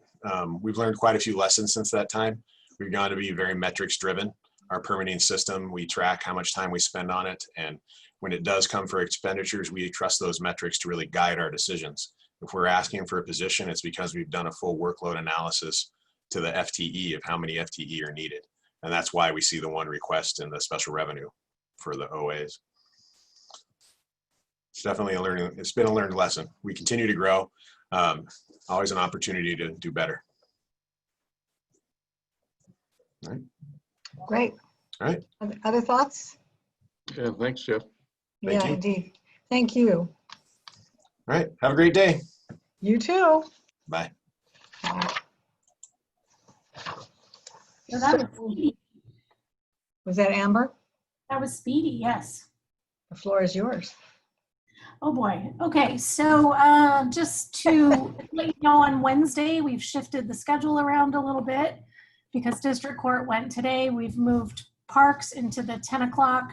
We've learned quite a few lessons since that time. We've gone to be very metrics driven. Our permitting system, we track how much time we spend on it. And when it does come for expenditures, we trust those metrics to really guide our decisions. If we're asking for a position, it's because we've done a full workload analysis to the FTE of how many FTE are needed. And that's why we see the one request in the special revenue for the OAs. It's definitely it's been a learned lesson. We continue to grow. Always an opportunity to do better. All right. Great. All right. Other thoughts? Yeah, thanks, Jeff. Thank Yeah, you. indeed. Thank you. All right. Have a great day. You too. Bye. So that was speedy. Was that Amber? That was speedy, yes. The floor is yours. Oh boy. Okay, so just to let you know, on Wednesday, we've shifted the schedule around a little bit because district court went today. We've moved parks into the 10 o'clock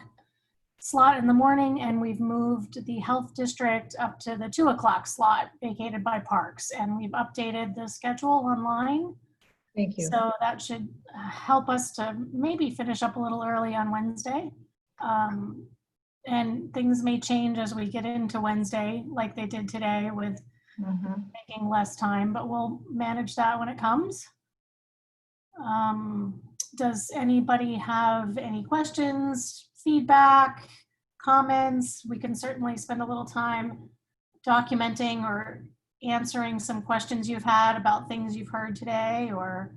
slot in the morning, and we've moved the health district up to the 2 o'clock slot vacated by parks. And we've updated the schedule online. Thank you. So that should help us to maybe finish up a little early on Wednesday. And things may change as we get into Wednesday, like they did today with taking less time, but we'll manage that when it comes. Does anybody have any questions, feedback, comments? We can certainly spend a little time documenting or answering some questions you've had about things you've heard today, or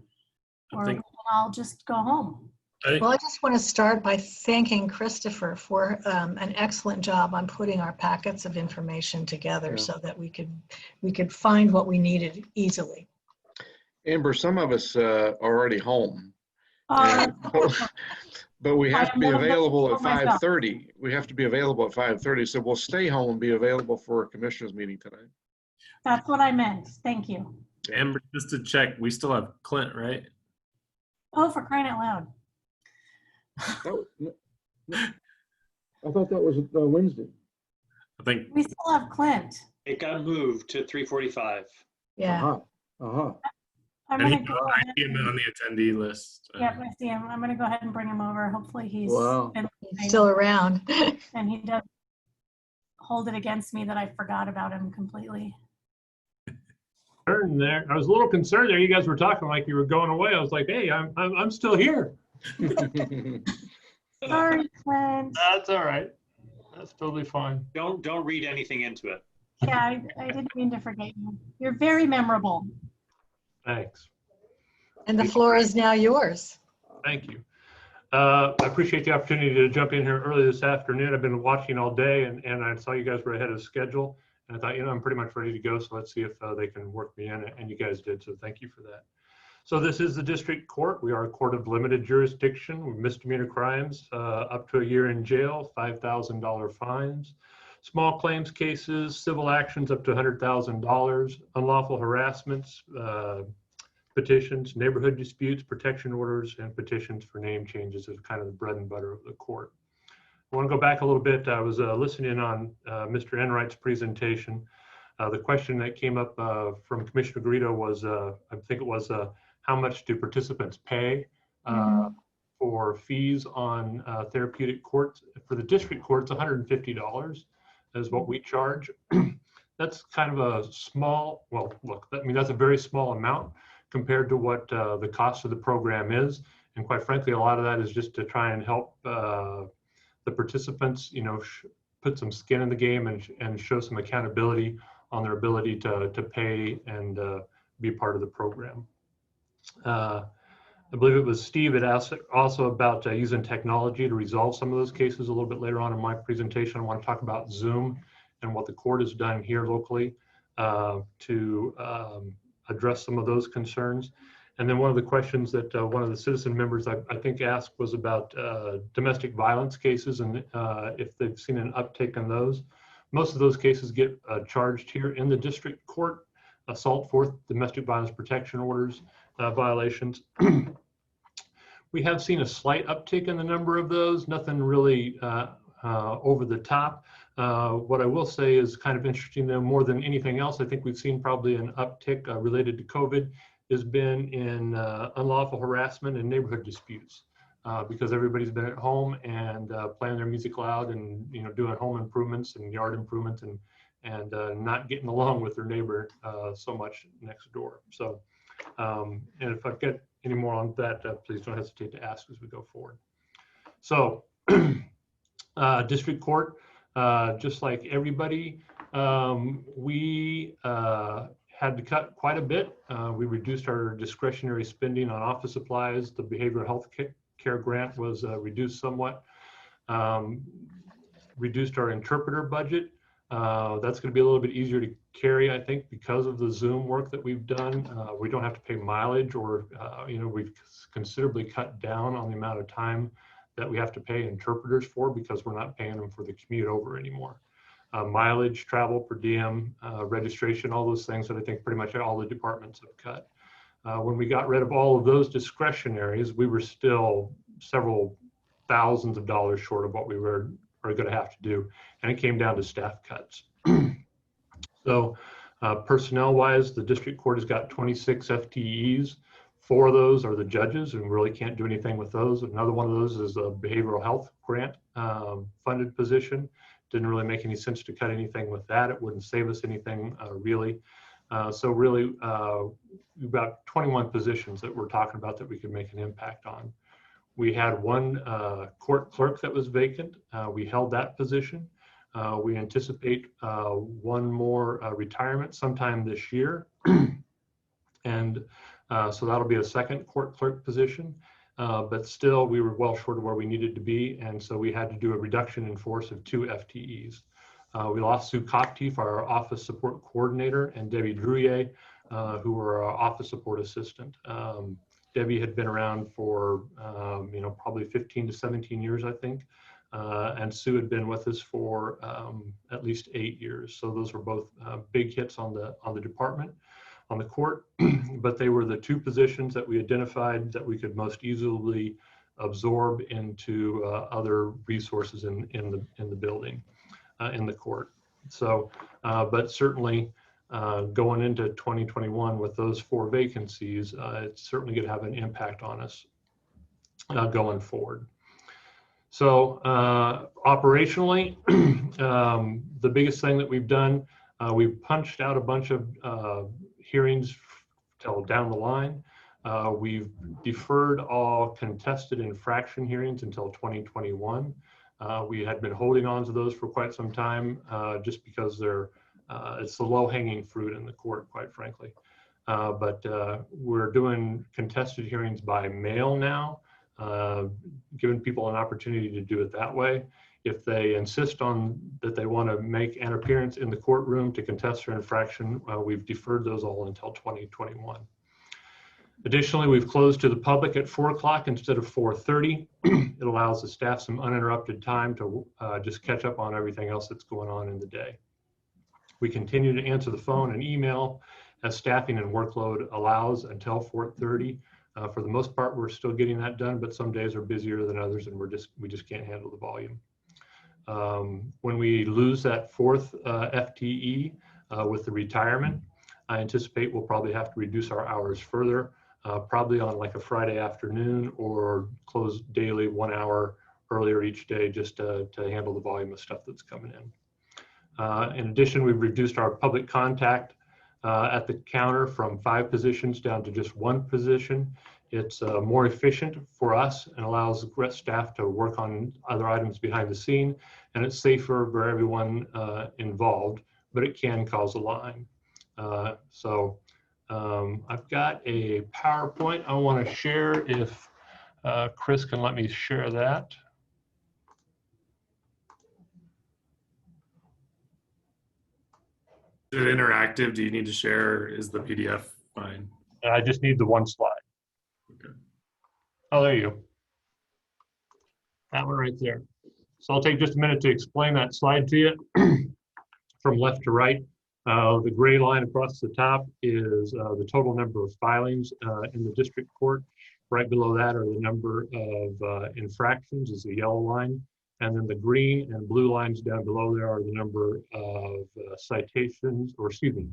we can all just go home. Well, I just want to start by thanking Christopher for an excellent job on putting our packets of information together so that we could find what we needed easily. Amber, some of us are already home. But we have to be available at 5:30. We have to be available at 5:30. So we'll stay home and be available for a commissioners meeting tonight. That's what I meant. Thank you. Amber, just to check, we still have Clint, right? Oh, for crying out loud. I thought that was Wednesday. I think we still have Clint. It got moved to 3:45. Yeah. I'm and gonna go I ahead see him on the attendee list. Yep, I see him. I'm going to go ahead and bring him over. Hopefully he's still around. And he doesn't hold it against me that I forgot about him completely. There, I was a little concerned there. You guys were talking like you were going away. I was like, hey, I'm still here. Sorry, Clint. That's all right. That's totally fine. Don't read anything into it. Yeah, I didn't mean to forget you. You're very memorable. Thanks. And the floor is now yours. Thank you. I appreciate the opportunity to jump in here early this afternoon. I've been watching all day, and I saw you guys were ahead of schedule. And I thought, I'm pretty much ready to go. So let's see if they can work me in. And you guys did. So thank you for that. So this is the district court. We are a court of limited jurisdiction with misdemeanor crimes up to a year in jail, $5,000 fines. Small claims cases, civil actions up to $100,000, unlawful harassments, petitions, neighborhood disputes, protection orders, and petitions for name changes is kind of the bread and butter of the court. I want to go back a little bit. I was listening on Mr. Enright's presentation. The question that came up from Commissioner Garrido was, I think it was, how much do participants pay for fees on therapeutic courts? For the district courts, $150 is what we charge. That's kind of a small, well, look, I mean, that's a very small amount compared to what the cost of the program is. And quite frankly, a lot of that is just to try and help the participants, put some skin in the game and show some accountability on their ability to pay and be part of the program. I believe it was Steve had asked also about using technology to resolve some of those cases a little bit later on in my presentation. I want to talk about Zoom and what the court has done here locally to address some of those concerns. And then one of the questions that one of the citizen members I think asked was about domestic violence cases and if they've seen an uptick in those. Most of those cases get charged here in the district court. Assault, fourth, domestic violence protection orders, violations. We have seen a slight uptick in the number of those, nothing really over the top. What I will say is kind of interesting though, more than anything else, I think we've seen probably an uptick related to COVID has been in unlawful harassment and neighborhood disputes because everybody's been at home and playing their music loud and doing home improvements and yard improvements and not getting along with their neighbor so much next door. So, and if I get any more on that, please don't hesitate to ask as we go forward. So, district court, just like everybody, we had to cut quite a bit. We reduced our discretionary spending on office supplies. The behavioral health care grant was reduced somewhat. Reduced our interpreter budget. That's going to be a little bit easier to carry, I think, because of the Zoom work that we've done. We don't have to pay mileage or, we've considerably cut down on the amount of time that we have to pay interpreters for because we're not paying them for the commute over anymore. Mileage, travel per diem, registration, all those things that I think pretty much all the departments have cut. When we got rid of all of those discretionaries, we were still several thousands of dollars short of what we are going to have to do. And it came down to staff cuts. So personnel wise, the district court has got 26 FTEs. 4 of those are the judges and really can't do anything with those. Another one of those is a behavioral health grant funded position didn't really make any sense to cut anything with that. It wouldn't save us anything really. So really, we've got 21 positions that we're talking about that we could make an impact on. We had one court clerk that was vacant. We held that position. We anticipate one more retirement sometime this year. And so that'll be a second court clerk position. But still, we were well short of where we needed to be. And so we had to do a reduction in force of 2 FTEs. We lost Sue Kopteef, our office support coordinator, and Debbie Drouillet, who were our office support assistant. Debbie had been around for, probably 15 to 17 years, I think. And Sue had been with us for at least 8 years. So those were both big hits on the department, on the court. But they were the 2 positions that we identified that we could most easily absorb into other resources in the building, in the court. So, but certainly, going into 2021 with those 4 vacancies, it's certainly going to have an impact on us going forward. So operationally, the biggest thing that we've done, we've punched out a bunch of hearings till down the line. We've deferred all contested infraction hearings until 2021. We had been holding on to those for quite some time just because they're it's the low-hanging fruit in the court, quite frankly. But we're doing contested hearings by mail now, giving people an opportunity to do it that way. If they insist on that they want to make an appearance in the courtroom to contest their infraction, we've deferred those all until 2021. Additionally, we've closed to the public at 4 o'clock instead of 4:30. It allows the staff some uninterrupted time to just catch up on everything else that's going on in the day. We continue to answer the phone and email as staffing and workload allows until 4:30. For the most part, we're still getting that done, but some days are busier than others, and we just can't handle the volume. When we lose that 4th FTE with the retirement, I anticipate we'll probably have to reduce our hours further, probably on like a Friday afternoon, or close daily 1 hour earlier each day just to handle the volume of stuff that's coming in. In addition, we've reduced our public contact at the counter from 5 positions down to just 1 position. It's more efficient for us and allows the staff to work on other items behind the scene, and it's safer for everyone involved, but it can cause a line. So I've got a PowerPoint I want to share if Chris can let me share that. Is it interactive? Do you need to share? Is the PDF fine? I just need the 1 slide. Okay. Oh, there you go. That one right there. So I'll take just a minute to explain that slide to you from left to right. The gray line across the top is the total number of filings in the district court. Right below that are the number of infractions is the yellow line. And then the green and blue lines down below there are the number of citations, or excuse me,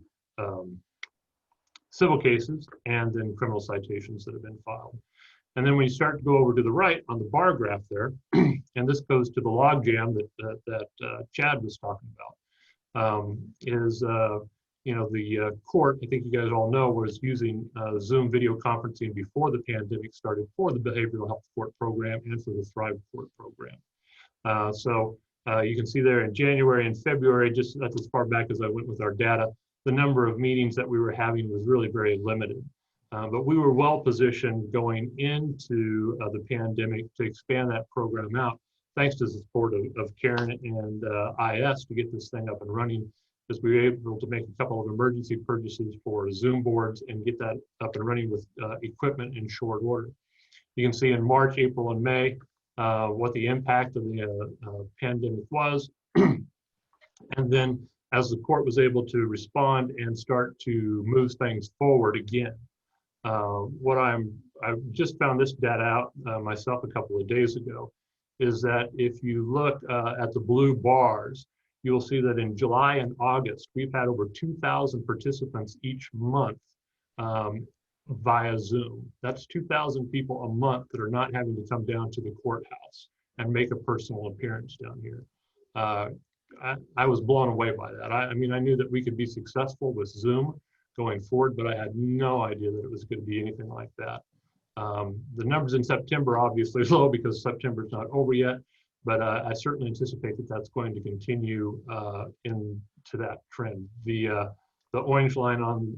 civil cases, and then criminal citations that have been filed. And then when you start to go over to the right on the bar graph there, and this goes to the logjam that Chad was talking about, the court, I think you guys all know, was using Zoom video conferencing before the pandemic started for the behavioral health court program and for the Thrive court program. So you can see there in January and February, just that's as far back as I went with our data, the number of meetings that we were having was really very limited. But we were well positioned going into the pandemic to expand that program out, thanks to the support of Karen and IS to get this thing up and running, because we were able to make a couple of emergency purchases for Zoom boards and get that up and running with equipment in short order. You can see in March, April, and May, what the impact of the pandemic was. And then as the court was able to respond and start to move things forward again. I just found this data out myself a couple of days ago, is that if you look at the blue bars, you'll see that in July and August, we've had over 2,000 participants each month via Zoom. That's 2,000 people a month that are not having to come down to the courthouse and make a personal appearance down here. I was blown away by that. I mean, I knew that we could be successful with Zoom going forward, but I had no idea that it was going to be anything like that. The numbers in September obviously are low because September is not over yet, but I certainly anticipate that that's going to continue into that trend. The orange line on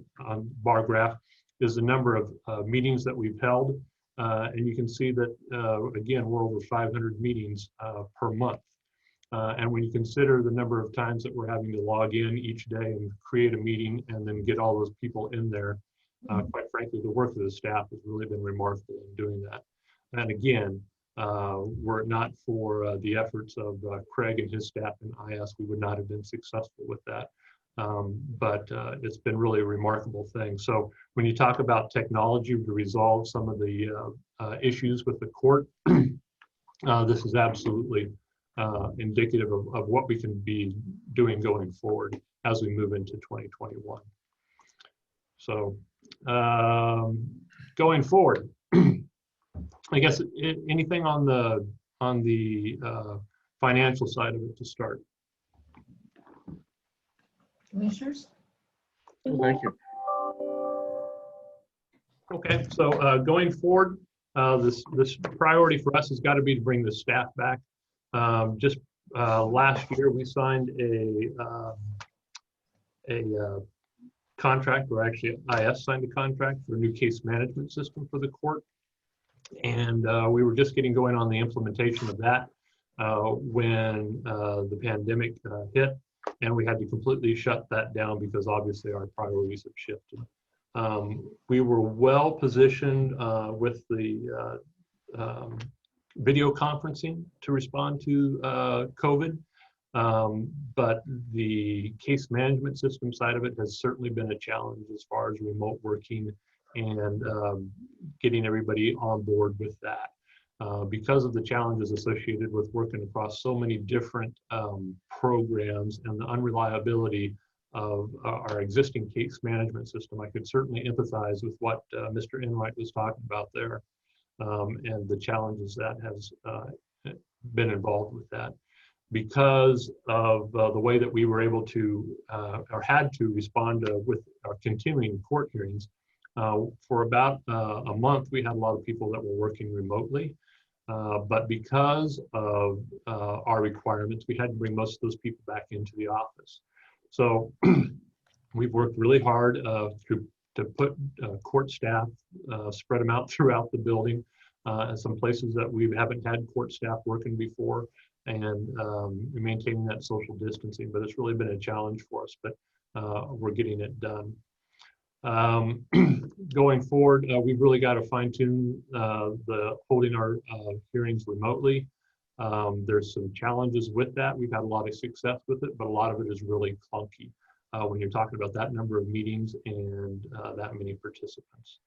bar graph is the number of meetings that we've held, and you can see that again we're over 500 meetings per month. And when you consider the number of times that we're having to log in each day and create a meeting and then get all those people in there, quite frankly, the work of the staff has really been remarkable in doing that. And again, were it not for the efforts of Craig and his staff and IS, we would not have been successful with that. But it's been really a remarkable thing. So when you talk about technology to resolve some of the issues with the court, this is absolutely indicative of what we can be doing going forward as we move into 2021. So going forward, I guess anything on the financial side of it to start. Commissioners? Thank you. Okay, so going forward, this priority for us has got to be to bring the staff back. Just last year, we signed a contract, or actually IS signed a contract for a new case management system for the court. And we were just getting going on the implementation of that when the pandemic hit, and we had to completely shut that down because obviously our priorities have shifted. We were well positioned with the video conferencing to respond to COVID, but the case management system side of it has certainly been a challenge as far as remote working and getting everybody on board with that. Because of the challenges associated with working across so many different programs and the unreliability of our existing case management system, I could certainly empathize with what Mr. Enright was talking about there and the challenges that has been involved with that. Because of the way that we were able to or had to respond with our continuing court hearings, for about a month, we had a lot of people that were working remotely. But because of our requirements, we had to bring most of those people back into the office. So we've worked really hard to put court staff, spread them out throughout the building, and some places that we haven't had court staff working before, and maintaining that social distancing. But it's really been a challenge for us, but we're getting it done. Going forward, we've really got to fine tune the holding our hearings remotely. There's some challenges with that. We've had a lot of success with it, but a lot of it is really clunky when you're talking about that number of meetings and that many participants.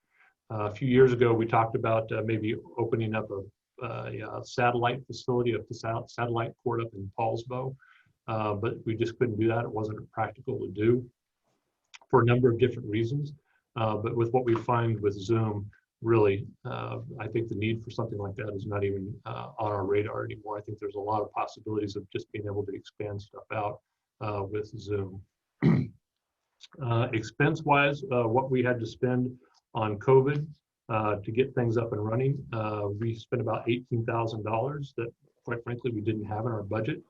A few years ago, we talked about maybe opening up a satellite facility, a satellite court up in Paulsbo, but we just couldn't do that. It wasn't practical to do for a number of different reasons. But with what we find with Zoom, really, I think the need for something like that is not even on our radar anymore. I think there's a lot of possibilities of just being able to expand stuff out with Zoom. Expense-wise, what we had to spend on COVID to get things up and running, we spent about $18,000 that, quite frankly, we didn't have in our budget.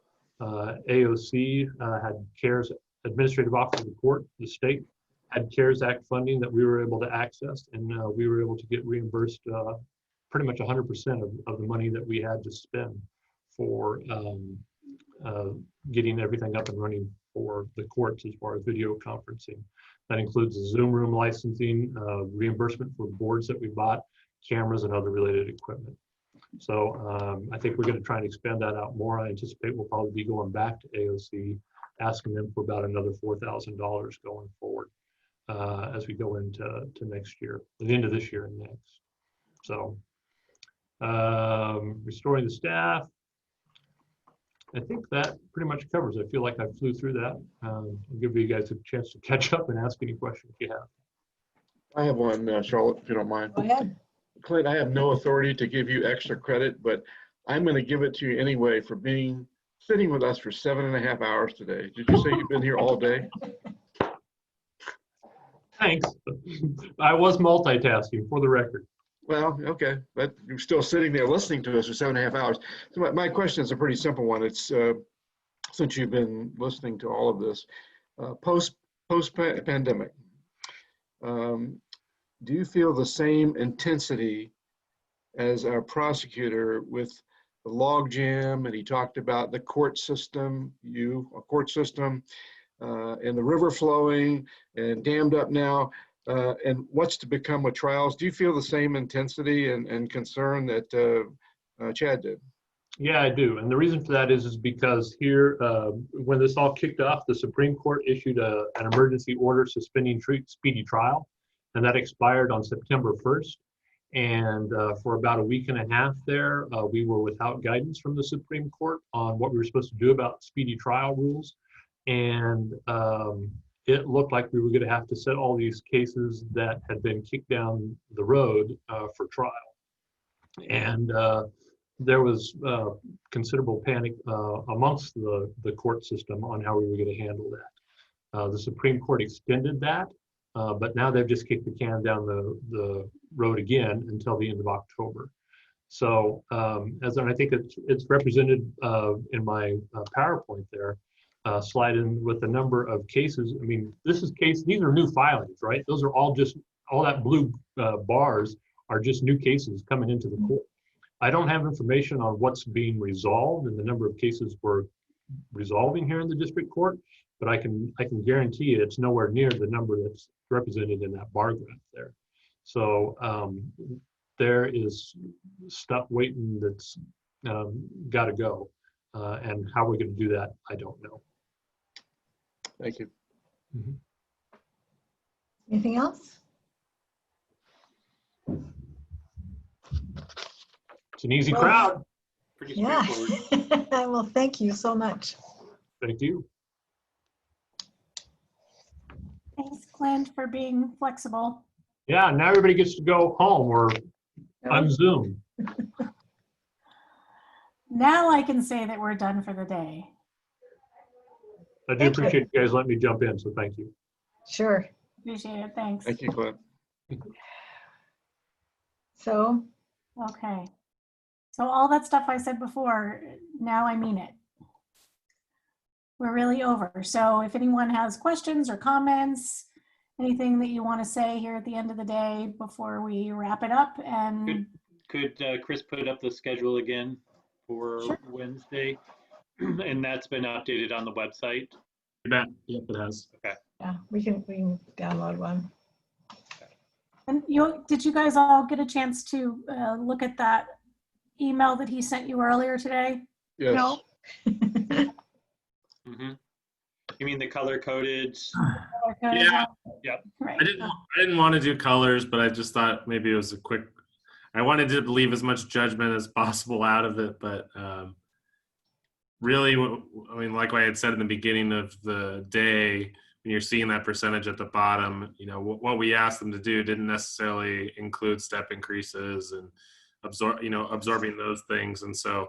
AOC had CARES, Administrative Office of the Court, the state, had CARES Act funding that we were able to access, and we were able to get reimbursed pretty much 100% of the money that we had to spend for getting everything up and running for the courts as far as video conferencing. That includes the Zoom room licensing, reimbursement for boards that we bought, cameras, and other related equipment. So I think we're going to try and expand that out more. I anticipate we'll probably be going back to AOC, asking them for about another $4,000 going forward as we go into next year, the end of this year and next. So restoring the staff, I think that pretty much covers. I feel like I flew through that. I'll give you guys a chance to catch up and ask any questions you have. I have one, Charlotte, if you don't mind. Go ahead. Clint, I have no authority to give you extra credit, but I'm going to give it to you anyway for being sitting with us for 7.5 hours today. Did you say you've been here all day? Thanks. I was multitasking, for the record. Well, okay, but you're still sitting there listening to us for 7.5 hours. So my question is a pretty simple one. It's since you've been listening to all of this, post pandemic, do you feel the same intensity as our prosecutor with the log jam? And he talked about the court system, a court system, and the river flowing and dammed up now, and what's to become with trials. Do you feel the same intensity and concern that Chad did? Yeah, I do. And the reason for that is because here, when this all kicked off, the Supreme Court issued an emergency order suspending speedy trial, and that expired on September 1st. And for about a week and a half there, we were without guidance from the Supreme Court on what we were supposed to do about speedy trial rules. And it looked like we were going to have to set all these cases that had been kicked down the road for trial. And there was considerable panic amongst the court system on how we were going to handle that. The Supreme Court extended that, but now they've just kicked the can down the road again until the end of October. So as I think it's represented in my PowerPoint there, slide in with the number of cases. I mean, these are new filings, right? Those are all that blue bars are just new cases coming into the court. I don't have information on what's being resolved and the number of cases we're resolving here in the district court, but I can guarantee you it's nowhere near the number that's represented in that bar graph there. So there is stuff waiting that's got to go, and how we're going to do that, I don't know. Thank you. Mm-hmm. Anything else? It's an easy crowd. Pretty Yeah. straightforward. Well, thank you so much. Thank you. Thanks, Clint, for being flexible. Yeah, now everybody gets to go home or on Zoom. Now I can say that we're done for the day. I do appreciate you guys letting me jump in, so thank you. Sure. Appreciate it. Thanks. Thank you, Clint. So, okay. So all that stuff I said before, now I mean it. We're really over. So if anyone has questions or comments, anything that you want to say here at the end of the day before we wrap it up, and Could Chris put up the schedule again for Sure. Wednesday? And that's been updated on the website? You bet. Yep, it has. Okay. yeah, we can download one. And did you guys all get a chance to look at that email that he sent you earlier today? Yes. No. Mm-hmm. You mean the color-coded? Yeah. Yep. Right. I didn't want to do colors, but I just thought maybe it was a quick. I wanted to leave as much judgment as possible out of it, but really, I mean, like I had said in the beginning of the day, when you're seeing that percentage at the bottom, you know, what we asked them to do didn't necessarily include step increases and absorbing those things. And so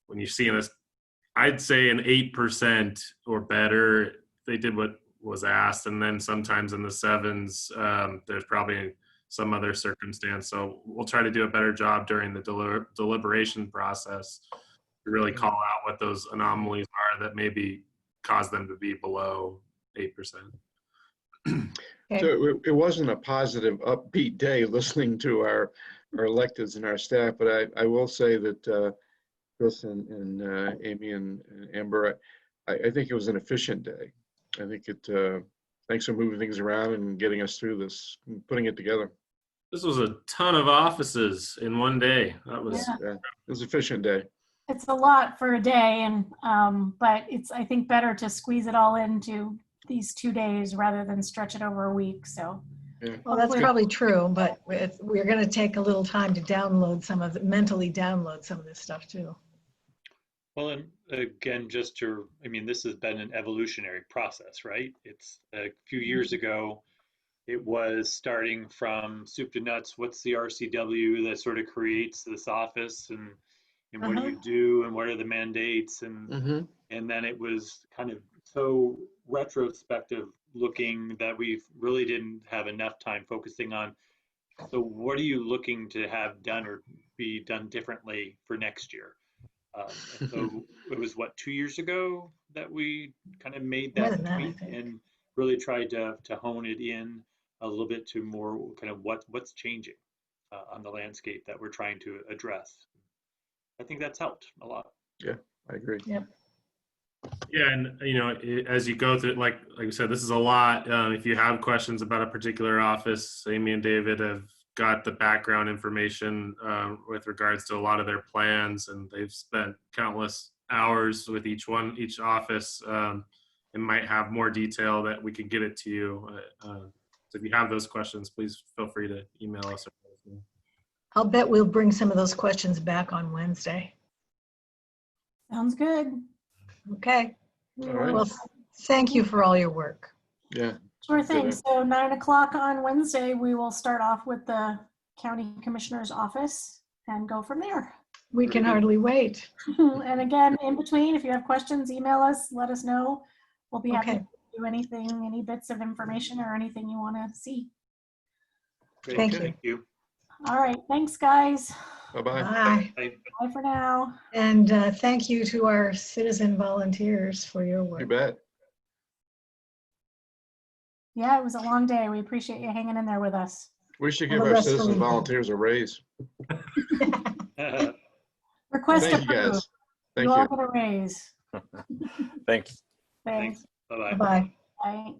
when you're seeing this, I'd say an 8% or better, they did what was asked. And then sometimes in the 7s, there's probably some other circumstance. So we'll try to do a better job during the deliberation process to really call out what those anomalies are that maybe cause them to be below 8%. So it wasn't a positive, upbeat day listening to our electeds and our staff, but I will say that Chris and Amy and Amber, I think it was an efficient day. I think thanks for moving things around and getting us through this, and putting it together. This was a ton of offices in one day. That was It was an efficient day. It's a lot for a day, and but it's, I think, better to squeeze it all into these 2 days rather than stretch it over a week. So Well, that's probably true, but we're going to take a little time to mentally download some of this stuff too. Well, and again, I mean, this has been an evolutionary process, right? It's a few years ago, it was starting from soup to nuts. What's the RCW that sort of creates this office? And and what do you do and what are the mandates, and then it was kind of so retrospective looking that we really didn't have enough time focusing on, so what are you looking to have done or be done differently for next year? And so it was 2 years ago that we kind of made that tweak and really tried to hone it in a little bit to more kind of what's changing on the landscape that we're trying to address. I think that's helped a lot. Yeah, I agree. Yep. Yeah, and you know, as you go through, like you said, this is a lot. If you have questions about a particular office, Amy and David have got the background information with regards to a lot of their plans, and they've spent countless hours with each office, and might have more detail that we could get it to you. So if you have those questions, please feel free to email us. I'll bet we'll bring some of those questions back on Wednesday. Sounds good. Okay. All right. Well, thank you for all your work. Yeah. Sure thing. So 9 o'clock on Wednesday, we will start off with the County Commissioner's office and go from there. We can hardly wait. And again, in between, if you have questions, email us, let us know. We'll be happy Okay. to do anything, any bits of information or anything you want to see. Great. Thank you. Thank you. All right. Thanks, guys. Bye-bye. Bye. Bye. Bye for now. And thank you to our citizen volunteers for your work. You bet. Yeah, it was a long day. We appreciate you hanging in there with us. We should Have give a our restful citizen evening. volunteers a raise. Request Thank you, approved. guys. Thank You all you. get a raise. Thanks. Thanks. Bye-bye. Bye. Bye.